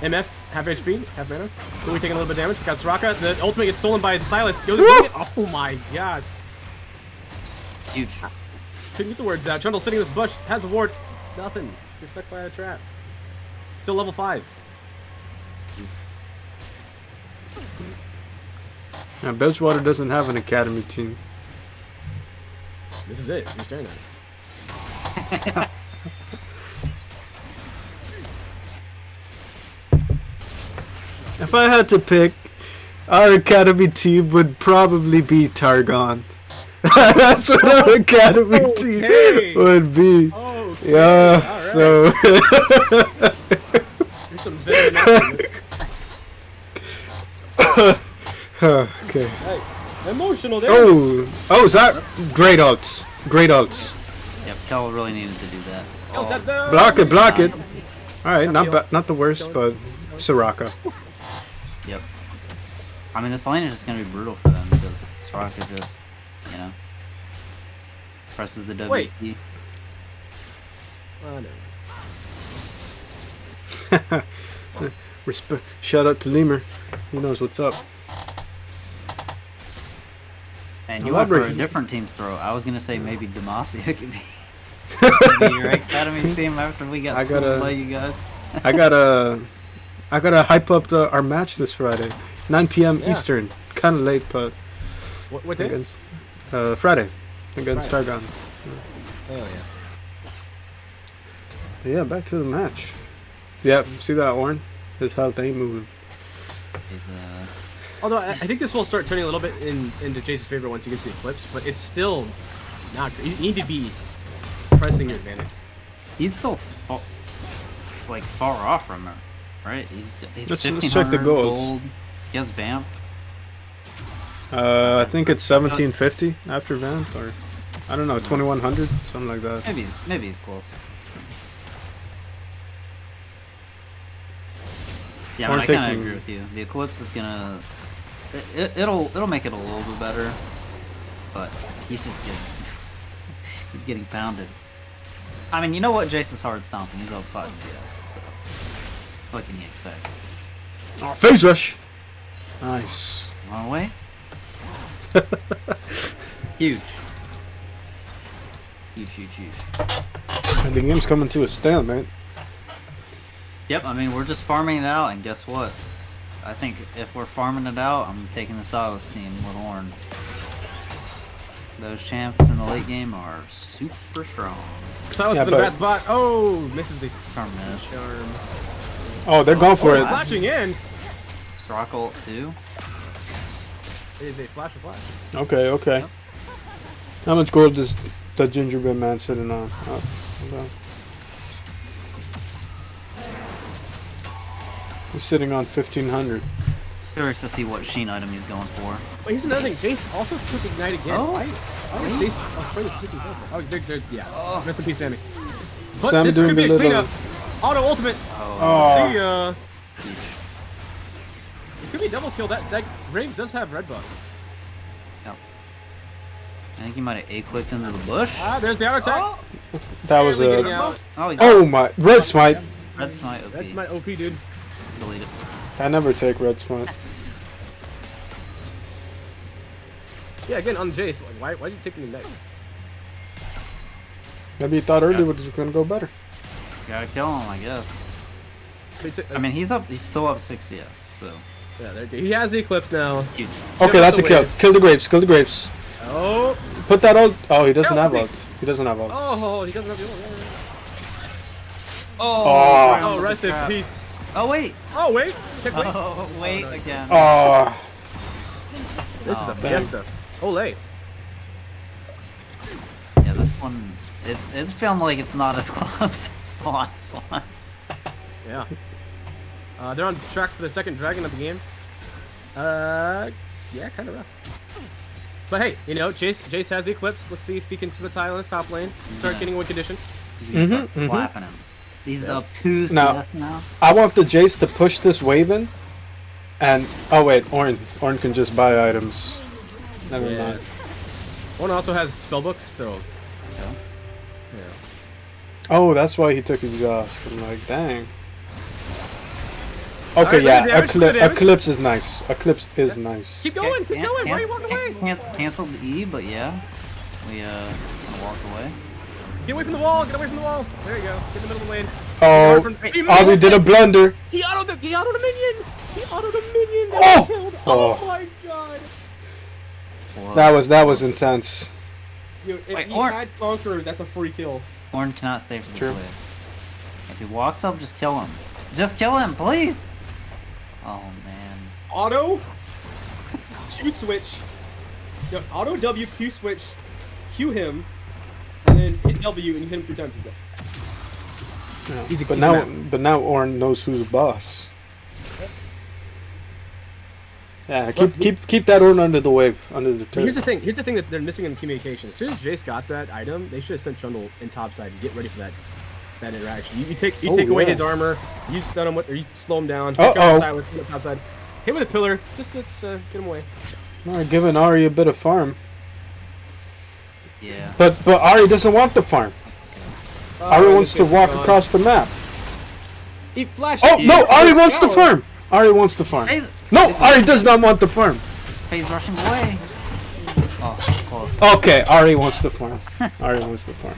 Speaker 4: MF, half HP, half mana. Cool, we taking a little bit of damage. Got Soraka. The ultimate gets stolen by Silas. Goes oh my god.
Speaker 3: Huge.
Speaker 4: Couldn't get the words out. Trundle sitting in this bush. Has a ward. Nothing. Gets stuck by a trap. Still level 5.
Speaker 1: Yeah, Bilgewater doesn't have an academy team.
Speaker 4: This is it. You're staring at it.
Speaker 1: If I had to pick, our academy team would probably be Targon. That's what our academy
Speaker 4: Okay.
Speaker 1: team would be.
Speaker 4: Oh, okay.
Speaker 1: Yeah,
Speaker 4: All right.
Speaker 1: so
Speaker 4: There's some venom.
Speaker 1: okay.
Speaker 4: Nice. Emotional there.
Speaker 1: Oh, is that great ults? Great ults.
Speaker 3: Yep, Kel really needed to do that.
Speaker 4: Oh, that's the-
Speaker 1: Block it. All right, not the worst, but Soraka.
Speaker 3: Yep. I mean, this lane is just gonna be brutal for them because Soraka just, you know, presses the W
Speaker 4: Wait.
Speaker 3: key.
Speaker 4: Oh, no.
Speaker 1: Shout out to Lemur. He knows what's up.
Speaker 3: And you went for a different team's throw. I was gonna say maybe Demacia could be your academy team after we got schooled by you guys.
Speaker 1: I gotta hype up our match this Friday, 9 p.m.
Speaker 4: Yeah.
Speaker 1: Eastern. Kind of late, but
Speaker 4: What day?
Speaker 1: against Friday against Targon.
Speaker 4: Oh, yeah.
Speaker 1: But yeah, back to the match. Yeah, see that Ornn? His health ain't moving.
Speaker 3: Is
Speaker 4: Although I think this will start turning a little bit into Jace's favor once he gets the Eclipse, but it's still not great. You need to be pressing your advantage.
Speaker 3: he's still like far off from her, right? He's
Speaker 1: Let's check the
Speaker 3: 1500
Speaker 1: golds.
Speaker 3: gold. He has Vamp.
Speaker 1: I think it's 1750 after Vamp, or I don't know, 2100, something like that.
Speaker 3: Maybe he's close. Yeah, I mean, I kind of agree with you. The Eclipse is gonna, it'll make it a little bit better, but he's just getting pounded. I mean, you know what? Jason's hard stomping. He's up 5 CS. So what can you expect?
Speaker 1: Oh, phase rush. Nice.
Speaker 3: Wrong way. Huge.
Speaker 1: And the game's coming to a stalemate.
Speaker 3: Yep, I mean, we're just farming it out, and guess what? I think if we're farming it out, I'm taking the Silas team with Ornn. Those champs in the late game are super strong.
Speaker 4: Silas is in a bad spot. Oh, misses the
Speaker 3: Charm miss.
Speaker 4: charm.
Speaker 1: Oh, they're going for it.
Speaker 4: Flashing in.
Speaker 3: Rock ult too.
Speaker 4: It is a flash of flash.
Speaker 1: Okay.
Speaker 3: Yep.
Speaker 1: How much gold is that gingerbread man sitting on? Oh, hold on. He's sitting on 1500.
Speaker 3: Curious to see what Sheen item he's going for.
Speaker 4: But here's another thing. Jace also took Ignite again.
Speaker 3: Oh.
Speaker 4: Why is Jace afraid of switching character? Oh, they're yeah. Rest in peace, Sammy. But
Speaker 1: Sammy
Speaker 4: this
Speaker 1: doing
Speaker 4: could be
Speaker 1: the
Speaker 4: a
Speaker 1: little-
Speaker 4: cleanup. Auto ultimate.
Speaker 1: Oh.
Speaker 4: See ya. It could be a double kill. That Graves does have red buff.
Speaker 3: Yep. I think he might have A-clicked into the bush.
Speaker 4: Ah, there's the auto attack.
Speaker 1: That was
Speaker 4: Barely getting
Speaker 1: a.
Speaker 4: out.
Speaker 3: Oh, he's
Speaker 1: Oh my! Red smite.
Speaker 3: Red Smite OP.
Speaker 4: That's my OP, dude.
Speaker 3: Delete it.
Speaker 1: I never take red smite.
Speaker 4: Yeah, again on Jace. Like, why'd you take the Ignite?
Speaker 1: Maybe he thought earlier it was gonna go better.
Speaker 3: Gotta kill him, I guess. I mean, he's still up 6 CS, so.
Speaker 4: Yeah, he has the Eclipse now.
Speaker 3: Huge.
Speaker 1: Okay, that's a kill. Kill the Grapes. Kill the Grapes.
Speaker 4: Oh.
Speaker 1: Put that ult. Oh, he doesn't have ult. He doesn't have ult.
Speaker 4: Oh, he doesn't have the ult.
Speaker 1: Oh.
Speaker 4: Oh, rest in peace.
Speaker 3: Oh, wait.
Speaker 4: Oh, wait.
Speaker 3: Oh, wait again.
Speaker 1: Oh.
Speaker 4: This is a fiesta. Ole.
Speaker 3: Yeah, this one, it's feeling like it's not as close as the last one.
Speaker 4: Yeah. They're on track for the second dragon of the game. Yeah, kind of rough. But hey, you know, Jace has the Eclipse. Let's see if he can put the tile in his top lane. Start getting win condition.
Speaker 3: He's gonna start clapping him. He's up 2 CS now.
Speaker 1: I want the Jace to push this wave in. And, oh wait, Ornn can just buy items. Never mind.
Speaker 4: Ornn also has Spellbook, so... Yeah.
Speaker 1: Oh, that's why he took exhaust. I'm like, dang. Okay, yeah, Eclipse is nice. Eclipse is nice.
Speaker 4: Keep going, keep going. Why are you walking away?
Speaker 3: Cancel the E, but yeah, we walk away.
Speaker 4: Get away from the wall. Get away from the wall. There you go. Get in the middle of the lane.
Speaker 1: Oh, we did a blunder.
Speaker 4: He autoed a minion. He autoed a minion.
Speaker 1: Oh!
Speaker 4: Oh my god.
Speaker 1: That was intense.
Speaker 4: Yo, if he had Conqueror, that's a free kill.
Speaker 3: Ornn cannot stay for this wave. If he walks up, just kill him. Just kill him, please. Oh man.
Speaker 4: Auto Q switch. Yo, auto W Q switch. Q him, and then hit W and you hit him 3 times. He's dead.
Speaker 1: Yeah. But now Ornn knows who's boss. Yeah, keep that Ornn under the wave, under the turret.
Speaker 4: Here's the thing that they're missing in communication. As soon as Jace got that item, they should have sent Trundle in topside to get ready for that interaction. You take away his armor, you stun him with, or you slow him down. Silence, hit him topside. Hit with a pillar, just get him away.
Speaker 1: Alright, giving Ari a bit of farm.
Speaker 3: Yeah.
Speaker 1: But Ari doesn't want the farm. Ari wants to walk across the map.
Speaker 4: He flashed.
Speaker 1: Oh no! Ari wants the farm. Ari wants the farm. No, Ari does not want the farm.
Speaker 3: Phase rushing away. Oh, close.
Speaker 1: Okay, Ari wants the farm. Ari wants the farm.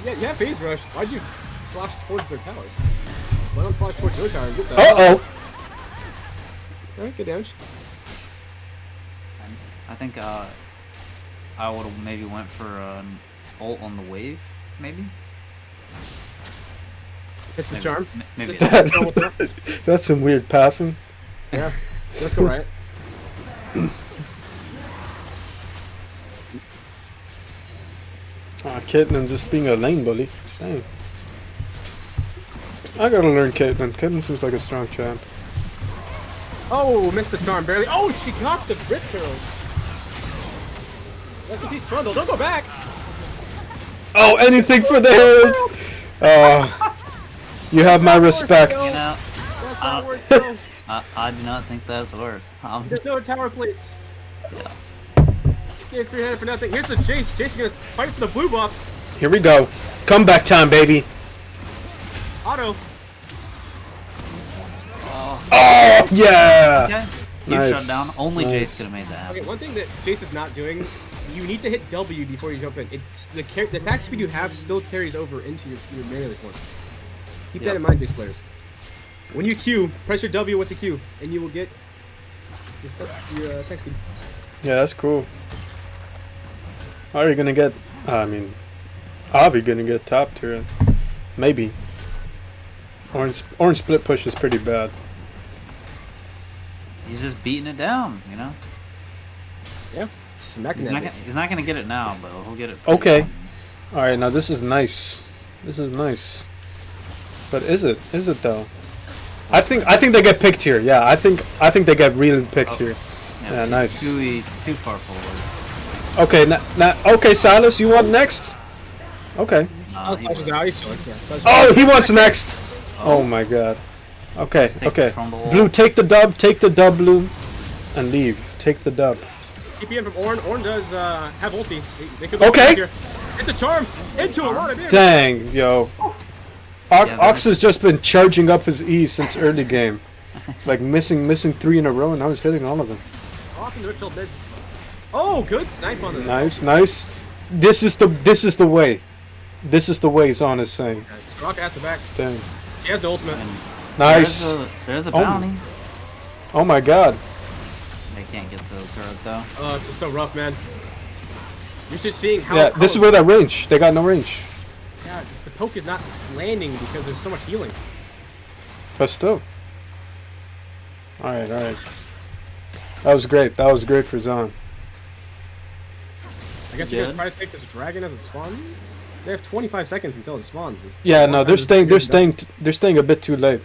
Speaker 4: Yeah, phase rush. Why'd you flash towards their tower? Why don't flash towards your tower and get that? Alright, good damage.
Speaker 3: I think I would have maybe went for an ult on the wave, maybe.
Speaker 4: Hit the charm.
Speaker 3: Maybe.
Speaker 1: That's some weird pathing.
Speaker 4: Yeah, let's go right.
Speaker 1: Caitlyn just being a lane bully. Dang. I gotta learn Caitlyn. Caitlyn seems like a strong champ.
Speaker 4: Oh, missed the charm barely. Oh, she got the Brit Turtle. That's a piece Trundle. Don't go back.
Speaker 1: Oh, anything for the Herald. You have my respect.
Speaker 3: You know,
Speaker 4: That's not worth it.
Speaker 3: I do not think that's worth.
Speaker 4: There's no tower plates.
Speaker 3: Yeah.
Speaker 4: Just gave 300 for nothing. Here's the Jace. Jace is gonna fight for the blue buff.
Speaker 1: Here we go. Comeback time, baby.
Speaker 4: Auto.
Speaker 1: Oh, yeah.
Speaker 3: Okay.
Speaker 1: Nice.
Speaker 3: Shut down. Only
Speaker 1: Nice.
Speaker 3: Jace could have made that happen.
Speaker 4: Okay, one thing that Jace is not doing, you need to hit W before you jump in. It's the attack speed you have still carries over into your melee form. Keep that in mind, Jace players. When you Q, press your W with the Q, and you will get your attack speed.
Speaker 1: Yeah, that's cool. Are you gonna get? Avi gonna get top tier. Maybe. Orange split push is pretty bad.
Speaker 3: He's just beating it down, you know.
Speaker 4: Yeah, smacking
Speaker 3: He's not gonna get it now, but he'll get it.
Speaker 1: Okay. All right, now this is nice. This is nice. But is it? Is it though? I think they get picked here. Yeah, I think they get really picked here. Yeah, nice.
Speaker 3: Too far forward.
Speaker 1: Okay, okay, Silas, you want next? Okay. Oh, he wants next. Oh my God. Okay, okay. Blue, take the dub, Blue, and leave. Take the dub.
Speaker 4: TPM from Ornn. Ornn does have ulti. They could go here. It's a charm into a lot of damage.
Speaker 1: Dang, yo. Ox has just been charging up his E since early game. It's like missing 3 in a row, and I was hitting all of them.
Speaker 4: Awesome, till mid. Oh, good snipe on the.
Speaker 1: Nice. This is the way. This is the way Zaun is saying.
Speaker 4: Rock at the back.
Speaker 1: Dang.
Speaker 4: He has the ultimate.
Speaker 1: Nice.
Speaker 3: There's a bounty.
Speaker 1: Oh my god.
Speaker 3: They can't get the turret though.
Speaker 4: Oh, it's just so rough, man. You're just seeing how.
Speaker 1: Yeah, this is where that range. They got no range.
Speaker 4: Yeah, just the poke is not landing because there's so much healing.
Speaker 1: But still. Alright. That was great. That was great for Zaun.
Speaker 4: I guess you're gonna try to take this dragon as it spawns. They have 25 seconds until it spawns.
Speaker 1: Yeah, no, they're staying a bit too late.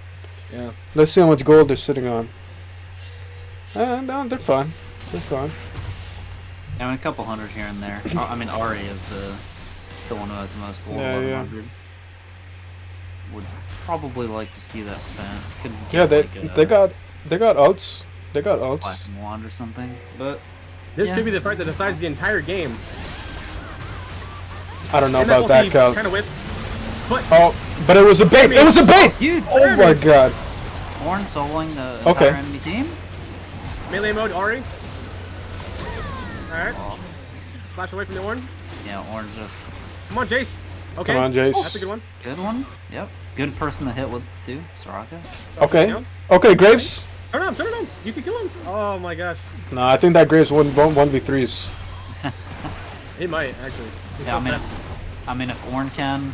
Speaker 4: Yeah.
Speaker 1: Let's see how much gold they're sitting on. No, they're fine. They're fine.
Speaker 3: I mean, a couple hundred here and there. I mean, Ari is the one who has the most gold.
Speaker 1: Yeah,
Speaker 3: 1100. Would probably like to see that spent. Could
Speaker 1: Yeah,
Speaker 3: get,
Speaker 1: they got ults. They got ults.
Speaker 3: Blasting wand or something. But
Speaker 4: this could be the part that decides the entire game.
Speaker 1: I don't know about that, Cal.
Speaker 4: Kind of whiffs. But
Speaker 1: but it was a bait. It was a bait.
Speaker 3: Huge.
Speaker 1: Oh my god.
Speaker 3: Horn soloing the entire enemy team.
Speaker 4: Melee mode, Ari. Alright. Flash away from the Ornn.
Speaker 3: Yeah, Ornn just...
Speaker 4: Come on, Jace. Okay.
Speaker 1: Come on, Jace.
Speaker 4: That's a good one.
Speaker 3: Good one. Yep. Good person to hit with, too. Soraka.
Speaker 1: Okay. Okay, Graves.
Speaker 4: Turn it on. You can kill him. Oh my gosh.
Speaker 1: No, I think that Graves won 1v3s.
Speaker 4: He might, actually. He's
Speaker 3: Yeah,
Speaker 4: so
Speaker 3: I mean, if Ornn can,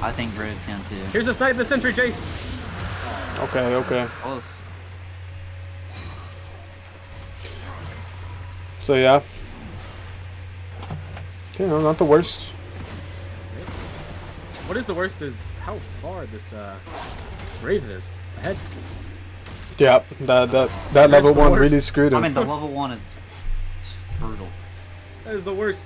Speaker 3: I think Graves can, too.
Speaker 4: Here's the side of the sentry, Jace.
Speaker 1: Okay.
Speaker 3: Close.
Speaker 1: So yeah. You know, not the worst.
Speaker 4: What is the worst is how far this Graves is ahead.
Speaker 1: Yeah, that level 1 really screwed him.
Speaker 3: I mean, the level 1 is brutal.
Speaker 4: That is the worst.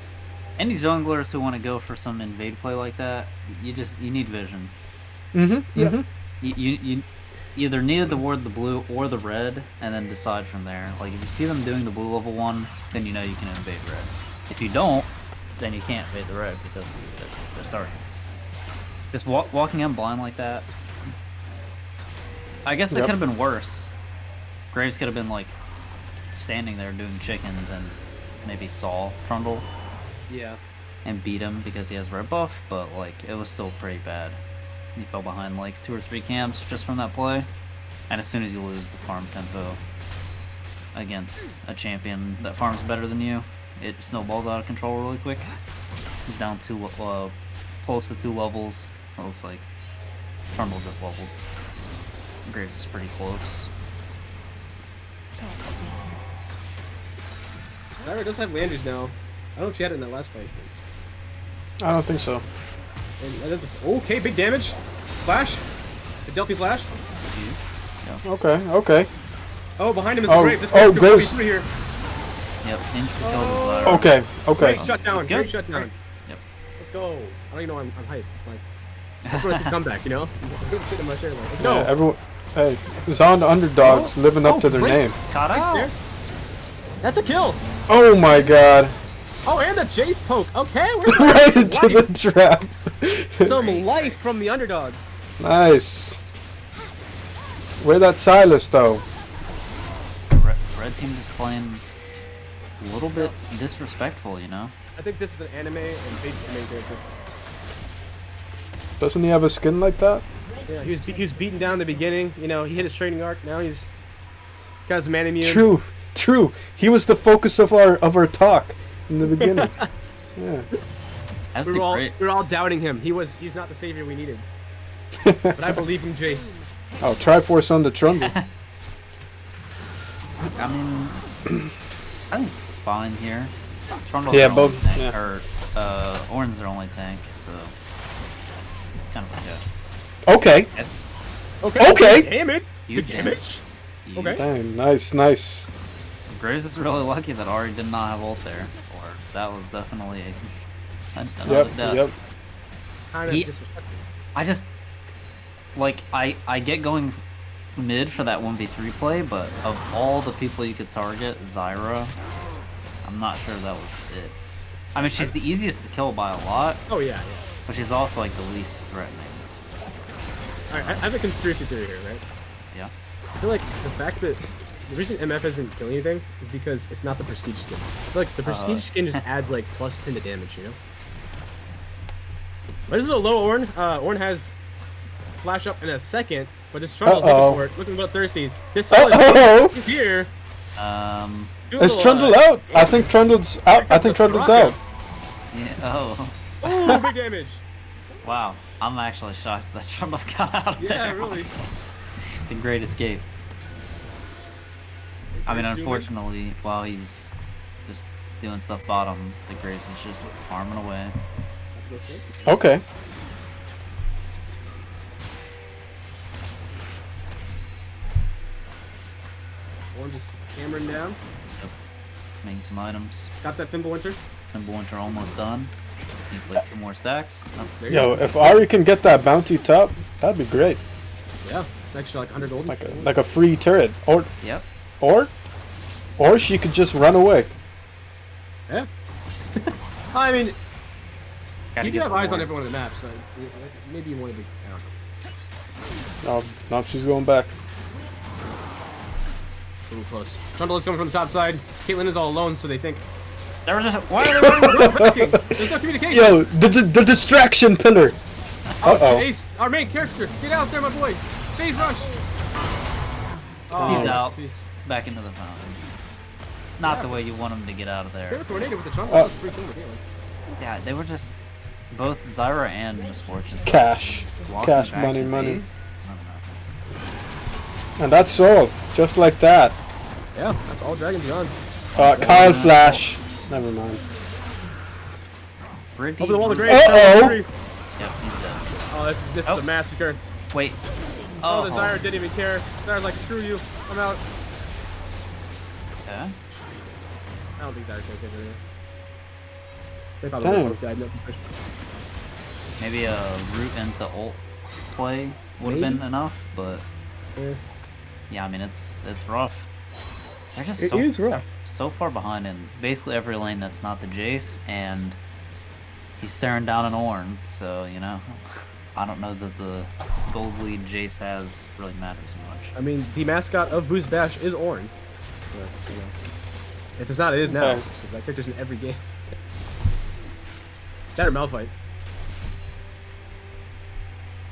Speaker 3: Any junglers who want to go for some invade play like that, you need vision.
Speaker 1: Yeah.
Speaker 3: You either needed to ward the blue or the red, and then decide from there. Like, if you see them doing the blue level 1, then you know you can invade red. If you don't, then you can't invade the red because they're starting. Just walking in blind like that. I guess it could have been worse. Graves could have been like standing there doing chickens and maybe saw Trundle.
Speaker 4: Yeah.
Speaker 3: And beat him because he has red buff, but like it was still pretty bad. He fell behind like 2 or 3 camps just from that play. And as soon as you lose the farm tempo against a champion that farms better than you, it snowballs out of control really quick. He's down close to 2 levels. It looks like Trundle just leveled. Graves is pretty close.
Speaker 4: Lyra does have Landers now. I don't know if she had it in that last fight.
Speaker 1: I don't think so.
Speaker 4: And that is okay, big damage. Flash. The Delphi flash.
Speaker 1: Okay.
Speaker 4: Oh, behind him is the Graves. This
Speaker 1: Graves.
Speaker 4: Graves through here.
Speaker 3: Yep, insta kill the Lyra.
Speaker 1: Okay.
Speaker 4: Great shutdown. Great shutdown.
Speaker 3: Yep.
Speaker 4: Let's go. I don't even know. I'm hyped. Like, that's what I think comeback, you know? I'm sitting in my chair like, let's go.
Speaker 1: Yeah, everyone. Hey, Zaun Underdogs living up to their name.
Speaker 3: It's caught out.
Speaker 4: That's a kill.
Speaker 1: Oh my god.
Speaker 4: Oh, and the Jace poke. Okay, we're
Speaker 1: Right into the trap.
Speaker 4: some life from the Underdogs.
Speaker 1: Nice. Where that Silas though?
Speaker 3: Red team is playing a little bit disrespectful, you know?
Speaker 4: I think this is an anime and Jace is the main character.
Speaker 1: Doesn't he have a skin like that?
Speaker 4: Yeah, he was beaten down in the beginning. You know, he hit his training arc. Now he's got his man immune.
Speaker 1: True. He was the focus of our talk in the beginning. Yeah.
Speaker 4: We were all doubting him. He's not the savior we needed. But I believe in Jace.
Speaker 1: Oh, Triforce on the Trundle.
Speaker 3: I mean, I think it's fine here. Trundle's
Speaker 1: Yeah,
Speaker 3: their only
Speaker 1: both.
Speaker 3: tank,
Speaker 1: Yeah.
Speaker 3: Or Ornn's their only tank, so it's kind of good.
Speaker 1: Okay.
Speaker 4: Okay. Damn it.
Speaker 3: Huge
Speaker 4: Good damage.
Speaker 3: Huge.
Speaker 4: Okay.
Speaker 1: Dang, nice.
Speaker 3: Graves is really lucky that Ari did not have ult there, or that was definitely another death.
Speaker 1: Yep.
Speaker 4: Kind of disrespectful.
Speaker 3: I just like I get going mid for that 1v3 play, but of all the people you could target, Zyra, I'm not sure that was it. I mean, she's the easiest to kill by a lot.
Speaker 4: Oh yeah.
Speaker 3: But she's also like the least threatening.
Speaker 4: Alright, I have a conspiracy theory here, right?
Speaker 3: Yeah.
Speaker 4: I feel like the fact that the reason MF isn't killing anything is because it's not the prestige skin. I feel like the prestige skin just adds like +10 to damage, you know? This is a low Ornn. Ornn has flash up in a second, but this Trundle's looking for it. Looking about thirsty. This is here.
Speaker 1: Is Trundle out? I think Trundle's out. I think Trundle's out.
Speaker 3: Yeah. Oh.
Speaker 4: Oh, big damage.
Speaker 3: Wow. I'm actually shocked that Trundle got out there.
Speaker 4: Yeah, really.
Speaker 3: The great escape. I mean, unfortunately, while he's just doing stuff bottom, the Graves is just farming away.
Speaker 1: Okay.
Speaker 4: Ornn just hammering down.
Speaker 3: Yep. Making some items.
Speaker 4: Got that Fimbulwinter.
Speaker 3: Fimbulwinter almost done. Needs like 2 more stacks. Oh,
Speaker 1: Yo, if Ari can get that bounty top, that'd be great.
Speaker 4: Yeah, it's actually like 100 gold.
Speaker 1: Like a free turret, or
Speaker 3: yep.
Speaker 1: Or she could just run away.
Speaker 4: Yeah. I mean,
Speaker 3: Gotta
Speaker 4: you
Speaker 3: get
Speaker 4: do have
Speaker 3: the
Speaker 4: eyes on
Speaker 3: war.
Speaker 4: every one of the maps, so maybe you want to be. I don't know.
Speaker 1: No, she's going back.
Speaker 4: A little close. Trundle is coming from the top side. Caitlyn is all alone, so they think.
Speaker 3: They were just. Why are they running?
Speaker 4: There's no communication.
Speaker 1: Yo, the distraction pillar. Uh-oh.
Speaker 4: Ace, our main character, get out there, my boy. Phase rush. Oh,
Speaker 3: He's out.
Speaker 4: Peace.
Speaker 3: Back into the fountain. Not the way you want him to get out of
Speaker 4: They
Speaker 3: there.
Speaker 4: were tornado with the Trundle. That was pretty cool, really.
Speaker 3: Yeah, they were just both Zyra and Miss Fortune.
Speaker 1: Cash.
Speaker 3: Walking
Speaker 1: Cash,
Speaker 3: back
Speaker 1: money,
Speaker 3: to
Speaker 1: money.
Speaker 3: base. I don't know.
Speaker 1: And that's all. Just like that.
Speaker 4: Yeah, that's all Dragon Beyond.
Speaker 1: Kyle Flash. Never mind.
Speaker 3: Pretty.
Speaker 4: Over the wall of graves.
Speaker 1: Uh-oh.
Speaker 3: Yep, he's dead.
Speaker 4: Oh, this is a massacre.
Speaker 3: Wait.
Speaker 4: Oh, the Zyra didn't even care. Zyra's like, screw you. I'm out.
Speaker 3: Okay.
Speaker 4: I don't think Zyra can save anything. They probably would have died in that situation.
Speaker 3: Maybe a root into ult play would have been enough, but yeah, I mean it's rough. They're just
Speaker 4: It is rough.
Speaker 3: so far behind in basically every lane that's not the Jace, and he's staring down an Ornn, so you know, I don't know that the gold lead Jace has really matters much.
Speaker 4: I mean, the mascot of BoozeBash is Ornn. But, you know, if it's not, it is now.
Speaker 1: Okay.
Speaker 4: Because that character's in every game. That or Malphite.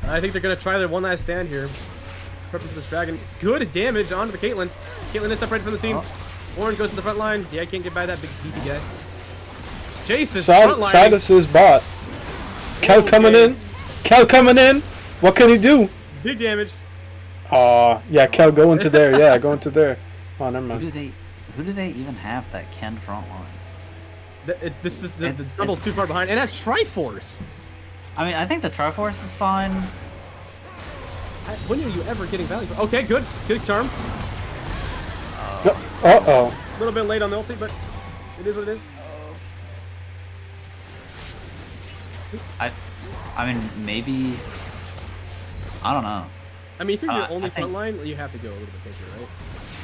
Speaker 4: I think they're going to try their one last stand here. Prepping for this dragon. Good damage onto the Caitlyn. Caitlyn is separated from the team. Ornn goes to the front line. Yeah, I can't get by that big beefy guy. Jace is front line.
Speaker 1: Silas is bot. Kel coming in. Kel coming in. What can he do?
Speaker 4: Big damage.
Speaker 1: Yeah, Kel going to there. Yeah, going to there. Oh, never
Speaker 3: Who
Speaker 1: mind.
Speaker 3: do they even have that Ken front line?
Speaker 4: The Trundle's too far behind. And that's Triforce.
Speaker 3: I mean, I think the Triforce is fine.
Speaker 4: When are you ever getting value for? Okay, good. Good charm.
Speaker 1: Uh-oh.
Speaker 4: A little bit late on the ulti, but it is what it is.
Speaker 3: I mean, maybe. I don't know.
Speaker 4: I mean, if you're your
Speaker 3: I
Speaker 4: only
Speaker 3: think-
Speaker 4: front line, you have to go a little bit tankier, right?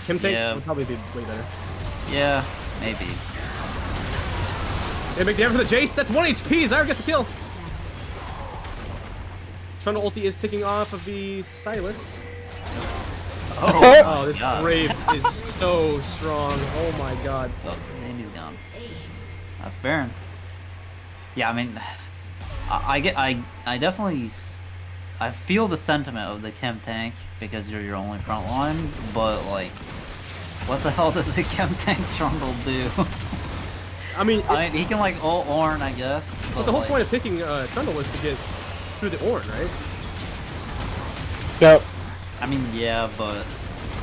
Speaker 4: Chemtech
Speaker 3: Yeah.
Speaker 4: would probably be way better.
Speaker 3: Yeah, maybe.
Speaker 4: They make damage for the Jace. That's 1 HP. Zyra gets the kill. Trundle ulti is ticking off of the Silas. Oh, this
Speaker 3: God.
Speaker 4: Graves is so strong. Oh my god.
Speaker 3: Oh, and he's gone. That's Baron. Yeah, I mean, I definitely, I feel the sentiment of the Chem tank because you're your only front line, but like, what the hell does the Chem tank Trundle do?
Speaker 4: I mean,
Speaker 3: he can like ult Ornn, I guess.
Speaker 4: but the whole point of picking Trundle was to get through the Ornn, right?
Speaker 1: Yep.
Speaker 3: I mean, yeah, but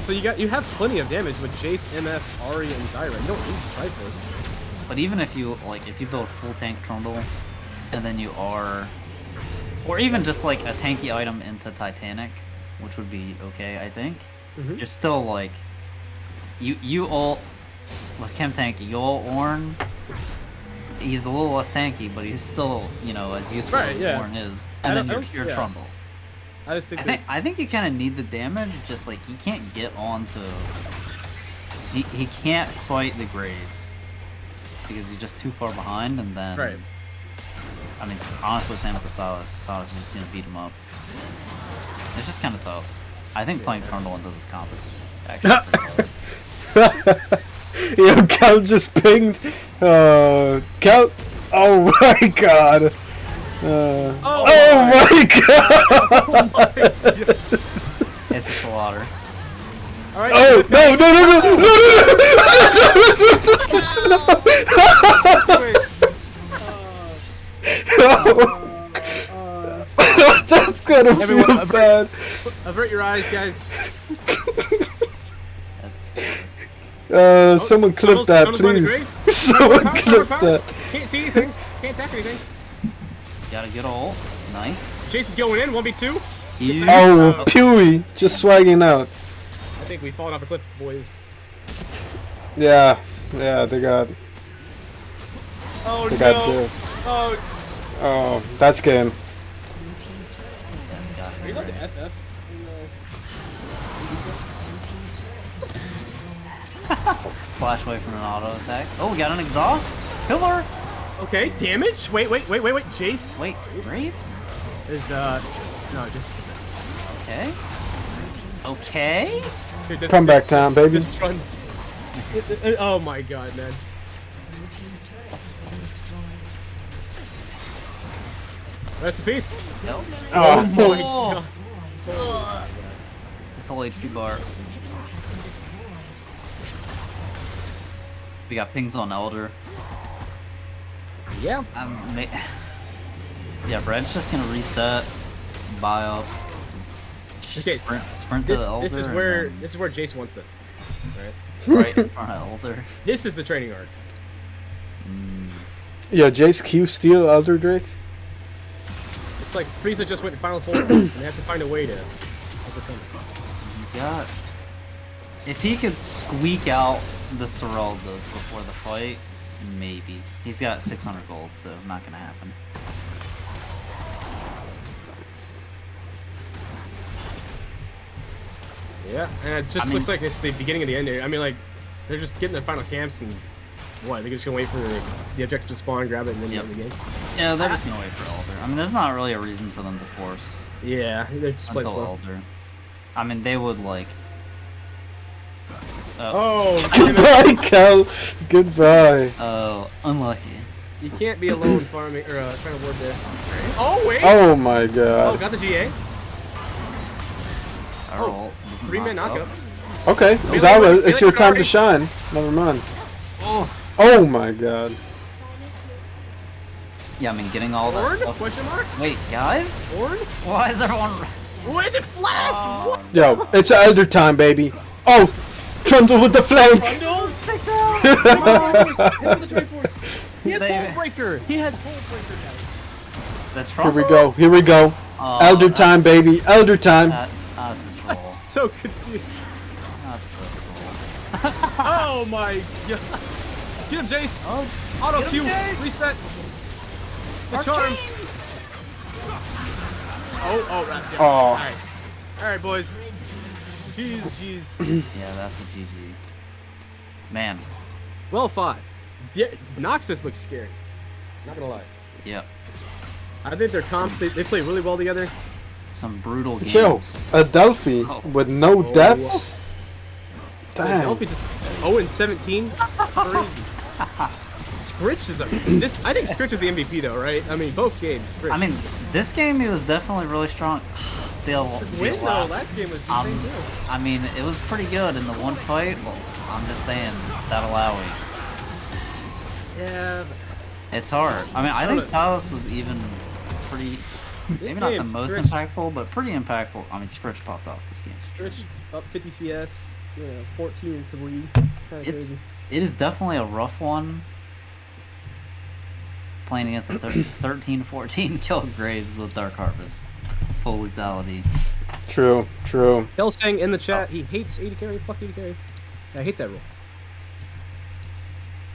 Speaker 4: So you have plenty of damage with Jace, MF, Ari, and Zyra. You don't need Triforce.
Speaker 3: But even if you build full tank Trundle, and then you are, or even just like a tanky item into Titanic, which would be okay, I think.
Speaker 4: Mhm.
Speaker 3: You're still like, you ult with Chem tank, you ult Ornn. He's a little less tanky, but he's still, you know, as useful
Speaker 4: Right,
Speaker 3: as
Speaker 4: yeah.
Speaker 3: Ornn is.
Speaker 4: I
Speaker 3: And
Speaker 4: don't-
Speaker 3: then
Speaker 4: I
Speaker 3: you're
Speaker 4: don't-
Speaker 3: pure
Speaker 4: yeah.
Speaker 3: Trundle.
Speaker 4: I just think
Speaker 3: I think you kind of need the damage. Just like he can't get onto, he can't fight the Graves because he's just too far behind. And then,
Speaker 4: Right.
Speaker 3: I mean, honestly, same with the Silas. The Silas is just gonna beat him up. It's just kind of tough. I think playing Trundle into this comp is actually pretty hard.
Speaker 1: Yo, Kel just pinged. Kel. Oh my god. Oh my god!
Speaker 3: It's a slaughter.
Speaker 4: All right.
Speaker 1: Oh no no no no no! That's gonna
Speaker 4: Everyone,
Speaker 1: feel bad.
Speaker 4: Avert your eyes, guys.
Speaker 1: Someone clip that, please. Someone clip that.
Speaker 4: Can't see anything. Can't attack anything.
Speaker 3: Gotta get ult. Nice.
Speaker 4: Chase is going in. 1v2.
Speaker 1: Oh, Pewee, just swagging out.
Speaker 4: I think we've fallen off a cliff, boys.
Speaker 1: Yeah, they got.
Speaker 4: Oh
Speaker 1: They got killed. Oh, that's game.
Speaker 4: Are you allowed to FF?
Speaker 3: Flash away from an auto attack. Oh, we got an exhaust. Pillar.
Speaker 4: Okay, damage. Wait. Jace.
Speaker 3: Wait, Graves?
Speaker 4: Is no, just
Speaker 3: Okay.
Speaker 4: dude, this,
Speaker 1: Comeback time, baby.
Speaker 4: Just run. Oh my god, man. Rest in peace.
Speaker 3: Nope.
Speaker 1: Oh,
Speaker 4: my
Speaker 3: Oh.
Speaker 4: god.
Speaker 3: It's all HP bar. We got pings on Elder.
Speaker 4: Yeah.
Speaker 3: Yeah, Brad's just gonna reset, buy up. Just
Speaker 4: Okay,
Speaker 3: sprint to the Elder.
Speaker 4: This is where Jace wants them.
Speaker 3: right in front of Elder.
Speaker 4: This is the training arc.
Speaker 1: yeah, Jace Q steal Elder Drake.
Speaker 4: It's like Frieza just went to Final Form, and they have to find a way to overcome it.
Speaker 3: He's got. If he could squeak out the Seraldas before the fight, maybe. He's got 600 gold, so not gonna happen.
Speaker 4: Yeah, and it just looks like it's the beginning of the end here. I mean, like, they're just getting their final camps, and what? They're just gonna wait for the objective to spawn, grab it, and then end the game.
Speaker 3: Yeah, they're just gonna wait for Elder. I mean, there's not really a reason for them to force
Speaker 4: Yeah, they're just playing
Speaker 3: until
Speaker 4: slow.
Speaker 3: Elder. I mean, they would like.
Speaker 4: Oh,
Speaker 1: Goodbye, Cal. Goodbye.
Speaker 3: Oh, unlucky.
Speaker 4: you can't be alone farming or trying to ward there. Oh wait!
Speaker 1: Oh my
Speaker 4: Oh,
Speaker 1: god.
Speaker 4: got the GA.
Speaker 3: Our ult doesn't
Speaker 4: 3-man
Speaker 3: knock
Speaker 4: knockup.
Speaker 3: up.
Speaker 1: Okay,
Speaker 4: Melee
Speaker 1: Zaun,
Speaker 4: weapon,
Speaker 1: it's your
Speaker 4: melee
Speaker 1: time to
Speaker 4: weapon
Speaker 1: shine. Never mind.
Speaker 3: Oh.
Speaker 1: Oh my god.
Speaker 3: Yeah, I mean, getting all that
Speaker 4: Orn?
Speaker 3: stuff.
Speaker 4: Question mark?
Speaker 3: Wait, guys?
Speaker 4: Orn?
Speaker 3: Why is everyone?
Speaker 4: Wait, it flash!
Speaker 3: Oh,
Speaker 4: What?
Speaker 1: Yo, it's Elder time, baby. Oh, Trundle with the flank.
Speaker 4: Bundles?
Speaker 3: picked out.
Speaker 4: Hit with the Triforce! He has
Speaker 3: They-
Speaker 4: Hold Breaker! He has Hold Breaker now.
Speaker 3: That's
Speaker 1: Here
Speaker 3: wrong.
Speaker 1: we go. Here we go.
Speaker 3: Oh,
Speaker 1: Elder time, baby. Elder time.
Speaker 3: That's a troll.
Speaker 4: So confused.
Speaker 3: That's so cool.
Speaker 4: Oh my god. Get him, Jace!
Speaker 3: Oh,
Speaker 4: Auto
Speaker 3: get
Speaker 4: Q!
Speaker 3: him, Jace!
Speaker 4: Reset! The charm! Oh, right. Yeah.
Speaker 1: Oh.
Speaker 4: Alright. Alright, boys. Jeez.
Speaker 3: yeah, that's a GG. Man,
Speaker 4: Well fought. Yeah, Noxus looks scary. Not gonna lie.
Speaker 3: yep.
Speaker 4: I think their comps, they play really well together.
Speaker 3: Some brutal games.
Speaker 1: Yo, Adelphi
Speaker 3: Oh.
Speaker 1: with no
Speaker 4: Oh.
Speaker 1: deaths. Damn.
Speaker 4: Delphi just 0-17. Crazy. Scritch is I think Scritch is the MVP though, right? I mean, both games. Scritch.
Speaker 3: I mean, this game he was definitely really strong.
Speaker 4: win though. Last game was the same deal.
Speaker 3: I mean, it was pretty good in the one fight. Well, I'm just saying that Alawi.
Speaker 4: Yeah.
Speaker 3: It's hard. I mean, I
Speaker 4: don't
Speaker 3: think
Speaker 4: know.
Speaker 3: Silas was even pretty.
Speaker 4: This
Speaker 3: Maybe not the
Speaker 4: game,
Speaker 3: most
Speaker 4: Scritch,
Speaker 3: impactful, but pretty impactful. I mean, Scritch popped off this game.
Speaker 4: Scritch up 50 CS. 14-3. Kind of crazy.
Speaker 3: It is definitely a rough one. Playing against a 13-14 kill Graves with Dark Harvest. Full lethality.
Speaker 1: True.
Speaker 4: Kel saying in the chat he hates 80 carry. Fuck 80 carry. I hate that rule.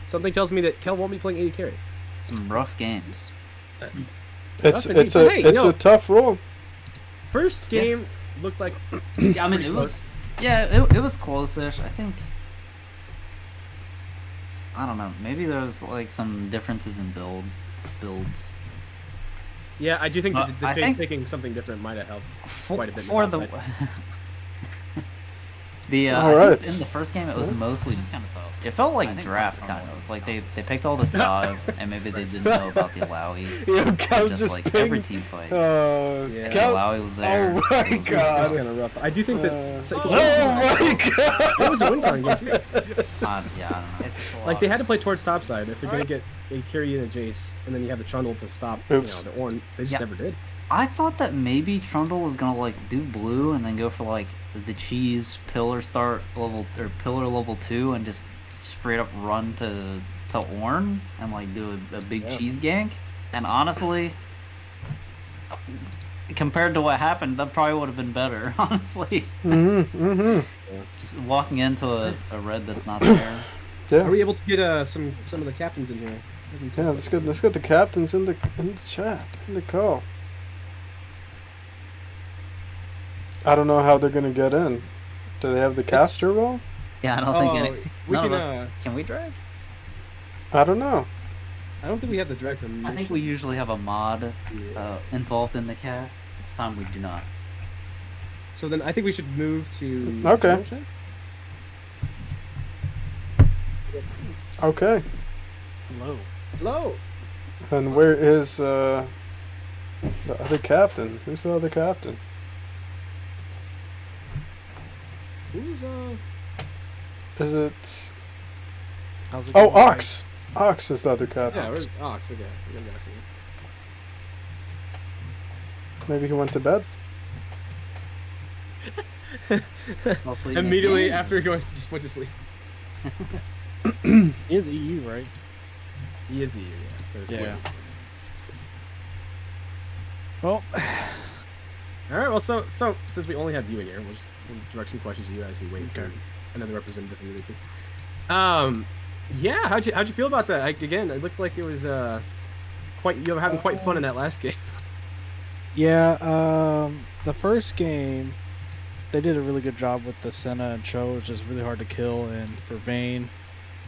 Speaker 4: Something tells me that Kel won't be playing 80 carry.
Speaker 3: Some rough games.
Speaker 1: It's
Speaker 4: Hey,
Speaker 1: a tough role.
Speaker 4: First game looked like
Speaker 3: Yeah, I mean, it was. Yeah, it was close-ish. I think. I don't know. Maybe there's like some differences in builds.
Speaker 4: Yeah, I do think the
Speaker 3: I
Speaker 4: face
Speaker 3: think-
Speaker 4: taking something different might have helped quite a bit.
Speaker 3: For
Speaker 4: in
Speaker 3: the
Speaker 4: the top side.
Speaker 3: the
Speaker 1: All
Speaker 3: I
Speaker 1: right.
Speaker 3: think in the first game it was mostly just kind of tough. It felt like draft kind of. Like they picked all this dive, and maybe they didn't know about the Alawi.
Speaker 1: Yeah, Cal
Speaker 3: just like
Speaker 1: pinged.
Speaker 3: every team fight.
Speaker 4: Yeah.
Speaker 3: The
Speaker 1: Cal.
Speaker 3: Alawi was there.
Speaker 1: Oh my
Speaker 3: It was
Speaker 1: God.
Speaker 4: It's kind of rough. I do think that.
Speaker 1: Oh my God.
Speaker 4: That was a win con game too.
Speaker 3: Yeah, I don't know. It's
Speaker 4: Like they had to play towards topside if they're gonna get a carry and a Jace, and then you have the Trundle to stop.
Speaker 1: Oops.
Speaker 4: The Ornn. They just never did.
Speaker 3: I thought that maybe Trundle was gonna like do blue and then go for like the cheese pillar start level or pillar level 2 and just straight up run to Ornn and like do a big cheese gank. And honestly, compared to what happened, that probably would have been better. Honestly, just walking into a red that's not there.
Speaker 1: Yeah.
Speaker 4: Are we able to get some of the captains in here?
Speaker 1: Yeah, let's get the captains in the chat, in the call. I don't know how they're gonna get in. Do they have the caster roll?
Speaker 3: Yeah, I don't think
Speaker 4: we
Speaker 3: none
Speaker 4: can.
Speaker 3: of us. Can we drag?
Speaker 1: I don't know.
Speaker 4: I don't think we have the direct permission.
Speaker 3: I think we usually have a mod involved in the cast. This time we do not.
Speaker 4: So then I think we should move to.
Speaker 1: Okay. Okay.
Speaker 4: Hello.
Speaker 1: And where is the other captain? Who's the other captain?
Speaker 4: Who's
Speaker 1: Is it?
Speaker 5: How's it
Speaker 1: Oh,
Speaker 5: going?
Speaker 1: Ox. Ox is the other captain.
Speaker 4: Yeah, where's Ox? Okay, we got Ox here.
Speaker 1: Maybe he went to bed.
Speaker 3: Mostly
Speaker 4: Immediately
Speaker 3: game.
Speaker 4: after going, just went to sleep.
Speaker 5: He is EU, right?
Speaker 4: He is EU, yeah. So it's
Speaker 5: Yeah.
Speaker 4: points.
Speaker 5: Well,
Speaker 4: All right. Well, so since we only have you in here, we'll direct some questions to you as we wait for another representative from you two. Yeah. How'd you feel about that? Again, it looked like it was you were having quite fun in that last game.
Speaker 5: yeah, the first game, they did a really good job with the Senna and Cho. It was just really hard to kill, and for Vayne,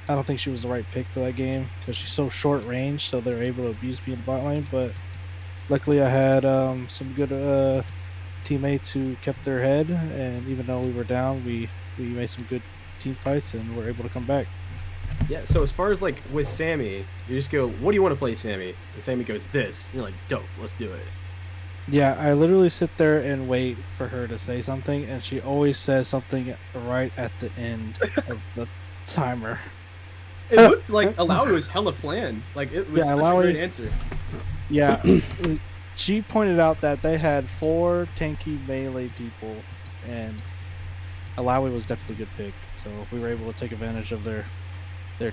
Speaker 5: I don't think she was the right pick for that game because she's so short range, so they're able to abuse me in the bot lane. But luckily, I had some good teammates who kept their head, and even though we were down, we made some good team fights and were able to come back.
Speaker 4: Yeah. So as far as like with Sammy, you just go, "What do you want to play, Sammy?" And Sammy goes, "This." And you're like, "Dope, let's do it."
Speaker 5: Yeah, I literally sit there and wait for her to say something, and she always says something right at the end of the timer.
Speaker 4: It looked like Alawi was hella planned. Like it was such a
Speaker 5: Alawi-
Speaker 4: great answer.
Speaker 5: Yeah, she pointed out that they had 4 tanky melee people, and Alawi was definitely a good pick. So we were able to take advantage of their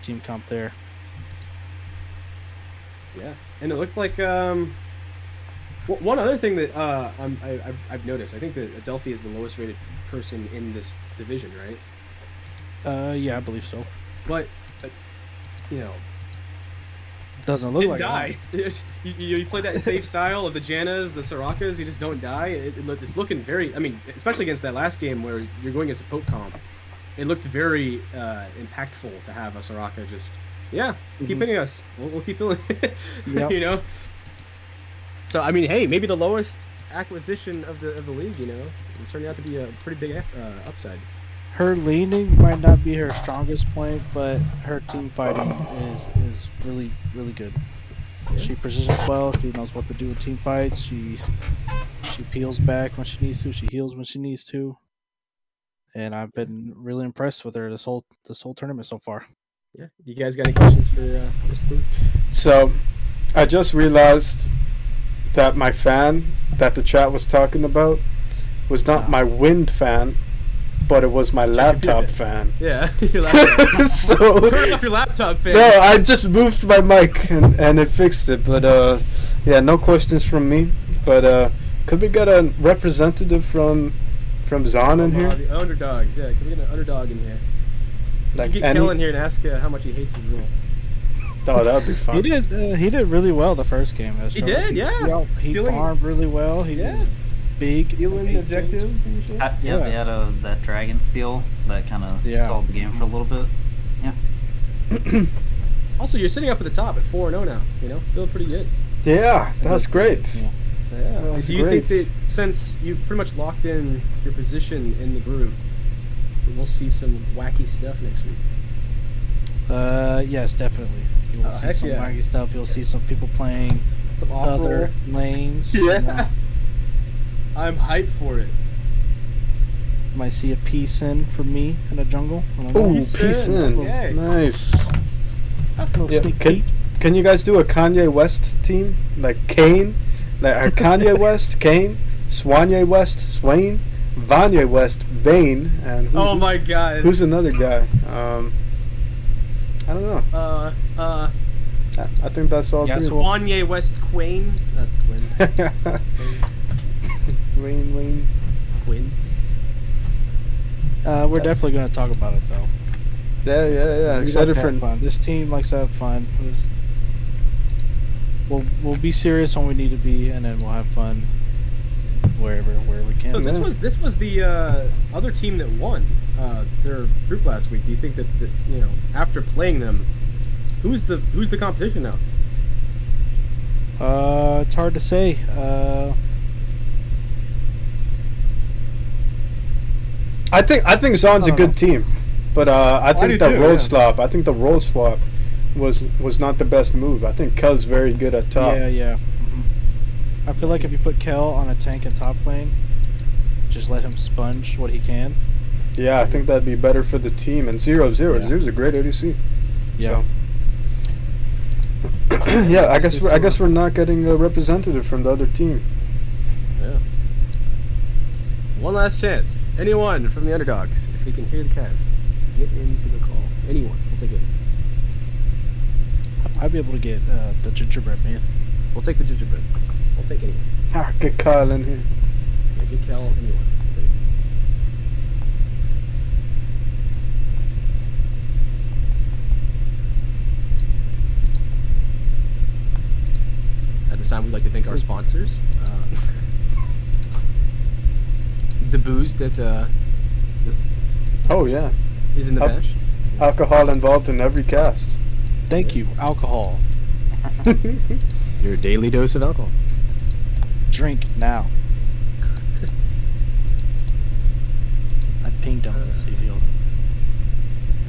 Speaker 5: team comp there.
Speaker 4: Yeah, and it looked like one other thing that I've noticed. I think that Adelphi is the lowest rated person in this division, right?
Speaker 5: Yeah, I believe so.
Speaker 4: But you know,
Speaker 5: Doesn't look
Speaker 4: didn't
Speaker 5: like
Speaker 4: die. You play that safe style of the Jannas, the Sorakas. You just don't die. It's looking very. I mean, especially against that last game where you're going against a poke comp. It looked very impactful to have a Soraka just keep hitting us. We'll keep doing it.
Speaker 5: Yep.
Speaker 4: You know. So I mean, hey, maybe the lowest acquisition of the league. You know, it's turning out to be a pretty big upside.
Speaker 5: Her leaning might not be her strongest point, but her team fighting is really, really good. She positions well. She knows what to do in team fights. She peels back when she needs to. She heals when she needs to. And I've been really impressed with her this whole tournament so far.
Speaker 4: Yeah. You guys got any questions for Mr. Boo?
Speaker 1: So, I just realized that my fan that the chat was talking about was not my Wind fan, but it was my laptop fan.
Speaker 4: Yeah, your laptop.
Speaker 1: So
Speaker 4: turn off your laptop fan.
Speaker 1: no, I just moved my mic and it fixed it. But yeah, no questions from me. But could we get a representative from Zaun in here?
Speaker 4: The Underdogs, yeah. Can we get an underdog in here?
Speaker 1: Like
Speaker 4: You get Kel in here and ask how much he hates the rule.
Speaker 1: Oh, that'd be fun.
Speaker 5: He did really well the first game.
Speaker 4: He did, yeah.
Speaker 5: He
Speaker 4: Stealing-
Speaker 5: farmed really well. He
Speaker 4: Yeah.
Speaker 5: did big
Speaker 4: Healing objectives and shit.
Speaker 3: Yeah,
Speaker 5: Yeah.
Speaker 3: they had that dragon steal that kind of stalled the game for a little bit. Yeah.
Speaker 4: Also, you're sitting up at the top at 4-0 now. You know, feeling pretty good.
Speaker 1: Yeah, that's great.
Speaker 5: Yeah.
Speaker 4: Yeah.
Speaker 1: That's
Speaker 4: Do you
Speaker 1: great.
Speaker 4: think that since you pretty much locked in your position in the group, we'll see some wacky stuff next week?
Speaker 5: Yes, definitely. You'll see
Speaker 4: heck
Speaker 5: some
Speaker 4: yeah.
Speaker 5: wacky stuff. You'll see some people playing
Speaker 4: Some off-roll.
Speaker 5: other lanes.
Speaker 4: Yeah. I'm hyped for it.
Speaker 5: You might see a peace in from me in the jungle. I don't know.
Speaker 1: Ooh,
Speaker 4: Peace
Speaker 1: peace
Speaker 4: in.
Speaker 1: in.
Speaker 4: Okay.
Speaker 1: Nice.
Speaker 5: Little
Speaker 1: Yeah,
Speaker 5: sneak peek.
Speaker 1: can you guys do a Kanye West team? Like Kane? Like Kanye West, Kane, Swanye West, Swain, Vanye West, Vane, and
Speaker 4: Oh my god.
Speaker 1: who's another guy? I don't know. I think that's all
Speaker 5: Yeah,
Speaker 1: three.
Speaker 5: so-
Speaker 4: Kanye West Queen. That's Quinn.
Speaker 1: Wayne.
Speaker 4: Quinn.
Speaker 5: We're definitely going to talk about it, though.
Speaker 1: Yeah.
Speaker 5: We
Speaker 1: Excited
Speaker 5: like to
Speaker 1: for.
Speaker 5: have fun. This team likes to have fun. We'll be serious when we need to be, and then we'll have fun where we can.
Speaker 4: So this was the other team that won their group last week. Do you think that after playing them, who's the competition now?
Speaker 5: It's hard to say.
Speaker 1: I think Zaun's a good team, but I think
Speaker 4: do
Speaker 1: the
Speaker 4: too,
Speaker 1: road
Speaker 4: yeah.
Speaker 1: swap. I think the road swap was not the best move. I think Kel's very good at top.
Speaker 5: Yeah. I feel like if you put Kel on a tank in top lane, just let him sponge what he can.
Speaker 1: Yeah, I think that'd be better for the team. And 0-0.
Speaker 5: Yeah.
Speaker 1: Zero's a great ADC.
Speaker 5: Yeah.
Speaker 1: So. Yeah, I guess we're not getting a representative from the other team.
Speaker 4: Yeah. One last chance. Anyone from the Underdogs, if we can hear the cast, get into the call. Anyone, we'll take it.
Speaker 5: I'd be able to get the gingerbread man.
Speaker 4: We'll take the gingerbread. We'll take anyone.
Speaker 1: Get Kyle in here.
Speaker 4: Yeah, get Kel, anyone. We'll take it. At this time, we'd like to thank our sponsors. The booze that
Speaker 1: Oh yeah,
Speaker 4: is in the
Speaker 1: Up.
Speaker 4: bash.
Speaker 1: alcohol involved in every cast.
Speaker 5: Thank you, alcohol.
Speaker 4: Your daily dose of alcohol.
Speaker 5: Drink now. I pinged him to see if he'll.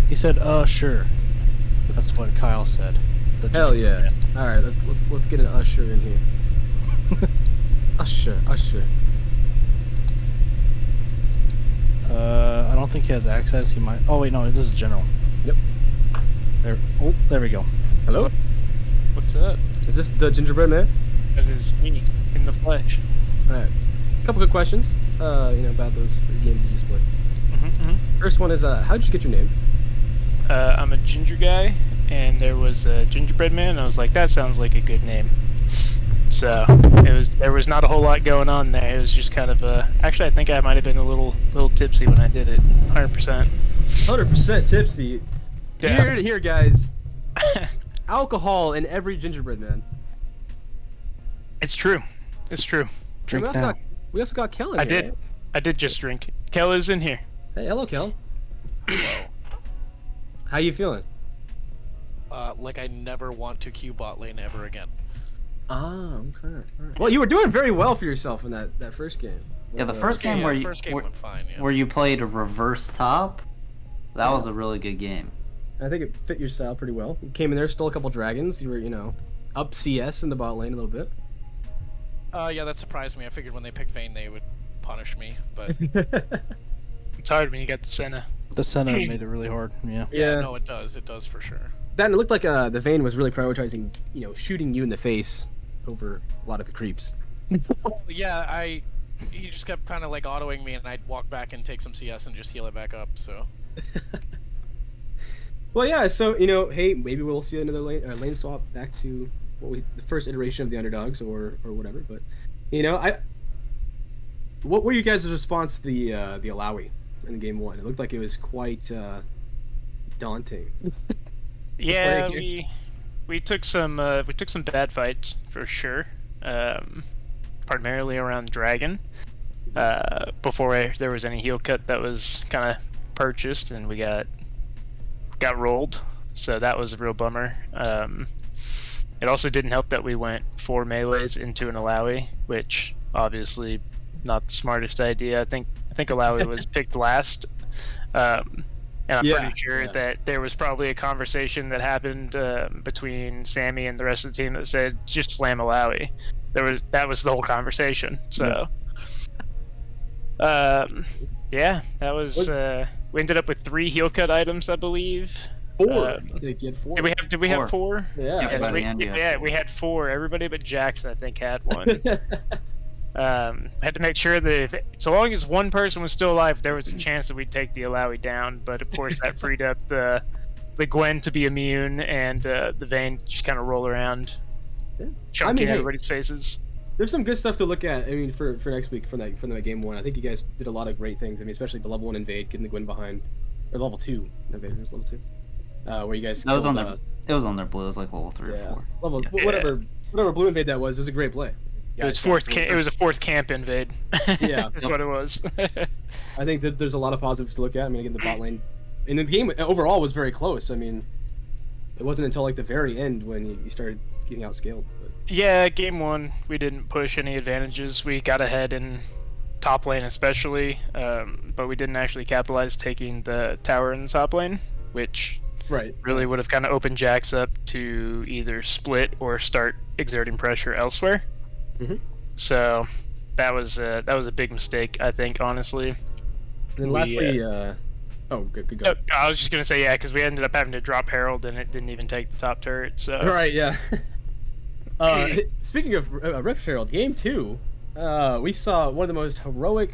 Speaker 5: He said, sure. That's what Kyle said. The
Speaker 4: Hell yeah!
Speaker 5: gingerbread
Speaker 4: All right, let's get an usher in here. Usher.
Speaker 5: I don't think he has access. He might. Oh wait, no, this is general.
Speaker 4: Yep.
Speaker 5: There we go.
Speaker 4: Hello.
Speaker 6: What's up?
Speaker 4: Is this the gingerbread man?
Speaker 6: That is me in the flesh.
Speaker 4: All right. A couple good questions. About those 3 games you just played. First one is, how did you get your name?
Speaker 6: I'm a ginger guy, and there was a gingerbread man. And I was like, that sounds like a good name. So there was not a whole lot going on there. It was just kind of actually, I think I might have been a little tipsy when I did it. 100%.
Speaker 4: 100% tipsy.
Speaker 6: Yeah.
Speaker 4: Here, guys. Alcohol in every gingerbread man.
Speaker 6: It's true. It's true.
Speaker 5: Drink
Speaker 4: And
Speaker 5: now.
Speaker 4: we also got Kel in
Speaker 6: I
Speaker 4: here.
Speaker 6: did.
Speaker 4: Right?
Speaker 6: I did just drink. Kel is in here.
Speaker 4: Hey, hello, Kel.
Speaker 7: Hello.
Speaker 4: How you feeling?
Speaker 7: Like I never want to queue bot lane ever again.
Speaker 4: Ah, okay. Right. Well, you were doing very well for yourself in that first game.
Speaker 3: Yeah, the first game where you
Speaker 7: first game went fine. Yeah.
Speaker 3: where you played a reverse top, that was a really good game.
Speaker 4: I think it fit your style pretty well. You came in there, stole a couple dragons. You were, up CS in the bot lane a little bit.
Speaker 7: Yeah, that surprised me. I figured when they picked Vayne, they would punish me, but
Speaker 6: It's hard when you got the Senna.
Speaker 5: The Senna made it really hard. Yeah.
Speaker 4: Yeah.
Speaker 7: no, it does for sure.
Speaker 4: That it looked like the Vayne was really prioritizing, shooting you in the face over a lot of the creeps.
Speaker 7: Yeah, he just kept kind of like autoing me, and I'd walk back and take some CS and just heal it back up. So
Speaker 4: Well, yeah. So hey, maybe we'll see another lane swap back to the first iteration of the Underdogs or whatever. But what were you guys' response to the Alawi in game 1? It looked like it was quite daunting.
Speaker 6: Yeah,
Speaker 4: against-
Speaker 6: we took some bad fights for sure. Primarily around Dragon. Before there was any heal cut that was kind of purchased, and we got rolled. So that was a real bummer. It also didn't help that we went 4 melees into an Alawi, which obviously not the smartest idea. I think Alawi was picked last. And And I'm
Speaker 4: Yeah,
Speaker 6: pretty sure
Speaker 4: yeah.
Speaker 6: that there was probably a conversation that happened between Sammy and the rest of the team that said, just slam Alawi. That was the whole conversation. So, yeah, that was. We ended up with 3 heel cut items, I believe.
Speaker 4: 4. I think you had 4.
Speaker 6: Did we have 4?
Speaker 4: Yeah.
Speaker 3: Yeah, by the end, you had 4.
Speaker 6: We had 4. Everybody but Jax, I think, had one. Had to make sure that so long as one person was still alive, there was a chance that we'd take the Alawi down. But of course, that freed up the Gwen to be immune and the Vayne just kind of roll around, chunking everybody's faces.
Speaker 4: There's some good stuff to look at. I mean, for next week from that game 1, I think you guys did a lot of great things. I mean, especially the level 1 invade, getting the Gwen behind, or level 2 invade. It was level 2, where you guys.
Speaker 3: That was on their. It was on their blue. It was like level 3 or 4.
Speaker 4: Level whatever blue invade that was. It was a great play.
Speaker 6: It was It was a 4th camp invade.
Speaker 4: Yeah,
Speaker 6: that's what it was.
Speaker 4: I think that there's a lot of positives to look at. I mean, again, the bot lane, and the game overall was very close. I mean, it wasn't until like the very end when you started getting outscaled. But...
Speaker 6: Yeah, game 1 we didn't push any advantages. We got ahead in top lane especially, but we didn't actually capitalize taking the tower in the top lane, which really would have kind of opened Jax up to either split or start exerting pressure elsewhere. So that was a big mistake, I think, honestly.
Speaker 4: And lastly, good go.
Speaker 6: I was just gonna say, yeah, because we ended up having to drop Herald and it didn't even take the top turret. So
Speaker 4: right, yeah. Speaking of Rift Herald, game 2, we saw one of the most heroic.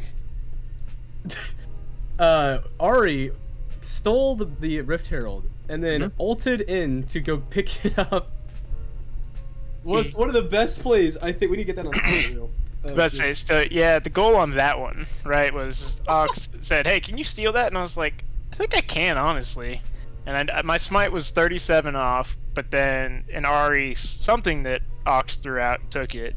Speaker 4: Ahri stole the Rift Herald and then ulted in to go pick it up. Was one of the best plays. I think we need to get that on the
Speaker 6: the goal on that one, right, was Ox said, "Hey, can you steal that?" And I was like, "I think I can, honestly." And my smite was 37 off, but then an Ahri, something that Ox threw out, took it.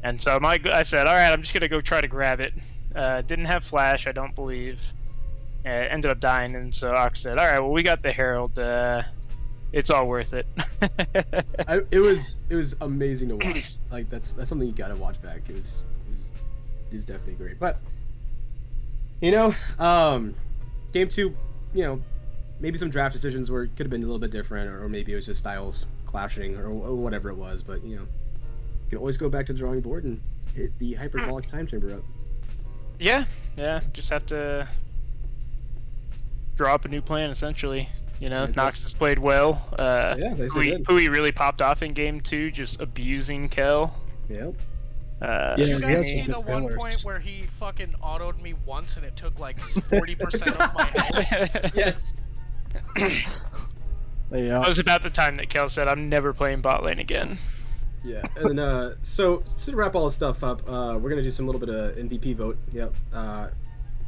Speaker 6: And so I said, "All right, I'm just gonna go try to grab it." Didn't have flash, I don't believe. Ended up dying, and so Ox said, "All right, well, we got the Herald. It's all worth it."
Speaker 4: It was amazing to watch. Like that's something you gotta watch back. It was definitely great. But game 2, maybe some draft decisions where it could have been a little bit different, or maybe it was just styles clashing or whatever it was. But you can always go back to the drawing board and hit the hyperbolic time chamber up.
Speaker 6: Yeah, just have to draw up a new plan essentially. Noxus played well. Pui really popped off in game 2, just abusing Kel.
Speaker 4: Yep.
Speaker 7: Did you guys see the one point where he fucking autoed me once and it took like 40% of my health?
Speaker 4: Yes.
Speaker 6: That was about the time that Kel said, "I'm never playing bot lane again."
Speaker 4: Yeah, and so to wrap all this stuff up, we're gonna do some little bit of MVP vote. Yep.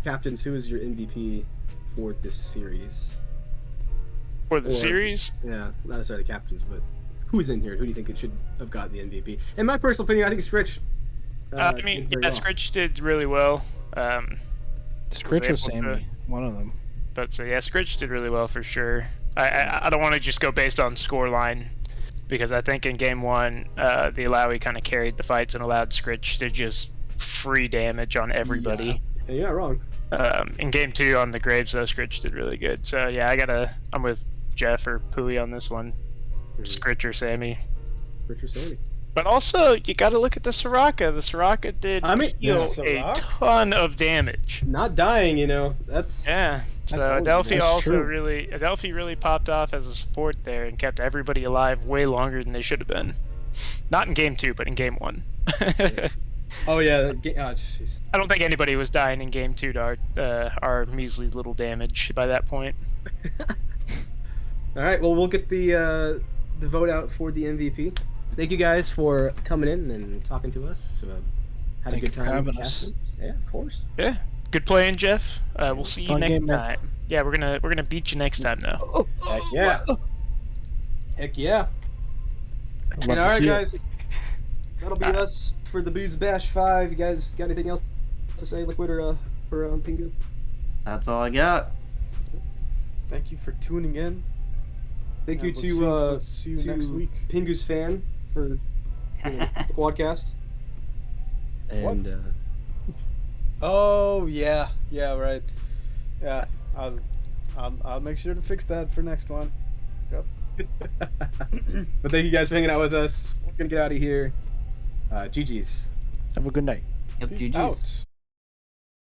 Speaker 4: Captains, who is your MVP for this series?
Speaker 6: For the series?
Speaker 4: Yeah, not necessarily captains, but who's in here? Who do you think it should have got the MVP? In my personal opinion, I think Scritch.
Speaker 6: Scritch did really well.
Speaker 5: Scritch or Sammy, one of them.
Speaker 6: But so yeah, Scritch did really well for sure. I don't want to just go based on score line, because I think in game 1, the Alawi kind of carried the fights and allowed Scritch to just free damage on everybody.
Speaker 4: Yeah, you're not wrong.
Speaker 6: In game 2 on the Graves, though, Scritch did really good. So yeah, I'm with Jeff or Pui on this one. Scritch or Sammy.
Speaker 4: Scritch or Sammy.
Speaker 6: But also, you got to look at the Soraka. The Soraka did a ton of damage.
Speaker 4: Not dying, That's
Speaker 6: So Adelphi really popped off as a support there and kept everybody alive way longer than they should have been. Not in game 2, but in game 1.
Speaker 4: Oh yeah, jeez.
Speaker 6: I don't think anybody was dying in game 2 to our measly little damage by that point.
Speaker 4: All right, well, we'll get the vote out for the MVP. Thank you guys for coming in and talking to us. So, had a good time
Speaker 5: having us.
Speaker 4: Yeah, of course.
Speaker 6: Yeah, good playing, Jeff. We'll see you next time. Yeah, we're gonna beat you next time though.
Speaker 4: Heck yeah! Heck yeah! And all right, guys, that'll be us for the BoozeBash 5. You guys got anything else to say, Liquid or Pingu?
Speaker 3: That's all I got.
Speaker 1: Thank you for tuning in.
Speaker 4: Thank you
Speaker 1: we'll see you next week.
Speaker 4: Pingu's fan for the quadcast. And
Speaker 1: oh yeah, right. Yeah, I'll make sure to fix that for next one. Yep.
Speaker 4: But thank you guys for hanging out with us. We're gonna get out of here. GG's.
Speaker 5: Have a good night.
Speaker 3: Yep,
Speaker 1: Peace
Speaker 3: GG's.
Speaker 1: out.